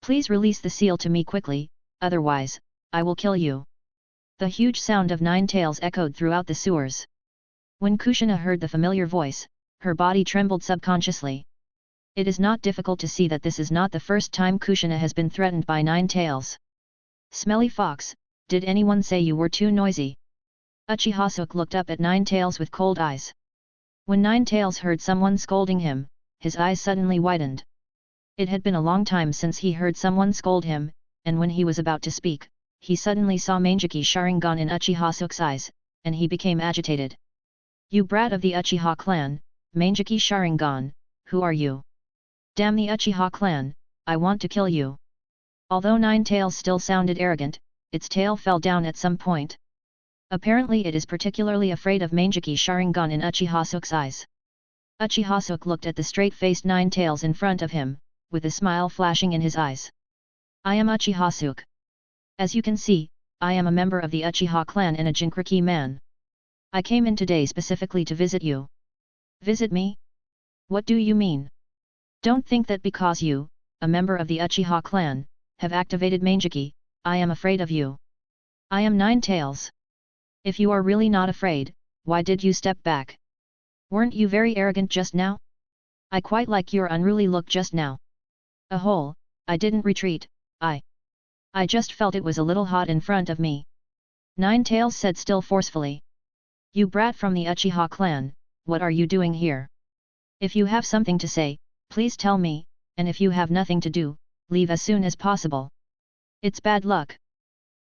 Please release the seal to me quickly, otherwise, I will kill you. The huge sound of Nine Tails echoed throughout the sewers. When Kushina heard the familiar voice, her body trembled subconsciously. It is not difficult to see that this is not the first time Kushina has been threatened by Nine Tails. Smelly fox, did anyone say you were too noisy? Uchiha Suke looked up at Nine Tails with cold eyes. When Nine Tails heard someone scolding him, his eyes suddenly widened. It had been a long time since he heard someone scold him, and when he was about to speak, he suddenly saw Mangeki Sharingan in Uchiha Suke's eyes, and he became agitated. You brat of the Uchiha clan, Mangeki Sharingan, who are you? Damn the Uchiha clan, I want to kill you. Although Nine Tails still sounded arrogant, its tail fell down at some point. Apparently it is particularly afraid of Mangeki Sharingan in Uchiha Suke's eyes. Uchiha Suke looked at the straight-faced Nine Tails in front of him, with a smile flashing in his eyes. I am Uchiha Suke. As you can see, I am a member of the Uchiha clan and a Jinchuriki man. I came in today specifically to visit you. Visit me? What do you mean? Don't think that because you, a member of the Uchiha clan, have activated Mangeki, I am afraid of you. I am Nine Tails. If you are really not afraid, why did you step back? Weren't you very arrogant just now? I quite like your unruly look just now. I didn't retreat, I just felt it was a little hot in front of me. Nine Tails said still forcefully. You brat from the Uchiha clan, what are you doing here? If you have something to say, please tell me, and if you have nothing to do, leave as soon as possible. It's bad luck.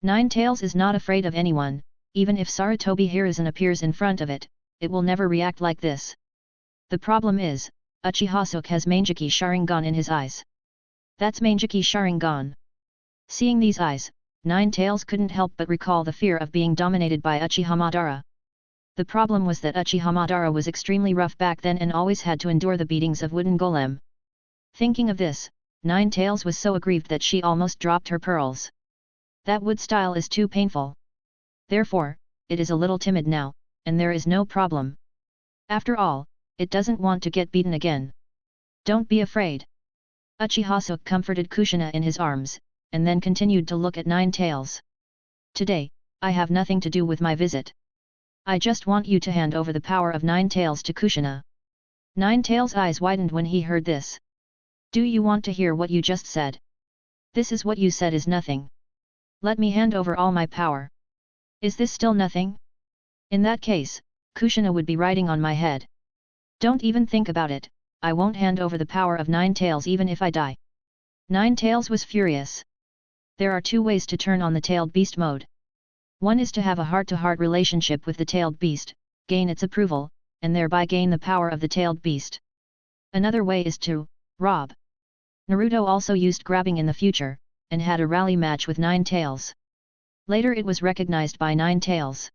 Nine Tails is not afraid of anyone, even if Sarutobi Hiruzen appears in front of it, it will never react like this. The problem is, Uchiha Suke has Mangeki Sharingan in his eyes. That's Mangeki Sharingan. Seeing these eyes, Nine-Tails couldn't help but recall the fear of being dominated by Uchiha Madara. The problem was that Uchiha Madara was extremely rough back then and always had to endure the beatings of wooden golem. Thinking of this, Nine-Tails was so aggrieved that she almost dropped her pearls. That wood style is too painful. Therefore, it is a little timid now, and there is no problem. After all, it doesn't want to get beaten again. Don't be afraid. Uchiha Suke comforted Kushina in his arms, and then continued to look at Nine-Tails. Today, I have nothing to do with my visit. I just want you to hand over the power of Nine-Tails to Kushina. Nine-Tails' eyes widened when he heard this. Do you want to hear what you just said? This is what you said is nothing. Let me hand over all my power. Is this still nothing? In that case, Kushina would be riding on my head. Don't even think about it, I won't hand over the power of Nine-Tails even if I die. Nine-Tails was furious. There are two ways to turn on the tailed beast mode. One is to have a heart-to-heart relationship with the tailed beast, gain its approval, and thereby gain the power of the tailed beast. Another way is to rob. Naruto also used grabbing in the future, and had a rally match with Nine-Tails. Later it was recognized by Nine-Tails.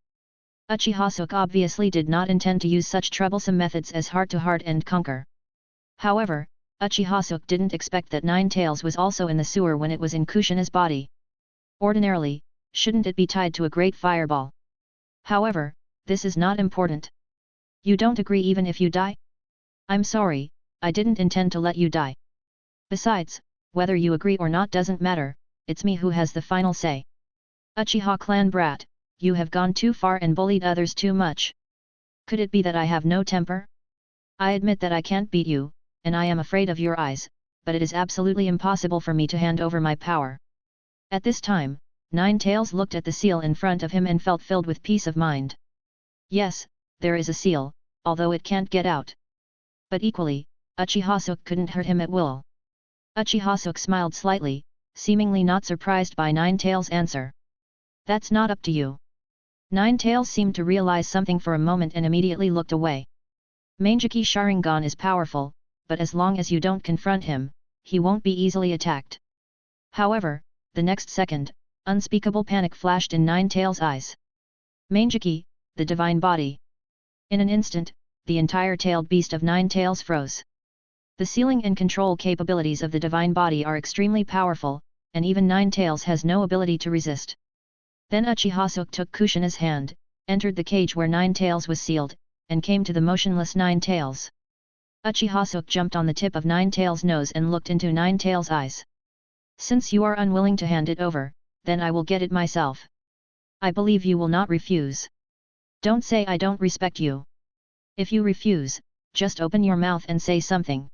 Uchiha Suke obviously did not intend to use such troublesome methods as heart-to-heart and conquer. However, Uchiha Suke didn't expect that Nine-Tails was also in the sewer when it was in Kushina's body. Ordinarily, shouldn't it be tied to a great fireball? However, this is not important. You don't agree even if you die? I'm sorry, I didn't intend to let you die. Besides, whether you agree or not doesn't matter, it's me who has the final say. Uchiha clan brat, you have gone too far and bullied others too much. Could it be that I have no temper? I admit that I can't beat you, and I am afraid of your eyes, but it is absolutely impossible for me to hand over my power. At this time, Nine-Tails looked at the seal in front of him and felt filled with peace of mind. Yes, there is a seal, although it can't get out. But equally, Uchiha Suke couldn't hurt him at will. Uchiha Suke smiled slightly, seemingly not surprised by Nine-Tails' answer. That's not up to you. Nine-Tails seemed to realize something for a moment and immediately looked away. Mangeki Sharingan is powerful, but as long as you don't confront him, he won't be easily attacked. However, the next second, unspeakable panic flashed in Nine-Tails' eyes. Mangeki, the divine body. In an instant, the entire tailed beast of Nine-Tails froze. The sealing and control capabilities of the divine body are extremely powerful, and even Nine-Tails has no ability to resist. Then Uchiha Suke took Kushina's hand, entered the cage where Nine-Tails was sealed, and came to the motionless Nine-Tails. Uchiha Suke jumped on the tip of Nine-Tails' nose and looked into Nine-Tails' eyes. Since you are unwilling to hand it over, then I will get it myself. I believe you will not refuse. Don't say I don't respect you. If you refuse, just open your mouth and say something.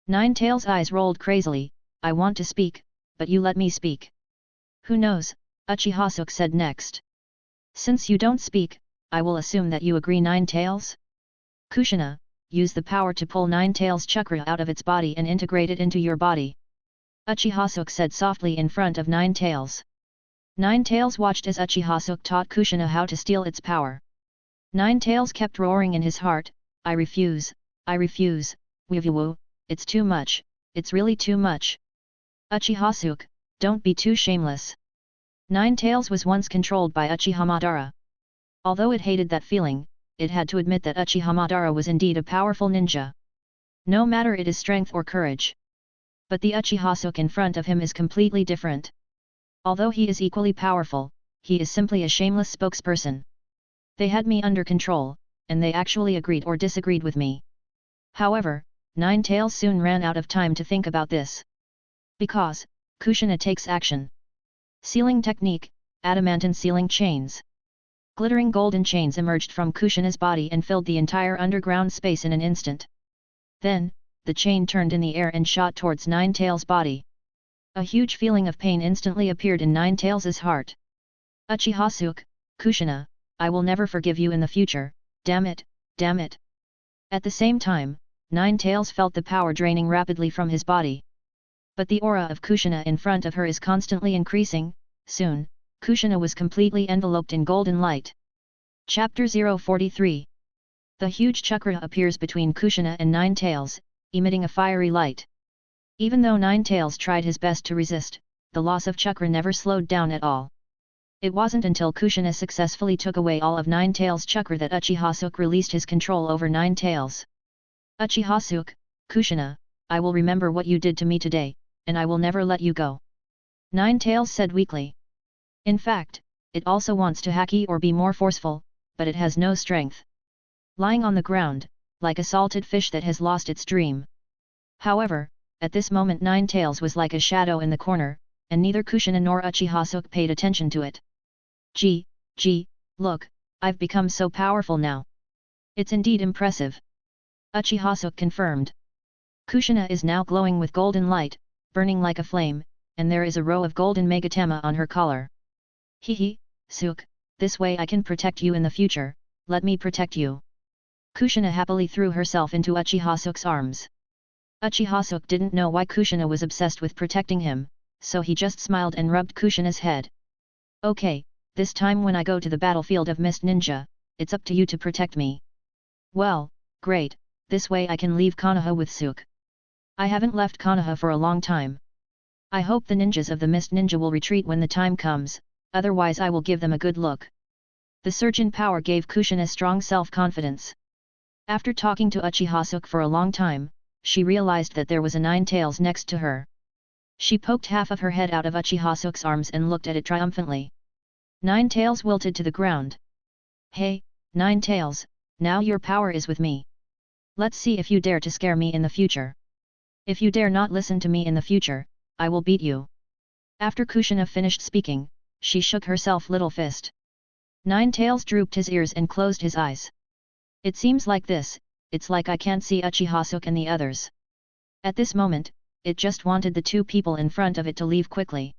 Nine-Tails' eyes rolled crazily. I want to speak, but you let me speak. Who knows, Uchiha Suke said next. Since you don't speak, I will assume that you agree. Nine-Tails? Kushina, use the power to pull Nine-Tails' chakra out of its body and integrate it into your body. Uchiha Suke said softly in front of Nine-Tails. Nine-Tails watched as Uchiha Suke taught Kushina how to steal its power. Nine-Tails kept roaring in his heart, I refuse, Wivu, it's too much, it's really too much. Uchiha Suke, don't be too shameless. Nine-Tails was once controlled by Uchiha Madara. Although it hated that feeling, it had to admit that Uchiha Madara was indeed a powerful ninja. No matter it is strength or courage. But the Uchiha Suke in front of him is completely different. Although he is equally powerful, he is simply a shameless spokesperson. They had me under control, and they actually agreed or disagreed with me. However, Nine-Tails soon ran out of time to think about this. Because, Kushina takes action. Sealing technique, adamantine sealing chains. Glittering golden chains emerged from Kushina's body and filled the entire underground space in an instant. Then, the chain turned in the air and shot towards Nine-Tails' body. A huge feeling of pain instantly appeared in Nine-Tails' heart. Uchiha Suke, Kushina, I will never forgive you in the future, damn it, damn it. At the same time, Nine-Tails felt the power draining rapidly from his body. But the aura of Kushina in front of her is constantly increasing. Soon, Kushina was completely enveloped in golden light. Chapter 043 The huge chakra appears between Kushina and Nine Tails, emitting a fiery light. Even though Nine Tails tried his best to resist, the loss of chakra never slowed down at all. It wasn't until Kushina successfully took away all of Nine Tails' chakra that Uchiha Suke released his control over Nine Tails. Uchiha Suke, Kushina, I will remember what you did to me today, and I will never let you go. Nine Tails said weakly. In fact, it also wants to haki or be more forceful, but it has no strength. Lying on the ground, like a salted fish that has lost its dream. However, at this moment Nine Tails was like a shadow in the corner, and neither Kushina nor Uchiha Suke paid attention to it. Gee, look, I've become so powerful now. It's indeed impressive. Uchiha Suke confirmed. Kushina is now glowing with golden light, burning like a flame, and there is a row of golden megatama on her collar. Hehe, Suke, this way I can protect you in the future, let me protect you. Kushina happily threw herself into Uchiha Suke's arms. Uchiha Suke didn't know why Kushina was obsessed with protecting him, so he just smiled and rubbed Kushina's head. Okay, this time when I go to the battlefield of Mist Ninja, it's up to you to protect me. Well, great, this way I can leave Konoha with Suke. I haven't left Konoha for a long time. I hope the ninjas of the Mist Ninja will retreat when the time comes, otherwise I will give them a good look. The surge in power gave Kushina strong self-confidence. After talking to Uchiha Suke for a long time, she realized that there was a Nine Tails next to her. She poked half of her head out of Uchiha Suke's arms and looked at it triumphantly. Nine Tails wilted to the ground. Hey, Nine Tails, now your power is with me. Let's see if you dare to scare me in the future. If you dare not listen to me in the future, I will beat you. After Kushina finished speaking, she shook herself little fist. Nine Tails drooped his ears and closed his eyes. It seems like this, it's like I can't see Uchiha Suke and the others. At this moment, it just wanted the two people in front of it to leave quickly.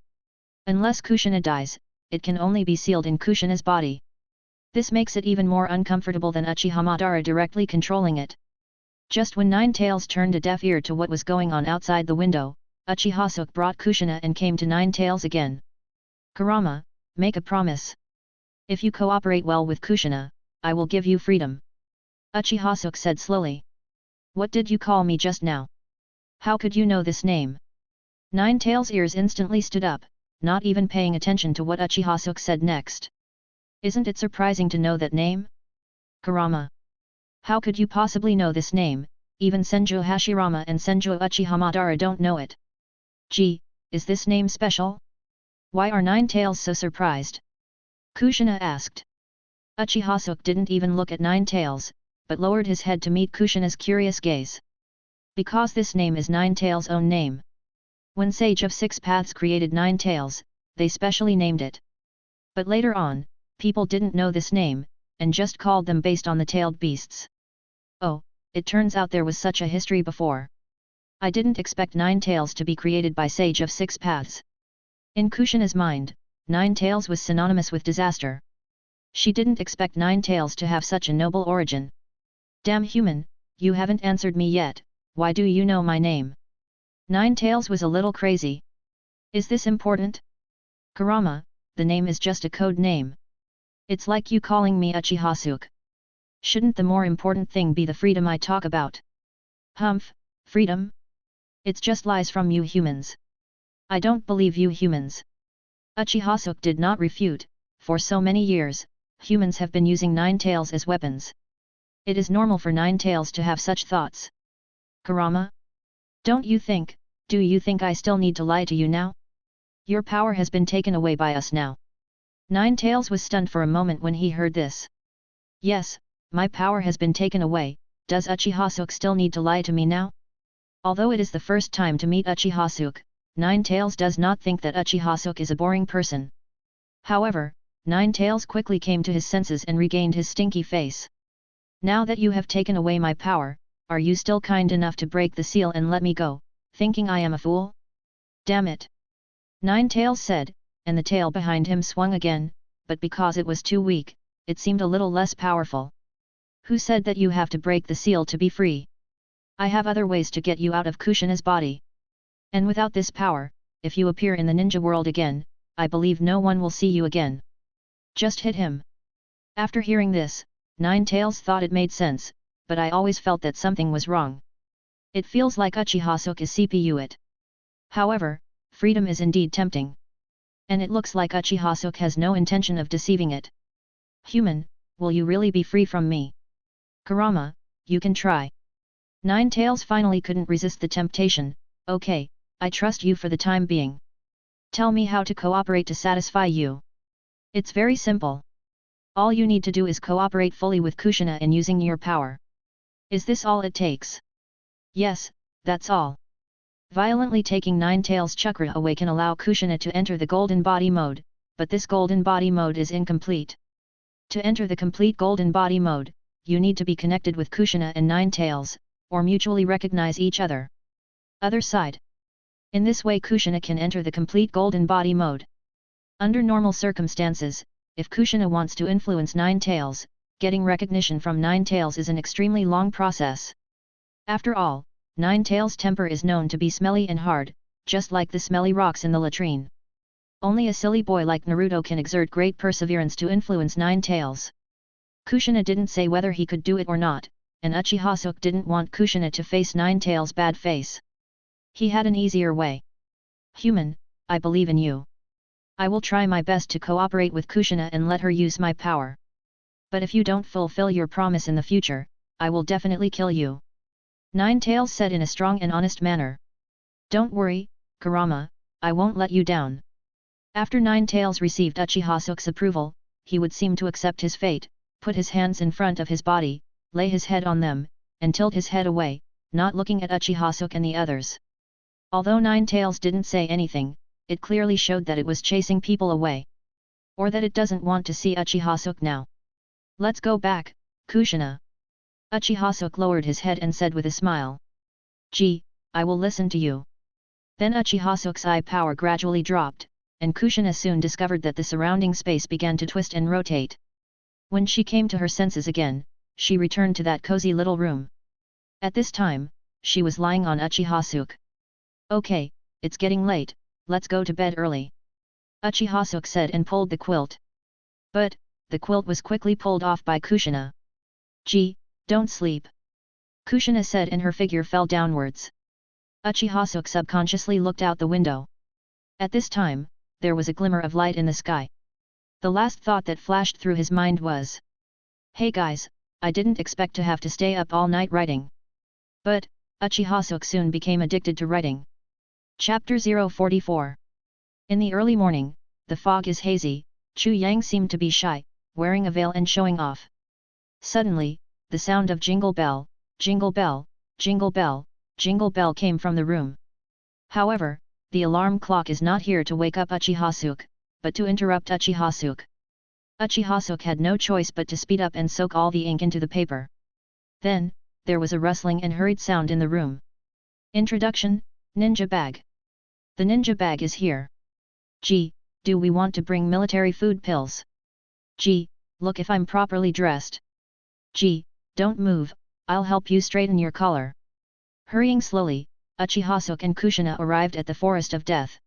Unless Kushina dies, it can only be sealed in Kushina's body. This makes it even more uncomfortable than Uchiha Madara directly controlling it. Just when Nine Tails turned a deaf ear to what was going on outside the window, Uchiha Suke brought Kushina and came to Nine Tails again. Kurama, make a promise. If you cooperate well with Kushina, I will give you freedom. Uchiha Suke said slowly. What did you call me just now? How could you know this name? Nine Tails' ears instantly stood up, not even paying attention to what Uchiha Suke said next. Isn't it surprising to know that name? Kurama. How could you possibly know this name? Even Senju Hashirama and Senju Uchiha Madara don't know it. Gee, is this name special? Why are Nine Tails so surprised? Kushina asked. Uchiha Suke didn't even look at Nine Tails, but lowered his head to meet Kushina's curious gaze. Because this name is Nine Tails' own name. When Sage of Six Paths created Nine Tails, they specially named it. But later on, people didn't know this name, and just called them based on the tailed beasts. Oh, it turns out there was such a history before. I didn't expect Nine Tails to be created by Sage of Six Paths. In Kushina's mind, Nine Tails was synonymous with disaster. She didn't expect Nine Tails to have such a noble origin. Damn human, you haven't answered me yet, why do you know my name? Nine Tails was a little crazy. Is this important? Kurama, the name is just a code name. It's like you calling me Uchiha Suke. Shouldn't the more important thing be the freedom I talk about? Humph, freedom? It's just lies from you humans. I don't believe you humans. Uchiha Suke did not refute, for so many years, humans have been using Nine Tails as weapons. It is normal for Nine Tails to have such thoughts. Kurama? Do you think I still need to lie to you now? Your power has been taken away by us now. Nine Tails was stunned for a moment when he heard this. Yes, my power has been taken away, does Uchiha Suke still need to lie to me now? Although it is the first time to meet Uchiha Suke, Nine Tails does not think that Uchiha Suke is a boring person. However, Nine Tails quickly came to his senses and regained his stinky face. Now that you have taken away my power, are you still kind enough to break the seal and let me go, thinking I am a fool? Damn it! Nine Tails said, and the tail behind him swung again, but because it was too weak, it seemed a little less powerful. Who said that you have to break the seal to be free? I have other ways to get you out of Kushina's body. And without this power, if you appear in the ninja world again, I believe no one will see you again. Just hit him. After hearing this, Ninetales thought it made sense, but I always felt that something was wrong. It feels like Uchiha Suke is CPU it. However, freedom is indeed tempting. And it looks like Uchiha Suke has no intention of deceiving it. Human, will you really be free from me? Kurama, you can try. Ninetales finally couldn't resist the temptation. Okay, I trust you for the time being. Tell me how to cooperate to satisfy you. It's very simple. All you need to do is cooperate fully with Kushina in using your power. Is this all it takes? Yes, that's all. Violently taking Ninetales' chakra away can allow Kushina to enter the golden body mode, but this golden body mode is incomplete. To enter the complete golden body mode, you need to be connected with Kushina and Ninetales, or mutually recognize each other. Other side. In this way Kushina can enter the complete golden body mode. Under normal circumstances, if Kushina wants to influence Ninetales, getting recognition from Ninetales is an extremely long process. After all, Ninetales' temper is known to be smelly and hard, just like the smelly rocks in the latrine. Only a silly boy like Naruto can exert great perseverance to influence Ninetales. Kushina didn't say whether he could do it or not, and Uchiha Suke didn't want Kushina to face Ninetales' bad face. He had an easier way. Human, I believe in you. I will try my best to cooperate with Kushina and let her use my power. But if you don't fulfill your promise in the future, I will definitely kill you. Ninetales said in a strong and honest manner. Don't worry, Kurama, I won't let you down. After Ninetales received Uchiha Suke's approval, he would seem to accept his fate, put his hands in front of his body, lay his head on them, and tilt his head away, not looking at Uchiha Suke and the others. Although Ninetales didn't say anything, it clearly showed that it was chasing people away. Or that it doesn't want to see Uchiha Suke now. Let's go back, Kushina. Uchiha Suke lowered his head and said with a smile. Gee, I will listen to you. Then Uchiha Suke's eye power gradually dropped, and Kushina soon discovered that the surrounding space began to twist and rotate. When she came to her senses again, she returned to that cozy little room. At this time, she was lying on Uchiha Suke. Okay, it's getting late, let's go to bed early. Uchiha Suke said and pulled the quilt. But, the quilt was quickly pulled off by Kushina. Gee, don't sleep. Kushina said and her figure fell downwards. Uchiha Suke subconsciously looked out the window. At this time, there was a glimmer of light in the sky. The last thought that flashed through his mind was, hey guys, I didn't expect to have to stay up all night writing. But, Uchiha Suke soon became addicted to writing. Chapter 044. In the early morning, the fog is hazy, Chu Yang seemed to be shy, wearing a veil and showing off. Suddenly, the sound of jingle bell, jingle bell, jingle bell, jingle bell came from the room. However, the alarm clock is not here to wake up Uchiha Suke, but to interrupt Uchiha Suke. Uchiha Suke had no choice but to speed up and soak all the ink into the paper. Then, there was a rustling and hurried sound in the room. Introduction, Ninja Bag. The ninja bag is here. Gee, do we want to bring military food pills? Gee, look if I'm properly dressed. Gee, don't move, I'll help you straighten your collar. Hurrying slowly, Uchiha Suke and Kushina arrived at the Forest of Death.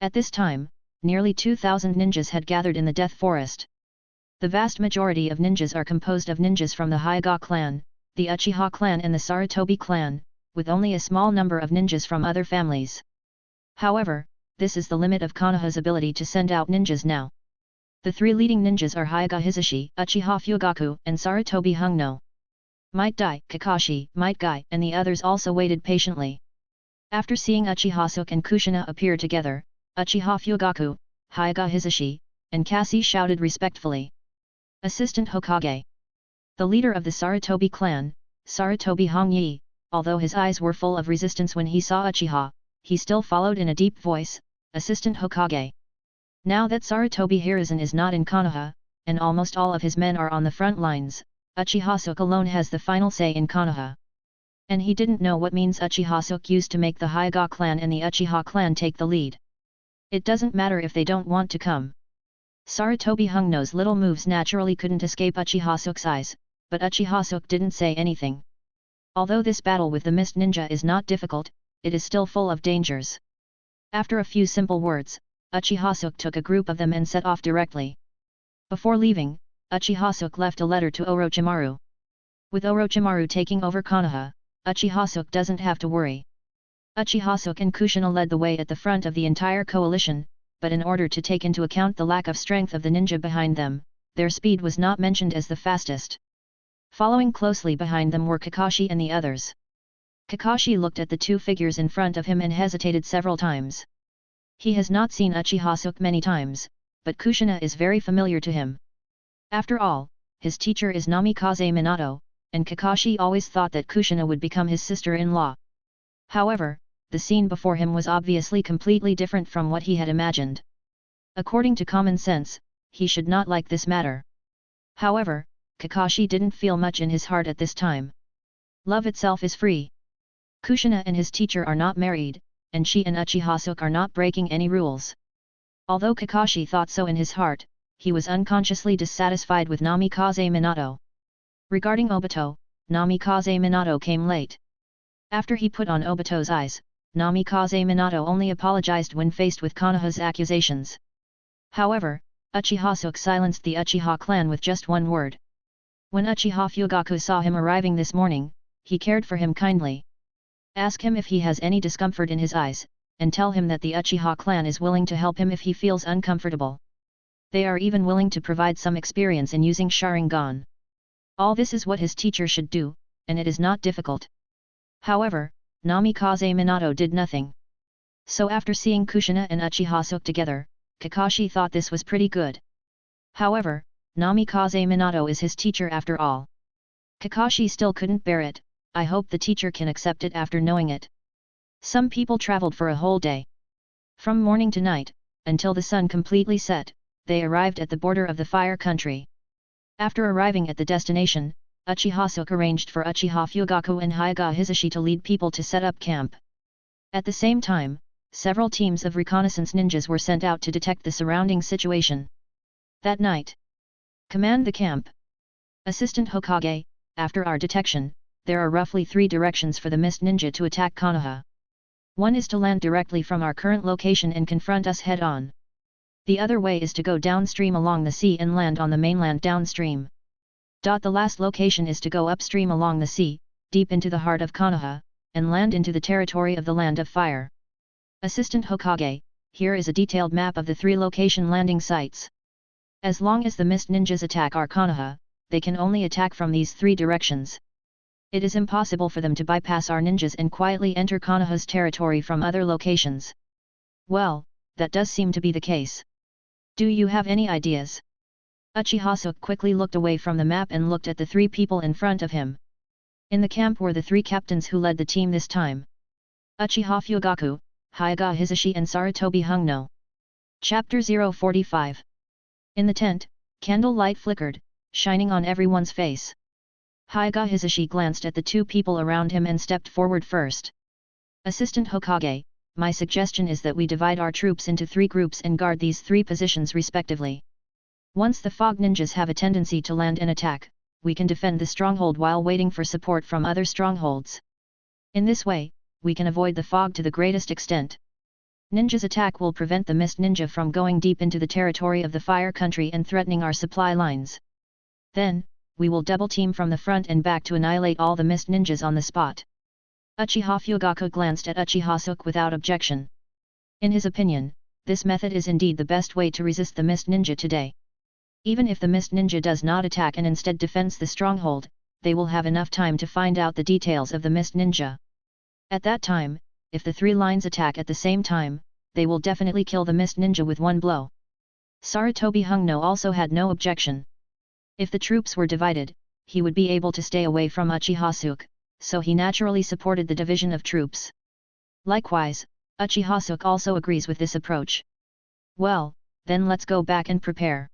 At this time, nearly 2,000 ninjas had gathered in the Death Forest. The vast majority of ninjas are composed of ninjas from the Hyuga clan, the Uchiha clan and the Sarutobi clan, with only a small number of ninjas from other families. However, this is the limit of Konoha's ability to send out ninjas now. The three leading ninjas are Hyuga Hisashi, Uchiha Fugaku, and Sarutobi Hungno. Might Dai, Kakashi, Might Guy, and the others also waited patiently. After seeing Uchiha Suke and Kushina appear together, Uchiha Fugaku, Hyuga Hisashi, and Cassie shouted respectfully. Assistant Hokage. The leader of the Sarutobi clan, Sarutobi Hongyi, although his eyes were full of resistance when he saw Uchiha, he still followed in a deep voice, Assistant Hokage. Now that Sarutobi Hiruzen is not in Konoha, and almost all of his men are on the front lines, Uchiha Suke alone has the final say in Konoha. And he didn't know what means Uchiha Suke used to make the Hyuga clan and the Uchiha clan take the lead. It doesn't matter if they don't want to come. Sarutobi Hungno's little moves naturally couldn't escape Uchiha Suke's eyes, but Uchiha Suke didn't say anything. Although this battle with the Mist Ninja is not difficult, it is still full of dangers. After a few simple words, Uchiha Suke took a group of them and set off directly. Before leaving, Uchiha Suke left a letter to Orochimaru. With Orochimaru taking over Konoha, Uchiha Suke doesn't have to worry. Uchiha Suke and Kushina led the way at the front of the entire coalition, but in order to take into account the lack of strength of the ninja behind them, their speed was not mentioned as the fastest. Following closely behind them were Kakashi and the others. Kakashi looked at the two figures in front of him and hesitated several times. He has not seen Uchiha Suke many times, but Kushina is very familiar to him. After all, his teacher is Namikaze Minato, and Kakashi always thought that Kushina would become his sister-in-law. However, the scene before him was obviously completely different from what he had imagined. According to common sense, he should not like this matter. However, Kakashi didn't feel much in his heart at this time. Love itself is free. Kushina and his teacher are not married, and she and Uchiha Suke are not breaking any rules. Although Kakashi thought so in his heart, he was unconsciously dissatisfied with Namikaze Minato. Regarding Obito, Namikaze Minato came late. After he put on Obito's eyes, Namikaze Minato only apologized when faced with Konoha's accusations. However, Uchiha Suke silenced the Uchiha clan with just one word. When Uchiha Fugaku saw him arriving this morning, he cared for him kindly. Ask him if he has any discomfort in his eyes, and tell him that the Uchiha clan is willing to help him if he feels uncomfortable. They are even willing to provide some experience in using Sharingan. All this is what his teacher should do, and it is not difficult. However, Namikaze Minato did nothing. So after seeing Kushina and Uchiha Suke together, Kakashi thought this was pretty good. However, Namikaze Minato is his teacher after all. Kakashi still couldn't bear it. I hope the teacher can accept it after knowing it. Some people traveled for a whole day. From morning to night, until the sun completely set, they arrived at the border of the Fire Country. After arriving at the destination, Uchiha Suke arranged for Uchiha Fugaku and Hyuga Hisashi to lead people to set up camp. At the same time, several teams of reconnaissance ninjas were sent out to detect the surrounding situation. That night. Command the camp. Assistant Hokage, after our detection, there are roughly 3 directions for the Mist Ninja to attack Konoha. One is to land directly from our current location and confront us head-on. The other way is to go downstream along the sea and land on the mainland downstream. The last location is to go upstream along the sea, deep into the heart of Konoha, and land into the territory of the Land of Fire. Assistant Hokage, here is a detailed map of the 3 location landing sites. As long as the Mist Ninjas attack our Konoha, they can only attack from these 3 directions. It is impossible for them to bypass our ninjas and quietly enter Konoha's territory from other locations. Well, that does seem to be the case. Do you have any ideas? Uchiha Suke quickly looked away from the map and looked at the 3 people in front of him. In the camp were the 3 captains who led the team this time. Uchiha Fugaku, Hyuga Hisashi and Sarutobi Hungno. Chapter 045. In the tent, candle light flickered, shining on everyone's face. Hyuga Hisashi glanced at the 2 people around him and stepped forward first. Assistant Hokage, my suggestion is that we divide our troops into 3 groups and guard these 3 positions respectively. Once the fog ninjas have a tendency to land and attack, we can defend the stronghold while waiting for support from other strongholds. In this way, we can avoid the fog to the greatest extent. Ninja's attack will prevent the Mist Ninja from going deep into the territory of the Fire Country and threatening our supply lines. Then, we will double team from the front and back to annihilate all the Mist Ninjas on the spot. Uchiha Fugaku glanced at Uchiha Suke without objection. In his opinion, this method is indeed the best way to resist the Mist Ninja today. Even if the Mist Ninja does not attack and instead defends the stronghold, they will have enough time to find out the details of the Mist Ninja. At that time, if the 3 lines attack at the same time, they will definitely kill the Mist Ninja with one blow. Sarutobi Hungno also had no objection. If the troops were divided, he would be able to stay away from Uchiha Suke, so he naturally supported the division of troops. Likewise, Uchiha Suke also agrees with this approach. Well, then let's go back and prepare.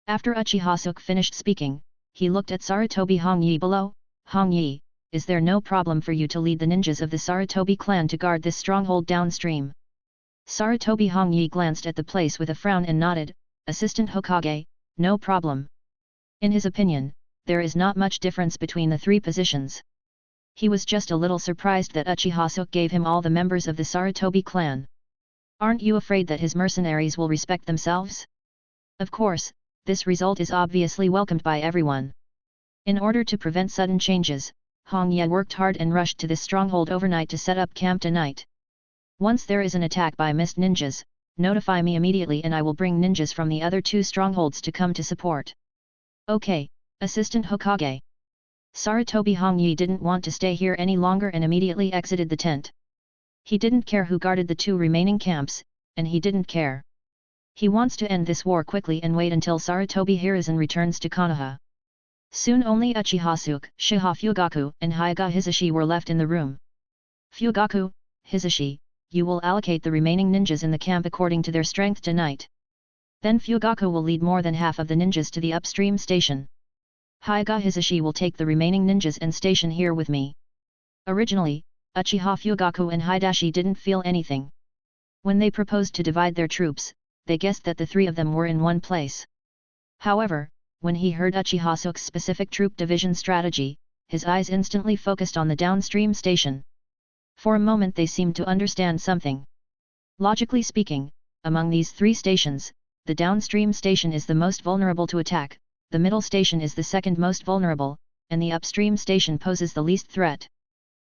After Uchiha Suke finished speaking, he looked at Sarutobi Hongyi below. Hongyi, is there no problem for you to lead the ninjas of the Sarutobi clan to guard this stronghold downstream? Sarutobi Hongyi glanced at the place with a frown and nodded. Assistant Hokage, no problem. In his opinion, there is not much difference between the 3 positions. He was just a little surprised that Uchiha Suke gave him all the members of the Sarutobi clan. Aren't you afraid that his mercenaries will respect themselves? Of course, this result is obviously welcomed by everyone. In order to prevent sudden changes, Hong Ye worked hard and rushed to this stronghold overnight to set up camp tonight. Once there is an attack by mist ninjas, notify me immediately and I will bring ninjas from the other 2 strongholds to come to support. Okay, Assistant Hokage. Sarutobi Hongyi didn't want to stay here any longer and immediately exited the tent. He didn't care who guarded the 2 remaining camps, and he didn't care. He wants to end this war quickly and wait until Sarutobi Hiruzen returns to Konoha. Soon only Uchiha Suke, Shiha Fugaku and Hyuga Hisashi were left in the room. Fugaku, Hisashi, you will allocate the remaining ninjas in the camp according to their strength tonight. Then Fugaku will lead more than half of the ninjas to the upstream station. Hyuga Hisashi will take the remaining ninjas and station here with me. Originally, Uchiha Fugaku and Hidashi didn't feel anything. When they proposed to divide their troops, they guessed that the 3 of them were in one place. However, when he heard Uchiha Suke's specific troop division strategy, his eyes instantly focused on the downstream station. For a moment they seemed to understand something. Logically speaking, among these 3 stations, the downstream station is the most vulnerable to attack, the middle station is the second most vulnerable, and the upstream station poses the least threat.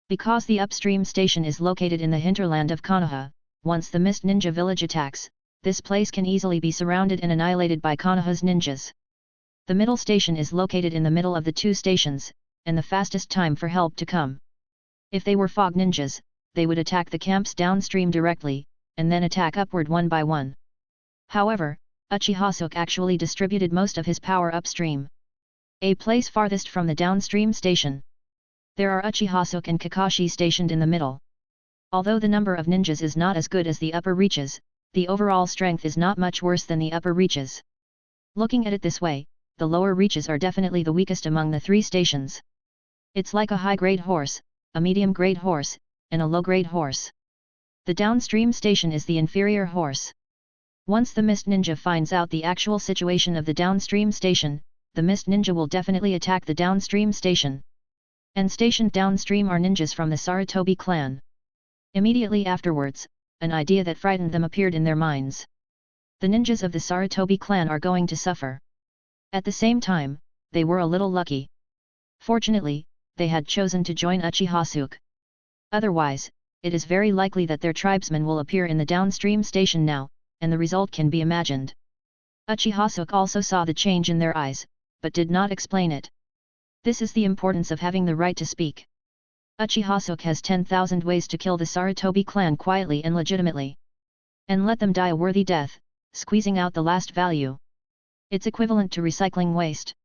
Because the upstream station is located in the hinterland of Konoha, once the Mist Ninja village attacks, this place can easily be surrounded and annihilated by Konoha's ninjas. The middle station is located in the middle of the 2 stations, and the fastest time for help to come. If they were fog ninjas, they would attack the camps downstream directly, and then attack upward one by one. However, Uchiha Suke actually distributed most of his power upstream. A place farthest from the downstream station. There are Uchiha Suke and Kakashi stationed in the middle. Although the number of ninjas is not as good as the upper reaches, the overall strength is not much worse than the upper reaches. Looking at it this way, the lower reaches are definitely the weakest among the 3 stations. It's like a high-grade horse, a medium-grade horse, and a low-grade horse. The downstream station is the inferior horse. Once the Mist Ninja finds out the actual situation of the downstream station, the Mist Ninja will definitely attack the downstream station. And stationed downstream are ninjas from the Sarutobi clan. Immediately afterwards, an idea that frightened them appeared in their minds. The ninjas of the Sarutobi clan are going to suffer. At the same time, they were a little lucky. Fortunately, they had chosen to join Uchiha Suke. Otherwise, it is very likely that their tribesmen will appear in the downstream station now, and the result can be imagined. Uchiha Suke also saw the change in their eyes, but did not explain it. This is the importance of having the right to speak. Uchiha Suke has 10,000 ways to kill the Sarutobi clan quietly and legitimately. And let them die a worthy death, squeezing out the last value. It's equivalent to recycling waste.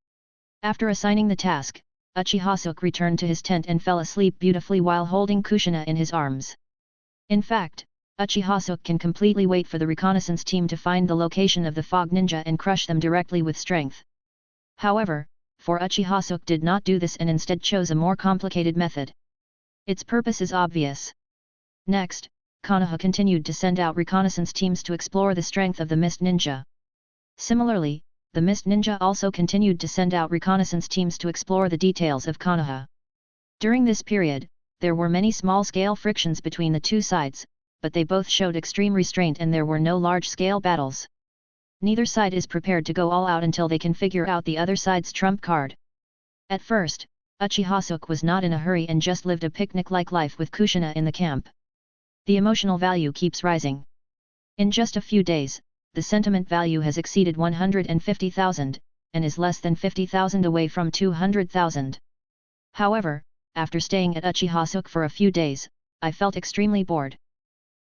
After assigning the task, Uchiha Suke returned to his tent and fell asleep beautifully while holding Kushina in his arms. In fact, Uchiha Suke can completely wait for the reconnaissance team to find the location of the fog ninja and crush them directly with strength. However, Uchiha Suke did not do this and instead chose a more complicated method. Its purpose is obvious. Next, Konoha continued to send out reconnaissance teams to explore the strength of the Mist Ninja. Similarly, the Mist Ninja also continued to send out reconnaissance teams to explore the details of Konoha. During this period, there were many small-scale frictions between the 2 sides, but they both showed extreme restraint and there were no large-scale battles. Neither side is prepared to go all out until they can figure out the other side's trump card. At first, Uchiha Suke was not in a hurry and just lived a picnic-like life with Kushina in the camp. The emotional value keeps rising. In just a few days, the sentiment value has exceeded 150,000, and is less than 50,000 away from 200,000. However, after staying at Uchiha Suke for a few days, I felt extremely bored.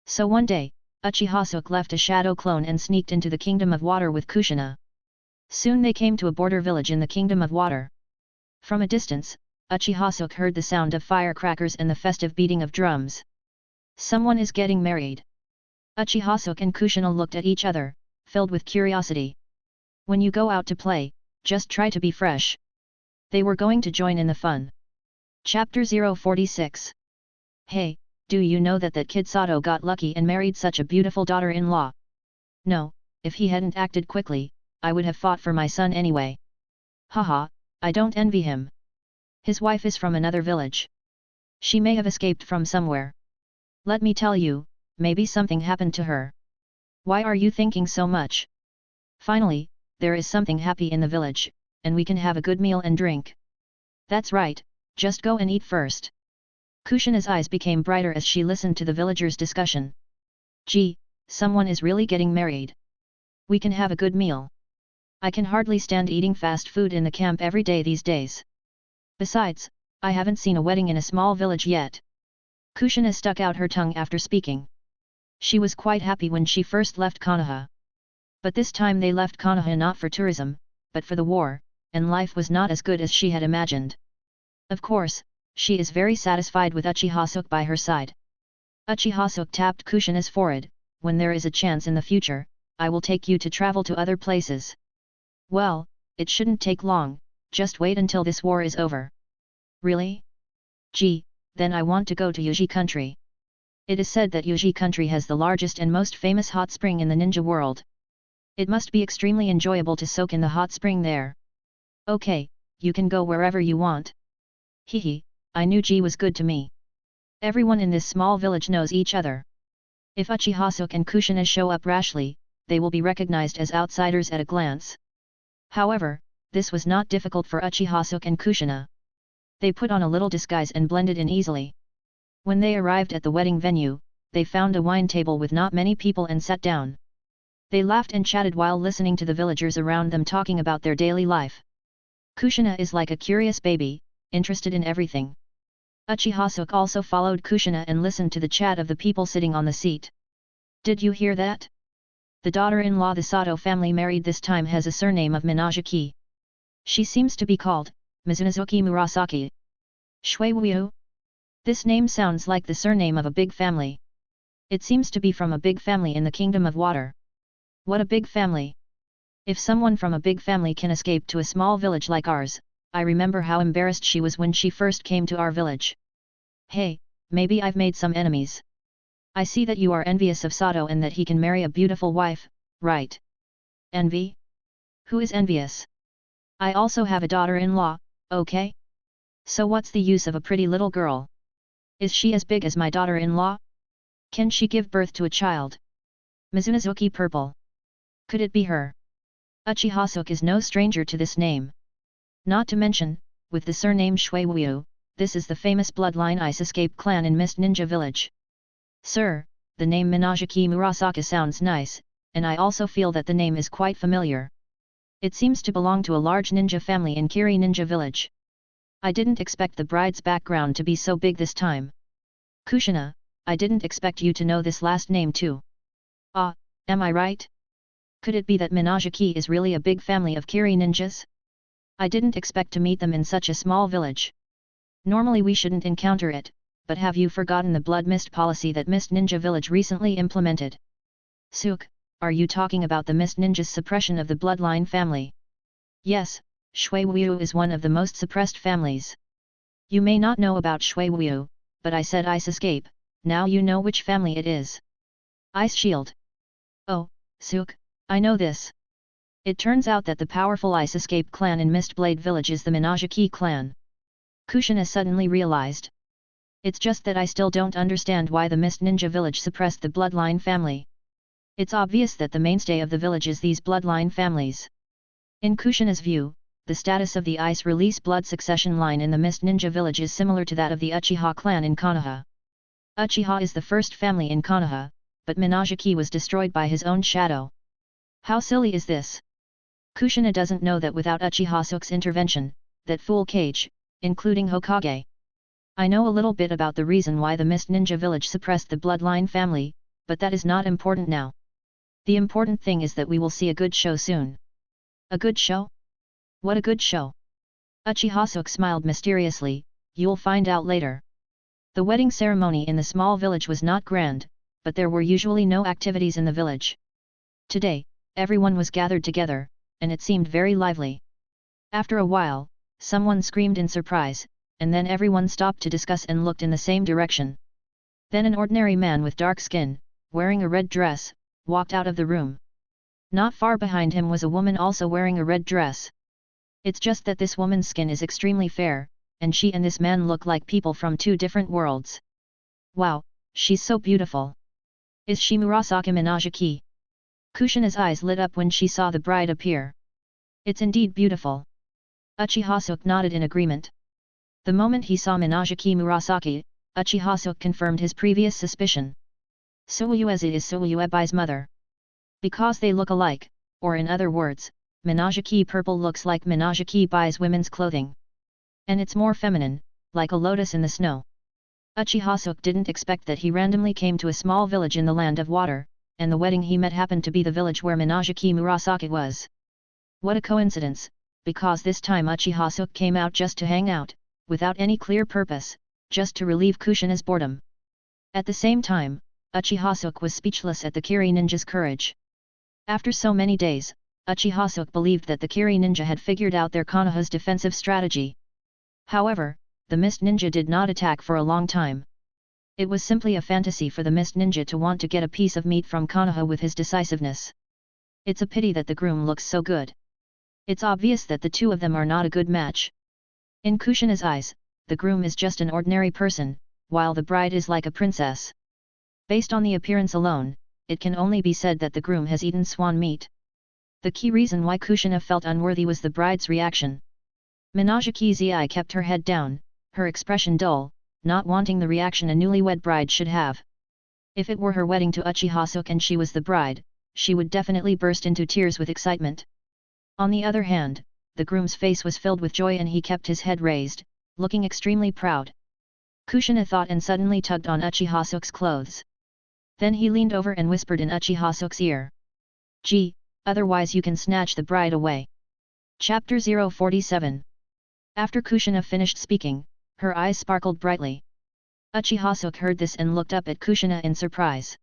So one day, Uchiha Suke left a shadow clone and sneaked into the Kingdom of Water with Kushina. Soon they came to a border village in the Kingdom of Water. From a distance, Uchiha Suke heard the sound of firecrackers and the festive beating of drums. Someone is getting married. Uchiha Suke and Kushina looked at each other, filled with curiosity. When you go out to play, just try to be fresh. They were going to join in the fun. Chapter 046. Hey, do you know that kid Sato got lucky and married such a beautiful daughter-in-law? No, if he hadn't acted quickly, I would have fought for my son anyway. Haha, I don't envy him. His wife is from another village. She may have escaped from somewhere. Let me tell you, maybe something happened to her. Why are you thinking so much? Finally, there is something happy in the village, and we can have a good meal and drink. That's right, just go and eat first. Kushina's eyes became brighter as she listened to the villagers' discussion. Gee, someone is really getting married. We can have a good meal. I can hardly stand eating fast food in the camp every day these days. Besides, I haven't seen a wedding in a small village yet. Kushina stuck out her tongue after speaking. She was quite happy when she first left Konoha. But this time they left Konoha not for tourism, but for the war, and life was not as good as she had imagined. Of course, she is very satisfied with Uchiha Suke by her side. Uchiha Suke tapped Kushina's forehead. When there is a chance in the future, I will take you to travel to other places. Well, it shouldn't take long, just wait until this war is over. Really? Gee, then I want to go to Uchiha country. It is said that Uchiha country has the largest and most famous hot spring in the ninja world. It must be extremely enjoyable to soak in the hot spring there. Okay, you can go wherever you want. Hehe, I knew G was good to me. Everyone in this small village knows each other. If Uchiha Suke and Kushina show up rashly, they will be recognized as outsiders at a glance. However, this was not difficult for Uchiha Suke and Kushina. They put on a little disguise and blended in easily. When they arrived at the wedding venue, they found a wine table with not many people and sat down. They laughed and chatted while listening to the villagers around them talking about their daily life. Kushina is like a curious baby, interested in everything. Uchiha Suke also followed Kushina and listened to the chat of the people sitting on the seat. Did you hear that? The daughter-in-law the Sato family married this time has a surname of Minato. She seems to be called Mizunazuki Murasaki. Shuiwu? This name sounds like the surname of a big family. It seems to be from a big family in the Kingdom of Water. What a big family! If someone from a big family can escape to a small village like ours, I remember how embarrassed she was when she first came to our village. Hey, maybe I've made some enemies. I see that you are envious of Sato and that he can marry a beautiful wife, right? Envy? Who is envious? I also have a daughter-in-law, okay? So what's the use of a pretty little girl? Is she as big as my daughter-in-law? Can she give birth to a child? Mizunazuki Purple. Could it be her? Uchiha Suke is no stranger to this name. Not to mention, with the surname Shuiwu, this is the famous bloodline Ice Escape clan in Mist Ninja Village. Sir, the name Minato Murasaki sounds nice, and I also feel that the name is quite familiar. It seems to belong to a large ninja family in Kiri Ninja Village. I didn't expect the bride's background to be so big this time. Kushina, I didn't expect you to know this last name too. Ah, am I right? Could it be that Minato is really a big family of Kiri ninjas? I didn't expect to meet them in such a small village. Normally we shouldn't encounter it, but have you forgotten the blood mist policy that Mist Ninja Village recently implemented? Suke, are you talking about the Mist Ninja's suppression of the bloodline family? Yes, Shuiwu is one of the most suppressed families. You may not know about Shuiwu, but I said Ice Escape, now you know which family it is. Ice Shield. Oh, Suke, I know this. It turns out that the powerful Ice Escape clan in Mistblade Village is the Minato clan. Kushina suddenly realized. It's just that I still don't understand why the Mist Ninja Village suppressed the bloodline family. It's obvious that the mainstay of the village is these bloodline families. In Kushina's view, the status of the Ice Release blood succession line in the Mist Ninja Village is similar to that of the Uchiha clan in Konoha. Uchiha is the first family in Konoha, but Minato was destroyed by his own shadow. How silly is this? Kushina doesn't know that without Uchiha Suke's intervention, that full cage, including Hokage. I know a little bit about the reason why the Mist Ninja Village suppressed the bloodline family, but that is not important now. The important thing is that we will see a good show soon. A good show? What a good show! Uchiha Suke smiled mysteriously, you'll find out later. The wedding ceremony in the small village was not grand, but there were usually no activities in the village. Today, everyone was gathered together, and it seemed very lively. After a while, someone screamed in surprise, and then everyone stopped to discuss and looked in the same direction. Then an ordinary man with dark skin, wearing a red dress, walked out of the room. Not far behind him was a woman also wearing a red dress. It's just that this woman's skin is extremely fair, and she and this man look like people from two different worlds. Wow, she's so beautiful. Is she Murasaki Minato? Kushina's eyes lit up when she saw the bride appear. It's indeed beautiful. Uchiha Suke nodded in agreement. The moment he saw Minajiki Murasaki, Uchiha Suke confirmed his previous suspicion. Souyuezi is Souyuebi's mother. Because they look alike, or in other words, Minajiki purple looks like Minajiki buys women's clothing. And it's more feminine, like a lotus in the snow. Uchiha Suke didn't expect that he randomly came to a small village in the land of water, and the wedding he met happened to be the village where Minajiki Murasaki was. What a coincidence, because this time Uchiha Suke came out just to hang out, without any clear purpose, just to relieve Kushina's boredom. At the same time, Uchiha Suke was speechless at the Kiri ninja's courage. After so many days, Uchiha Suke believed that the Kiri ninja had figured out their Konoha's defensive strategy. However, the Mist Ninja did not attack for a long time. It was simply a fantasy for the Mist Ninja to want to get a piece of meat from Konoha with his decisiveness. It's a pity that the groom looks so good. It's obvious that the two of them are not a good match. In Kushina's eyes, the groom is just an ordinary person, while the bride is like a princess. Based on the appearance alone, it can only be said that the groom has eaten swan meat. The key reason why Kushina felt unworthy was the bride's reaction. Minajiki Zi kept her head down, her expression dull, not wanting the reaction a newlywed bride should have. If it were her wedding to Uchiha Suke and she was the bride, she would definitely burst into tears with excitement. On the other hand, the groom's face was filled with joy and he kept his head raised, looking extremely proud. Kushina thought and suddenly tugged on Uchiha Suke's clothes. Then he leaned over and whispered in Uchiha Suke's ear. "Gee, otherwise you can snatch the bride away." Chapter 047. After Kushina finished speaking, her eyes sparkled brightly. Uchiha Suke heard this and looked up at Kushina in surprise.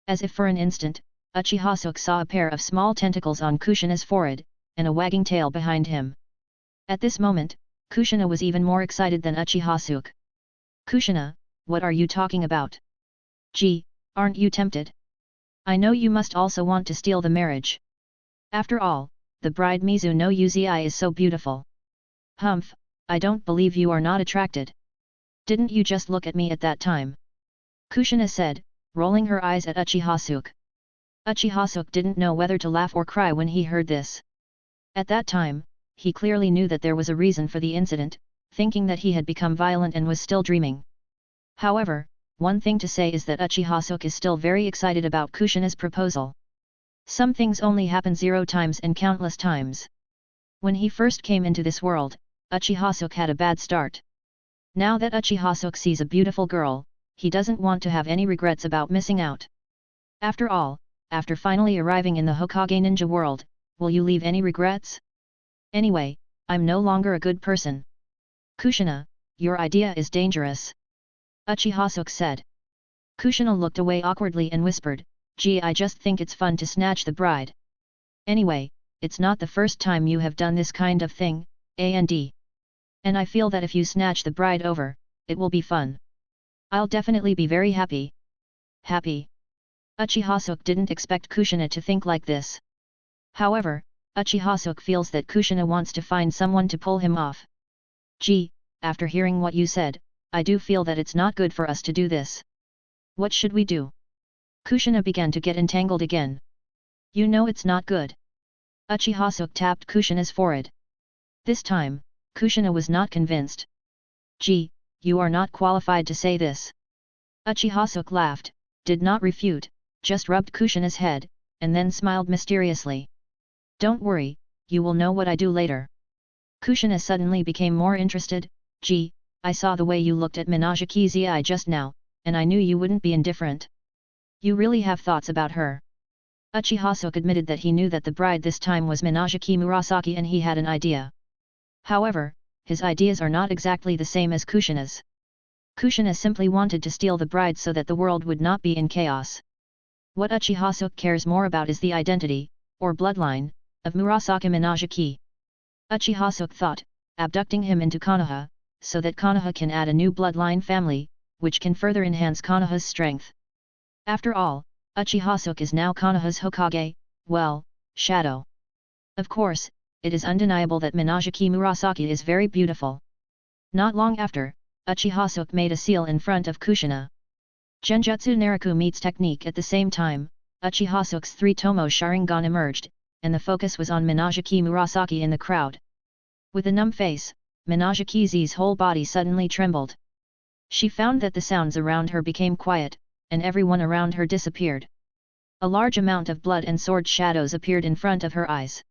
As if for an instant, Uchiha Suke saw a pair of small tentacles on Kushina's forehead, and a wagging tail behind him. At this moment, Kushina was even more excited than Uchiha Suke. "Kushina, what are you talking about? Gee, aren't you tempted? I know you must also want to steal the marriage. After all, the bride Mizu no Uzi is so beautiful." "Humph, I don't believe you are not attracted. Didn't you just look at me at that time?" Kushina said, rolling her eyes at Uchiha Suke. Uchiha Suke didn't know whether to laugh or cry when he heard this. At that time, he clearly knew that there was a reason for the incident, thinking that he had become violent and was still dreaming. However, one thing to say is that Uchiha Suke is still very excited about Kushina's proposal. Some things only happen 0 times and countless times. When he first came into this world, Uchiha Suke had a bad start. Now that Uchiha Suke sees a beautiful girl, he doesn't want to have any regrets about missing out. After all, after finally arriving in the Hokage ninja world, will you leave any regrets? Anyway, I'm no longer a good person. Kushina, your idea is dangerous. Uchiha Suke said. Kushina looked away awkwardly and whispered, "Gee, I just think it's fun to snatch the bride. Anyway, it's not the first time you have done this kind of thing, and I feel that if you snatch the bride over, it will be fun. I'll definitely be very happy." Happy? Uchiha Suke didn't expect Kushina to think like this. However, Uchiha Suke feels that Kushina wants to find someone to pull him off. "Gee, after hearing what you said, I do feel that it's not good for us to do this. What should we do?" Kushina began to get entangled again. "You know it's not good." Uchiha Suke tapped Kushina's forehead. This time, Kushina was not convinced. "Gee, you are not qualified to say this." Uchiha Suke laughed, did not refute, just rubbed Kushina's head, and then smiled mysteriously. "Don't worry, you will know what I do later." Kushina suddenly became more interested. "Gee, I saw the way you looked at Minajiki Zi just now, and I knew you wouldn't be indifferent. You really have thoughts about her." Uchiha Suke admitted that he knew that the bride this time was Minajiki Murasaki and he had an idea. However, his ideas are not exactly the same as Kushina's. Kushina simply wanted to steal the bride so that the world would not be in chaos. What Uchiha Suke cares more about is the identity, or bloodline, of Murasaki Minajiki. Uchiha Suke thought, abducting him into Konoha, so that Konoha can add a new bloodline family, which can further enhance Konoha's strength. After all, Uchiha Suke is now Konoha's Hokage, well, shadow. Of course, it is undeniable that Minajiki Murasaki is very beautiful. Not long after, Uchiha Suke made a seal in front of Kushina. Genjutsu Naraku meets technique at the same time, Uchiha Suke's 3 Tomo Sharingan emerged, and the focus was on Minajiki Murasaki in the crowd. With a numb face, Minajiki's whole body suddenly trembled. She found that the sounds around her became quiet, and everyone around her disappeared. A large amount of blood and sword shadows appeared in front of her eyes.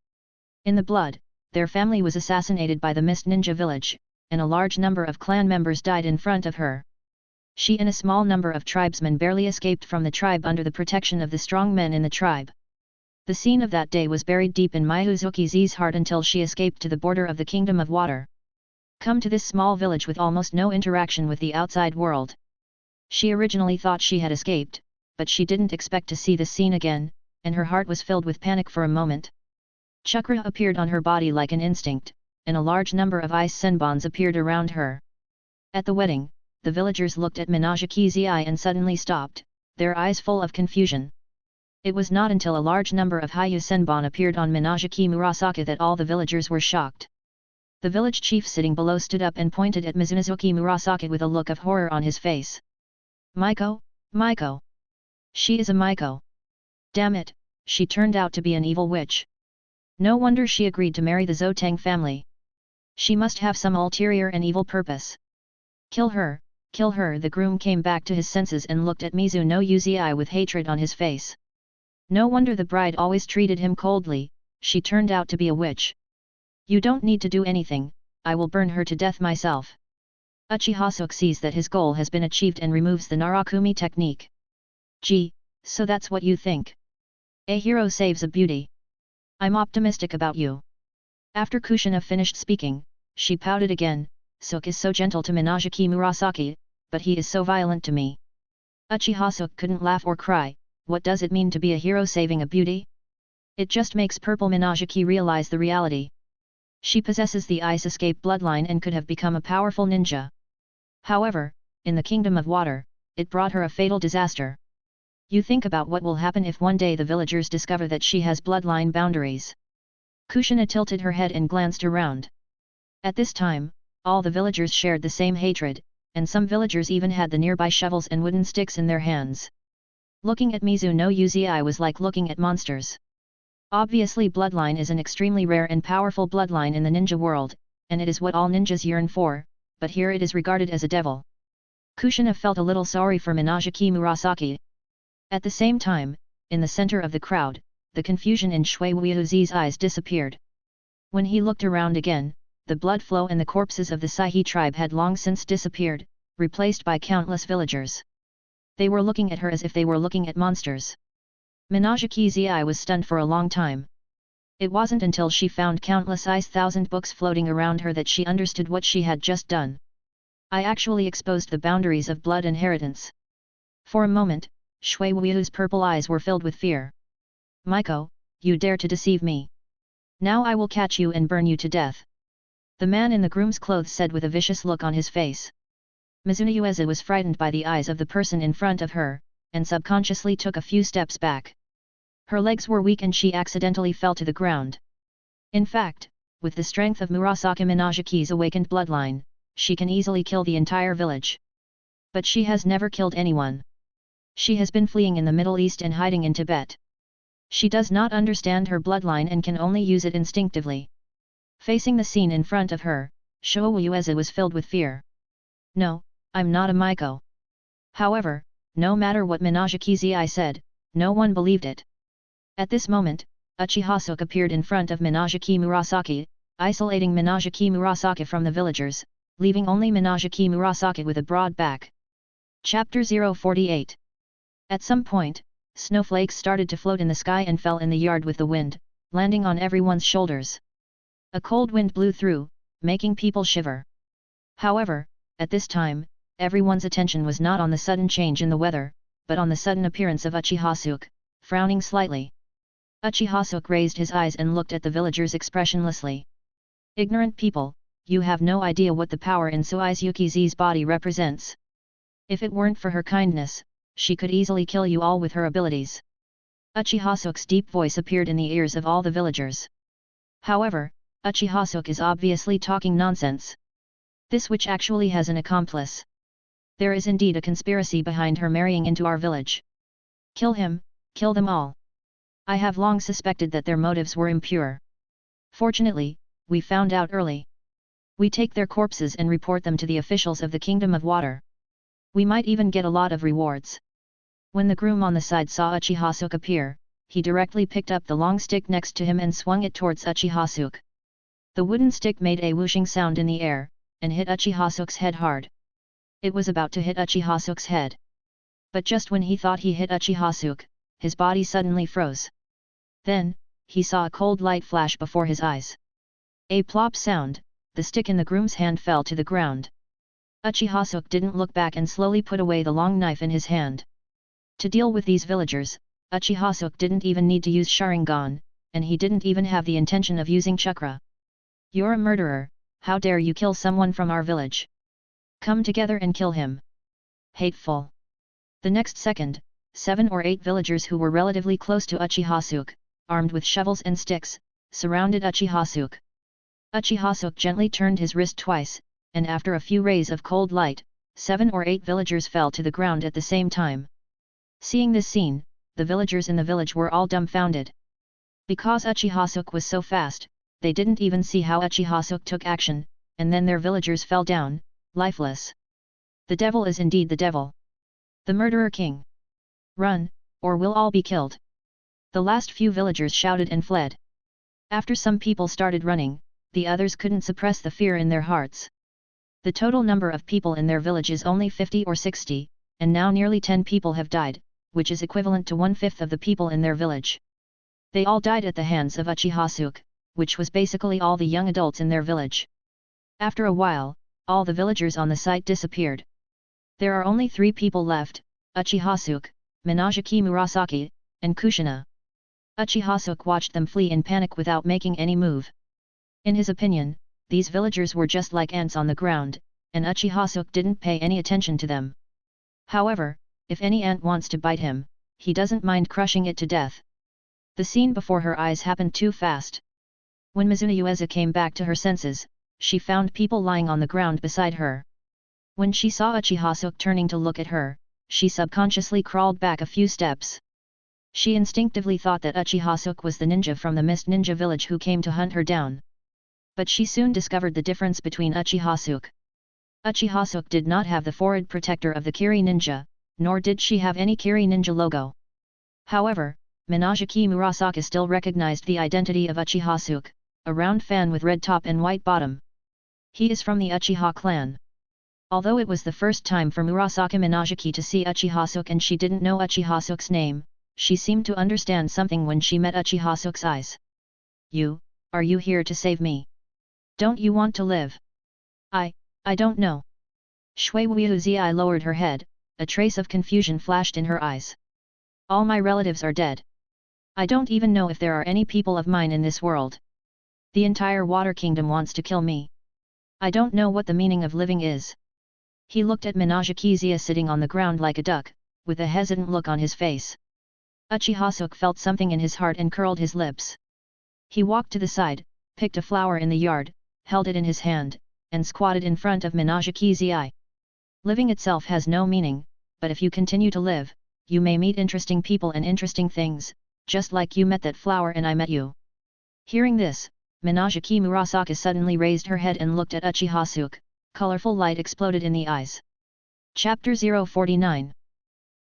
In the blood, their family was assassinated by the Mist Ninja village, and a large number of clan members died in front of her. She and a small number of tribesmen barely escaped from the tribe under the protection of the strong men in the tribe. The scene of that day was buried deep in Mizuki's heart until she escaped to the border of the Kingdom of Water. Come to this small village with almost no interaction with the outside world. She originally thought she had escaped, but she didn't expect to see the scene again, and her heart was filled with panic for a moment. Chakra appeared on her body like an instinct, and a large number of ice senbons appeared around her. At the wedding, the villagers looked at Minajiki's eye and suddenly stopped, their eyes full of confusion. It was not until a large number of Hyu senbon appeared on Minajiki Murasaki that all the villagers were shocked. The village chief sitting below stood up and pointed at Mizuki Murasaki with a look of horror on his face. Miko, Miko! She is a Miko! Damn it, she turned out to be an evil witch. No wonder she agreed to marry the Zotang family. She must have some ulterior and evil purpose. Kill her, kill her! The groom came back to his senses and looked at Mizu no Uzi with hatred on his face. No wonder the bride always treated him coldly, she turned out to be a witch. You don't need to do anything, I will burn her to death myself. Uchiha Suke sees that his goal has been achieved and removes the Narakumi technique. Gee, so that's what you think. A hero saves a beauty. I'm optimistic about you. After Kushina finished speaking, she pouted again. Suke is so gentle to Minajiki Murasaki, but he is so violent to me. Uchiha Suke couldn't laugh or cry. What does it mean to be a hero saving a beauty? It just makes Purple Minajiki realize the reality. She possesses the Ice Escape bloodline and could have become a powerful ninja. However, in the Kingdom of Water, it brought her a fatal disaster. You think about what will happen if one day the villagers discover that she has bloodline boundaries. Kushina tilted her head and glanced around. At this time, all the villagers shared the same hatred, and some villagers even had the nearby shovels and wooden sticks in their hands. Looking at Mizu no Uzi was like looking at monsters. Obviously bloodline is an extremely rare and powerful bloodline in the ninja world, and it is what all ninjas yearn for, but here it is regarded as a devil. Kushina felt a little sorry for Minajiki Murasaki. At the same time, in the center of the crowd, the confusion in Shui Wuiuzi's eyes disappeared. When he looked around again, the blood flow and the corpses of the Saihi tribe had long since disappeared, replaced by countless villagers. They were looking at her as if they were looking at monsters. Minajiki's eye was stunned for a long time. It wasn't until she found countless thousand books floating around her that she understood what she had just done. I actually exposed the boundaries of blood inheritance. For a moment, Shui Wuiu's purple eyes were filled with fear. Miko, you dare to deceive me. Now I will catch you and burn you to death. The man in the groom's clothes said with a vicious look on his face. Mizuna Ueza was frightened by the eyes of the person in front of her, and subconsciously took a few steps back. Her legs were weak and she accidentally fell to the ground. In fact, with the strength of Murasaki Minajiki's awakened bloodline, she can easily kill the entire village. But she has never killed anyone. She has been fleeing in the Middle East and hiding in Tibet. She does not understand her bloodline and can only use it instinctively. Facing the scene in front of her, Shui Ueza was filled with fear. No, I'm not a Miko. However, no matter what Minajiki's said, no one believed it. At this moment, Uchiha Suke appeared in front of Minajiki Murasaki, isolating Minajiki Murasaki from the villagers, leaving only Minajiki Murasaki with a broad back. Chapter 048. At some point, snowflakes started to float in the sky and fell in the yard with the wind, landing on everyone's shoulders. A cold wind blew through, making people shiver. However, at this time, everyone's attention was not on the sudden change in the weather, but on the sudden appearance of Uchiha Suke, frowning slightly. Uchiha Suke raised his eyes and looked at the villagers expressionlessly. Ignorant people, you have no idea what the power in Suizuki's body represents. If it weren't for her kindness, she could easily kill you all with her abilities. Uchiha Suke's deep voice appeared in the ears of all the villagers. However, Uchiha Suke is obviously talking nonsense. This witch actually has an accomplice. There is indeed a conspiracy behind her marrying into our village. Kill him, kill them all. I have long suspected that their motives were impure. Fortunately, we found out early. We take their corpses and report them to the officials of the Kingdom of Water. We might even get a lot of rewards. When the groom on the side saw Uchiha Suke appear, he directly picked up the long stick next to him and swung it towards Uchiha Suke. The wooden stick made a whooshing sound in the air, and hit Uchiha Suke's head hard. It was about to hit Uchiha Suke's head. But just when he thought he hit Uchiha Suke, his body suddenly froze. Then, he saw a cold light flash before his eyes. A plop sound, the stick in the groom's hand fell to the ground. Uchiha Suke didn't look back and slowly put away the long knife in his hand. To deal with these villagers, Uchiha Suke didn't even need to use Sharingan, and he didn't even have the intention of using chakra. You're a murderer, how dare you kill someone from our village? Come together and kill him. Hateful. The next second, 7 or 8 villagers who were relatively close to Uchiha Suke, armed with shovels and sticks, surrounded Uchiha Suke. Uchiha Suke gently turned his wrist twice, and after a few rays of cold light, 7 or 8 villagers fell to the ground at the same time. Seeing this scene, the villagers in the village were all dumbfounded. Because Uchiha Suke was so fast, they didn't even see how Uchiha Suke took action, and then their villagers fell down, lifeless. The devil is indeed the devil. The murderer king. Run, or we'll all be killed. The last few villagers shouted and fled. After some people started running, the others couldn't suppress the fear in their hearts. The total number of people in their village is only 50 or 60, and now nearly 10 people have died, which is equivalent to 1/5 of the people in their village. They all died at the hands of Uchiha Suke, which was basically all the young adults in their village. After a while, all the villagers on the site disappeared. There are only 3 people left, Uchiha Suke, Minato Murasaki, and Kushina. Uchiha Suke watched them flee in panic without making any move. In his opinion, these villagers were just like ants on the ground, and Uchiha Suke didn't pay any attention to them. However, if any ant wants to bite him, he doesn't mind crushing it to death. The scene before her eyes happened too fast. When Mizuno Ueza came back to her senses, she found people lying on the ground beside her. When she saw Uchiha Suke turning to look at her, she subconsciously crawled back a few steps. She instinctively thought that Uchiha Suke was the ninja from the Mist Ninja village who came to hunt her down. But she soon discovered the difference between Uchiha Suke. Uchiha Suke did not have the forehead protector of the Kiri ninja, nor did she have any Kiri ninja logo. However, Minato Murasaki still recognized the identity of Uchiha Suke, a round fan with red top and white bottom. He is from the Uchiha clan. Although it was the first time for Murasaki Minato to see Uchiha Suke and she didn't know Uchiha Suke's name, she seemed to understand something when she met Uchiha Suke's eyes. Are you here to save me? Don't you want to live? I don't know. Shui Wuzi lowered her head, a trace of confusion flashed in her eyes. All my relatives are dead. I don't even know if there are any people of mine in this world. The entire Water Kingdom wants to kill me. I don't know what the meaning of living is. He looked at Minato Zia sitting on the ground like a duck, with a hesitant look on his face. Uchiha Suke felt something in his heart and curled his lips. He walked to the side, picked a flower in the yard, held it in his hand, and squatted in front of Minato Zia. Living itself has no meaning, but if you continue to live, you may meet interesting people and interesting things, just like you met that flower and I met you. Hearing this, Minato Murasaki suddenly raised her head and looked at Uchiha Suke. Colorful light exploded in the eyes. Chapter 049.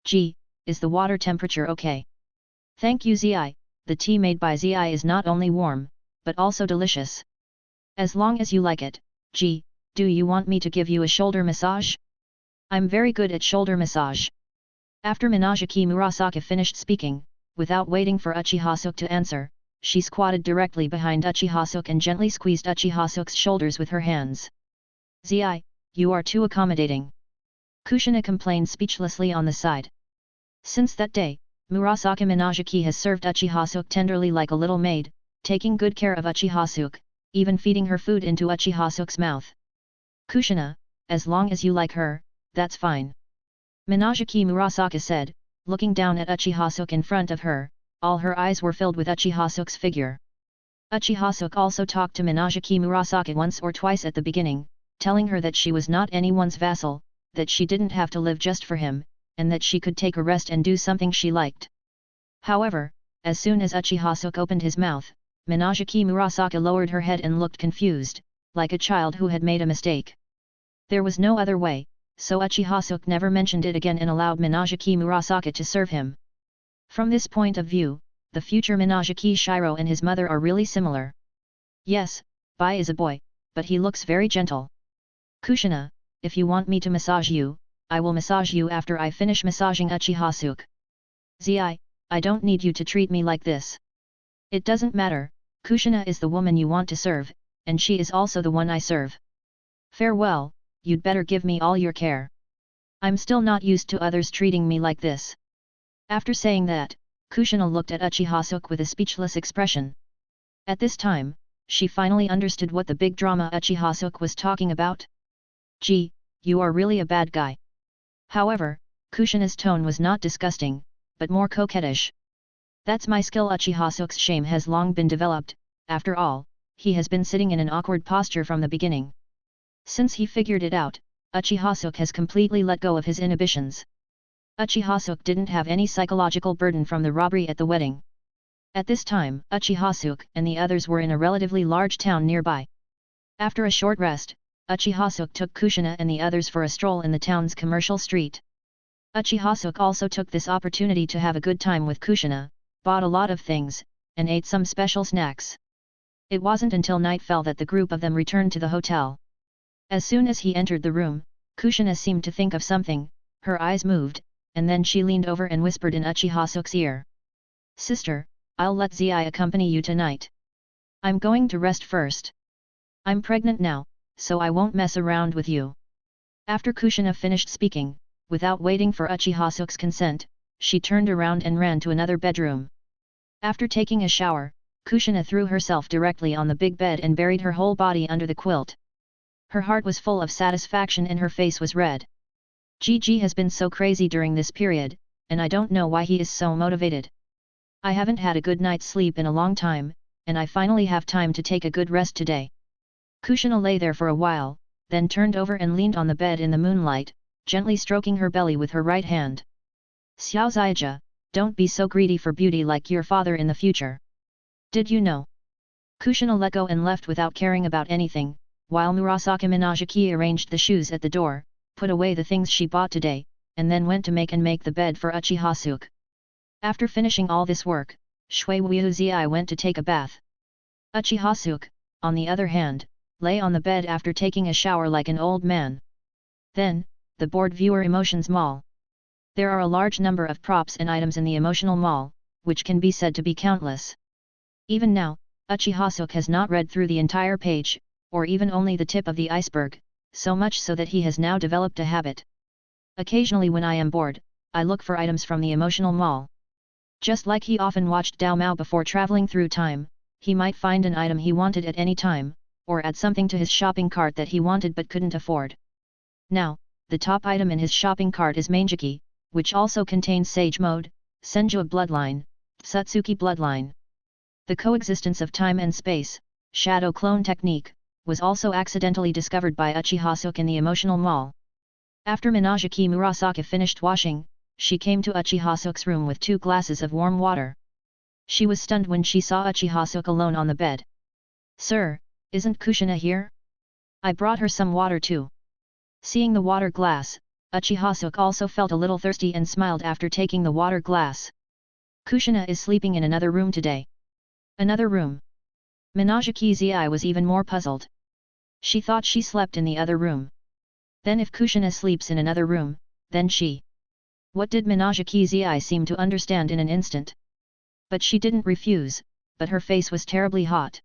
Gee, is the water temperature okay? Thank you Zi, the tea made by Zi is not only warm, but also delicious. As long as you like it, gee, do you want me to give you a shoulder massage? I'm very good at shoulder massage. After Minato Murasaki finished speaking, without waiting for Uchiha Suke to answer, she squatted directly behind Uchiha Suke and gently squeezed Uchiha Suke's shoulders with her hands. Zi, you are too accommodating. Kushina complained speechlessly on the side. Since that day, Murasaki Minato has served Uchiha Suke tenderly like a little maid, taking good care of Uchiha Suke, even feeding her food into Uchiha Suke's mouth. Kushina, as long as you like her, that's fine. Minato Murasaki said, looking down at Uchiha Suke in front of her, all her eyes were filled with Uchiha Suke's figure. Uchiha Suke also talked to Minato Murasaki once or twice at the beginning, telling her that she was not anyone's vassal, that she didn't have to live just for him, and that she could take a rest and do something she liked. However, as soon as Uchiha Suke opened his mouth, Minagiki Murasaka lowered her head and looked confused, like a child who had made a mistake. There was no other way, so Uchiha Suke never mentioned it again and allowed Minagiki Murasaka to serve him. From this point of view, the future Minagiki Shiro and his mother are really similar. Yes, Bai is a boy, but he looks very gentle. Kushina, if you want me to massage you, I will massage you after I finish massaging Uchiha Suke. Zi, I don't need you to treat me like this. It doesn't matter, Kushina is the woman you want to serve, and she is also the one I serve. Farewell, you'd better give me all your care. I'm still not used to others treating me like this. After saying that, Kushina looked at Uchiha Suke with a speechless expression. At this time, she finally understood what the big drama Uchiha Suke was talking about. Gee, you are really a bad guy. However, Kushina's tone was not disgusting, but more coquettish. That's my skill. Uchiha Suke's shame has long been developed, after all, he has been sitting in an awkward posture from the beginning. Since he figured it out, Uchiha Suke has completely let go of his inhibitions. Uchiha Suke didn't have any psychological burden from the robbery at the wedding. At this time, Uchiha Suke and the others were in a relatively large town nearby. After a short rest, Uchiha Suke took Kushina and the others for a stroll in the town's commercial street. Uchiha Suke also took this opportunity to have a good time with Kushina, bought a lot of things, and ate some special snacks. It wasn't until night fell that the group of them returned to the hotel. As soon as he entered the room, Kushina seemed to think of something, her eyes moved, and then she leaned over and whispered in Uchiha Suke's ear. Sister, I'll let Zi accompany you tonight. I'm going to rest first. I'm pregnant now, so I won't mess around with you. After Kushina finished speaking, without waiting for Uchiha Suke's consent, she turned around and ran to another bedroom. After taking a shower, Kushina threw herself directly on the big bed and buried her whole body under the quilt. Her heart was full of satisfaction and her face was red. Gigi has been so crazy during this period, and I don't know why he is so motivated. I haven't had a good night's sleep in a long time, and I finally have time to take a good rest today. Kushina lay there for a while, then turned over and leaned on the bed in the moonlight, gently stroking her belly with her right hand. Xiao Ziaja, don't be so greedy for beauty like your father in the future. Did you know? Kushina let go and left without caring about anything, while Murasaka Minagiki arranged the shoes at the door, put away the things she bought today, and then went to make the bed for Uchiha Suke. After finishing all this work, Shui Wuzi went to take a bath. Uchiha Suke, on the other hand, lay on the bed after taking a shower like an old man. Then, the board viewer Emotions Mall. There are a large number of props and items in the emotional mall, which can be said to be countless. Even now, Uchiha Suke has not read through the entire page, or even only the tip of the iceberg, so much so that he has now developed a habit. Occasionally when I am bored, I look for items from the emotional mall. Just like he often watched Dao Mao before traveling through time, he might find an item he wanted at any time, or add something to his shopping cart that he wanted but couldn't afford. Now, the top item in his shopping cart is Mangeki, which also contains Sage Mode, Senjua Bloodline, Satsuki Bloodline. The coexistence of time and space, shadow clone technique, was also accidentally discovered by Uchiha Suke in the emotional mall. After Minagiki Murasaka finished washing, she came to Uchiha Suke's room with 2 glasses of warm water. She was stunned when she saw Uchiha Suke alone on the bed. Sir, isn't Kushina here? I brought her some water too. Seeing the water glass, Uchiha Suke also felt a little thirsty and smiled after taking the water glass. Kushina is sleeping in another room today. Another room? Minagiki Zi was even more puzzled. She thought she slept in the other room. Then if Kushina sleeps in another room, then she... What did Minagiki Zi seem to understand in an instant? But she didn't refuse, but her face was terribly hot.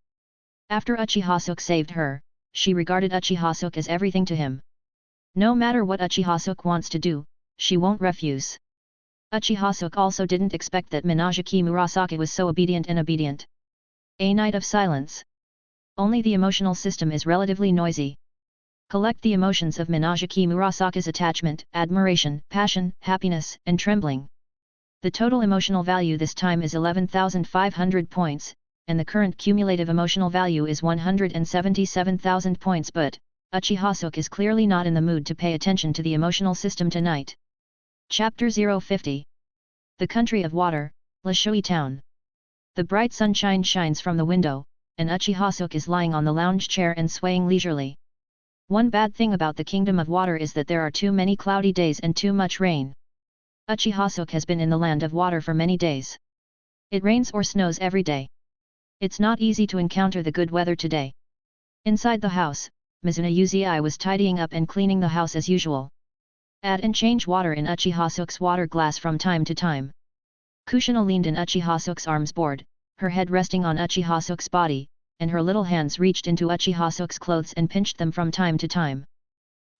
After Uchiha Suke saved her, she regarded Uchiha Suke as everything to him. No matter what Uchiha Suke wants to do, she won't refuse. Uchiha Suke also didn't expect that Minagiki Murasaka was so obedient. A night of silence. Only the emotional system is relatively noisy. Collect the emotions of Minagiki Murasaka's attachment, admiration, passion, happiness, and trembling. The total emotional value this time is 11,500 points, and the current cumulative emotional value is 177,000 points, but Uchiha Suke is clearly not in the mood to pay attention to the emotional system tonight. Chapter 050. The Country of Water, Lashui Town. The bright sunshine shines from the window, and Uchiha Suke is lying on the lounge chair and swaying leisurely. One bad thing about the Kingdom of Water is that there are too many cloudy days and too much rain. Uchiha Suke has been in the land of water for many days. It rains or snows every day. It's not easy to encounter the good weather today. Inside the house, Mizuna Uzi was tidying up and cleaning the house as usual. Add and change water in Uchiha Suke's water glass from time to time. Kushina leaned in Uchiha Suke's arms board, her head resting on Uchiha Suke's body, and her little hands reached into Uchiha Suke's clothes and pinched them from time to time.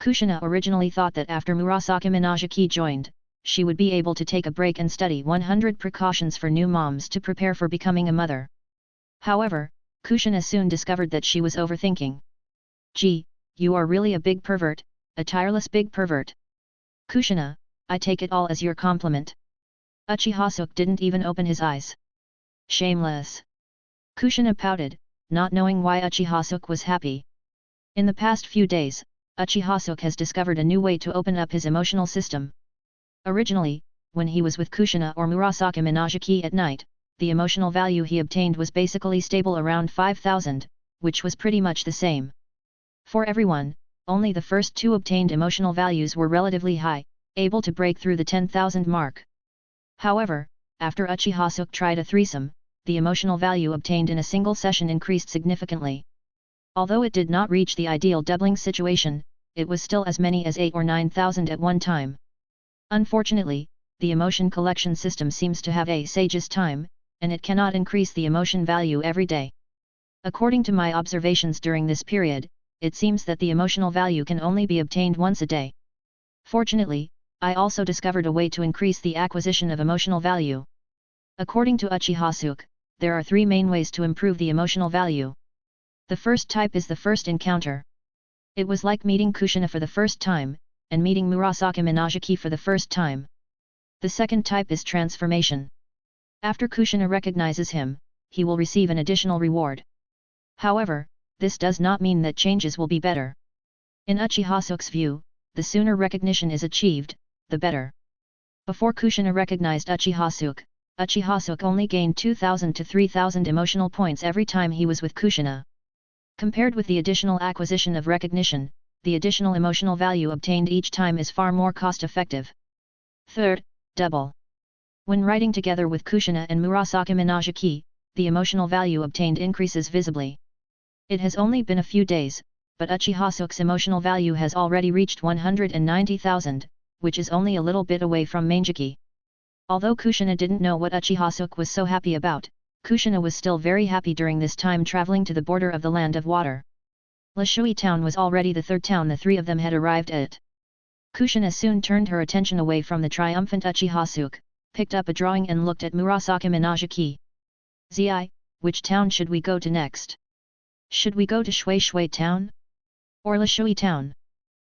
Kushina originally thought that after Murasaki Minajiki joined, she would be able to take a break and study 100 precautions for new moms to prepare for becoming a mother. However, Kushina soon discovered that she was overthinking. Gee, you are really a big pervert, a tireless big pervert. Kushina, I take it all as your compliment. Uchiha Suke didn't even open his eyes. Shameless. Kushina pouted, not knowing why Uchiha Suke was happy. In the past few days, Uchiha Suke has discovered a new way to open up his emotional system. Originally, when he was with Kushina or Murasaki Minajiki at night, the emotional value he obtained was basically stable around 5,000, which was pretty much the same. For everyone, only the first two obtained emotional values were relatively high, able to break through the 10,000 mark. However, after Uchiha Suke tried a threesome, the emotional value obtained in a single session increased significantly. Although it did not reach the ideal doubling situation, it was still as many as 8 or 9,000 at one time. Unfortunately, the emotion collection system seems to have a sage's time, and it cannot increase the emotion value every day. According to my observations during this period, it seems that the emotional value can only be obtained once a day. Fortunately, I also discovered a way to increase the acquisition of emotional value. According to Uchiha Suke, there are 3 main ways to improve the emotional value. The first type is the first encounter. It was like meeting Kushina for the first time, and meeting Murasaki Minajiki for the first time. The second type is transformation. After Kushina recognizes him, he will receive an additional reward. However, this does not mean that changes will be better. In Uchiha Suke's view, the sooner recognition is achieved, the better. Before Kushina recognized Uchiha Suke only gained 2,000 to 3,000 emotional points every time he was with Kushina. Compared with the additional acquisition of recognition, the additional emotional value obtained each time is far more cost-effective. Third, double. When riding together with Kushina and Murasaki Minajiki, the emotional value obtained increases visibly. It has only been a few days, but Uchiha Suke's emotional value has already reached 190,000, which is only a little bit away from Manjiki. Although Kushina didn't know what Uchiha Suke was so happy about, Kushina was still very happy during this time traveling to the border of the land of water. Lishui town was already the third town the 3 of them had arrived at. Kushina soon turned her attention away from the triumphant Uchiha Suke, picked up a drawing and looked at Murasaki Minajiki. Zi, which town should we go to next? Should we go to Shui town? Or Lishui town?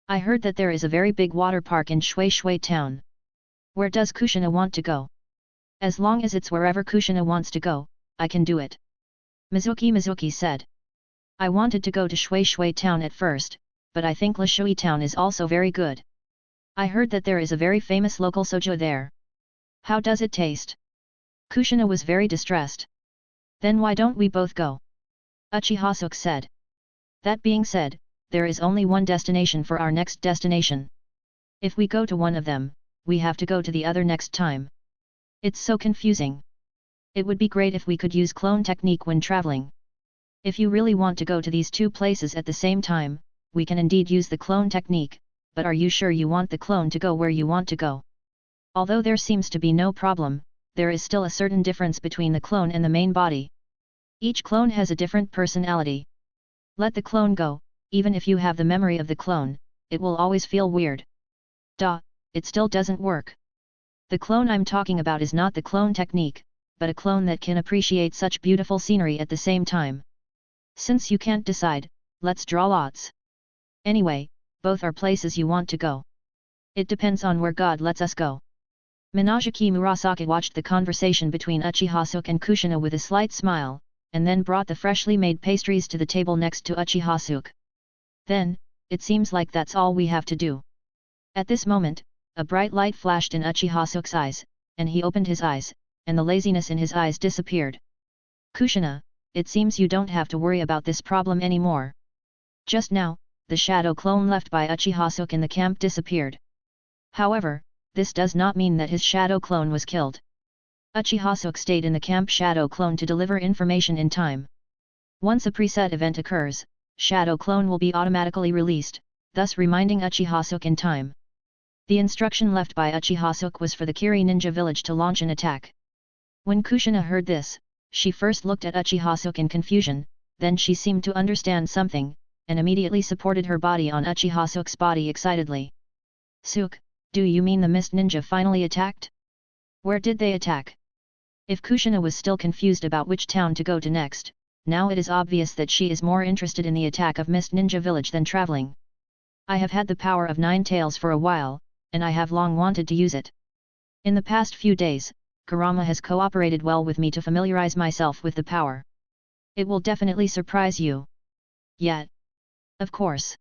I heard that there is a very big water park in Shui town. Where does Kushina want to go? As long as it's wherever Kushina wants to go, I can do it. Mizuki said. I wanted to go to Shui town at first, but I think Lishui town is also very good. I heard that there is a very famous local soju there. How does it taste? Kushina was very distressed. Then why don't we both go? Uchiha Suke said. That being said, there is only one destination for our next destination. If we go to one of them, we have to go to the other next time. It's so confusing. It would be great if we could use clone technique when traveling. If you really want to go to these 2 places at the same time, we can indeed use the clone technique, but are you sure you want the clone to go where you want to go? Although there seems to be no problem, there is still a certain difference between the clone and the main body. Each clone has a different personality. Let the clone go, even if you have the memory of the clone, it will always feel weird. Duh, it still doesn't work. The clone I'm talking about is not the clone technique, but a clone that can appreciate such beautiful scenery at the same time. Since you can't decide, let's draw lots. Anyway, both are places you want to go. It depends on where God lets us go. Minajiki Murasaki watched the conversation between Uchiha Suke and Kushina with a slight smile, and then brought the freshly made pastries to the table next to Uchiha Suke. Then, it seems like that's all we have to do. At this moment, a bright light flashed in Uchiha Suke's eyes, and he opened his eyes, and the laziness in his eyes disappeared. Kushina, it seems you don't have to worry about this problem anymore. Just now, the shadow clone left by Uchiha Suke in the camp disappeared. However, this does not mean that his shadow clone was killed. Uchiha Suke stayed in the camp shadow clone to deliver information in time. Once a preset event occurs, shadow clone will be automatically released, thus reminding Uchiha Suke in time. The instruction left by Uchiha Suke was for the Kiri ninja village to launch an attack. When Kushina heard this, she first looked at Uchiha Suke in confusion, then she seemed to understand something, and immediately supported her body on Uchiha Suke's body excitedly. Suke, do you mean the mist ninja finally attacked? Where did they attack? If Kushina was still confused about which town to go to next, now it is obvious that she is more interested in the attack of Mist Ninja Village than traveling. I have had the power of 9 tails for a while, and I have long wanted to use it. In the past few days, Kurama has cooperated well with me to familiarize myself with the power. It will definitely surprise you. Yet. Of course.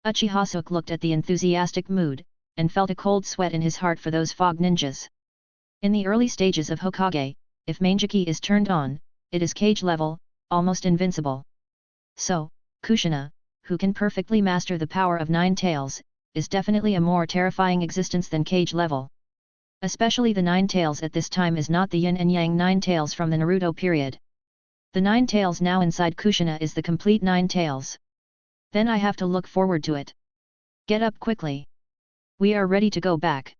Uchiha Suke looked at the enthusiastic mood, and felt a cold sweat in his heart for those fog ninjas. In the early stages of Hokage, if Manjiki is turned on, it is cage level, almost invincible. So, Kushina, who can perfectly master the power of 9 tails, is definitely a more terrifying existence than cage level. Especially the 9 tails at this time is not the yin and yang 9 tails from the Naruto period. The 9 tails now inside Kushina is the complete 9 tails. Then I have to look forward to it. Get up quickly. We are ready to go back.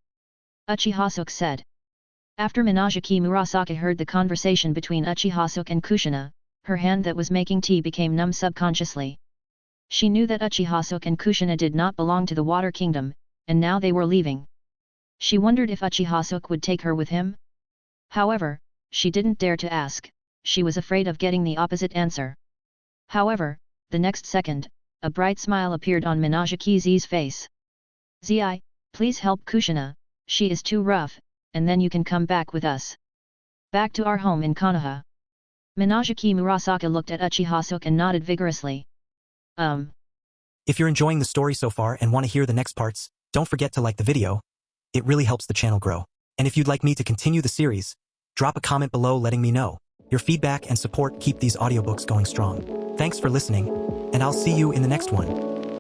Uchiha Suke said. After Minajiki Murasaki heard the conversation between Uchiha Suke and Kushina, her hand that was making tea became numb subconsciously. She knew that Uchiha Suke and Kushina did not belong to the Water Kingdom, and now they were leaving. She wondered if Uchiha Suke would take her with him. However, she didn't dare to ask, she was afraid of getting the opposite answer. However, the next second, a bright smile appeared on Minajiki Z's face. Zi, please help Kushina, she is too rough, and then you can come back with us. Back to our home in Konoha. Minajiki Murasaki looked at Uchiha Suke and nodded vigorously. If you're enjoying the story so far and want to hear the next parts, don't forget to like the video. It really helps the channel grow. And if you'd like me to continue the series, drop a comment below letting me know. Your feedback and support keep these audiobooks going strong. Thanks for listening, and I'll see you in the next one.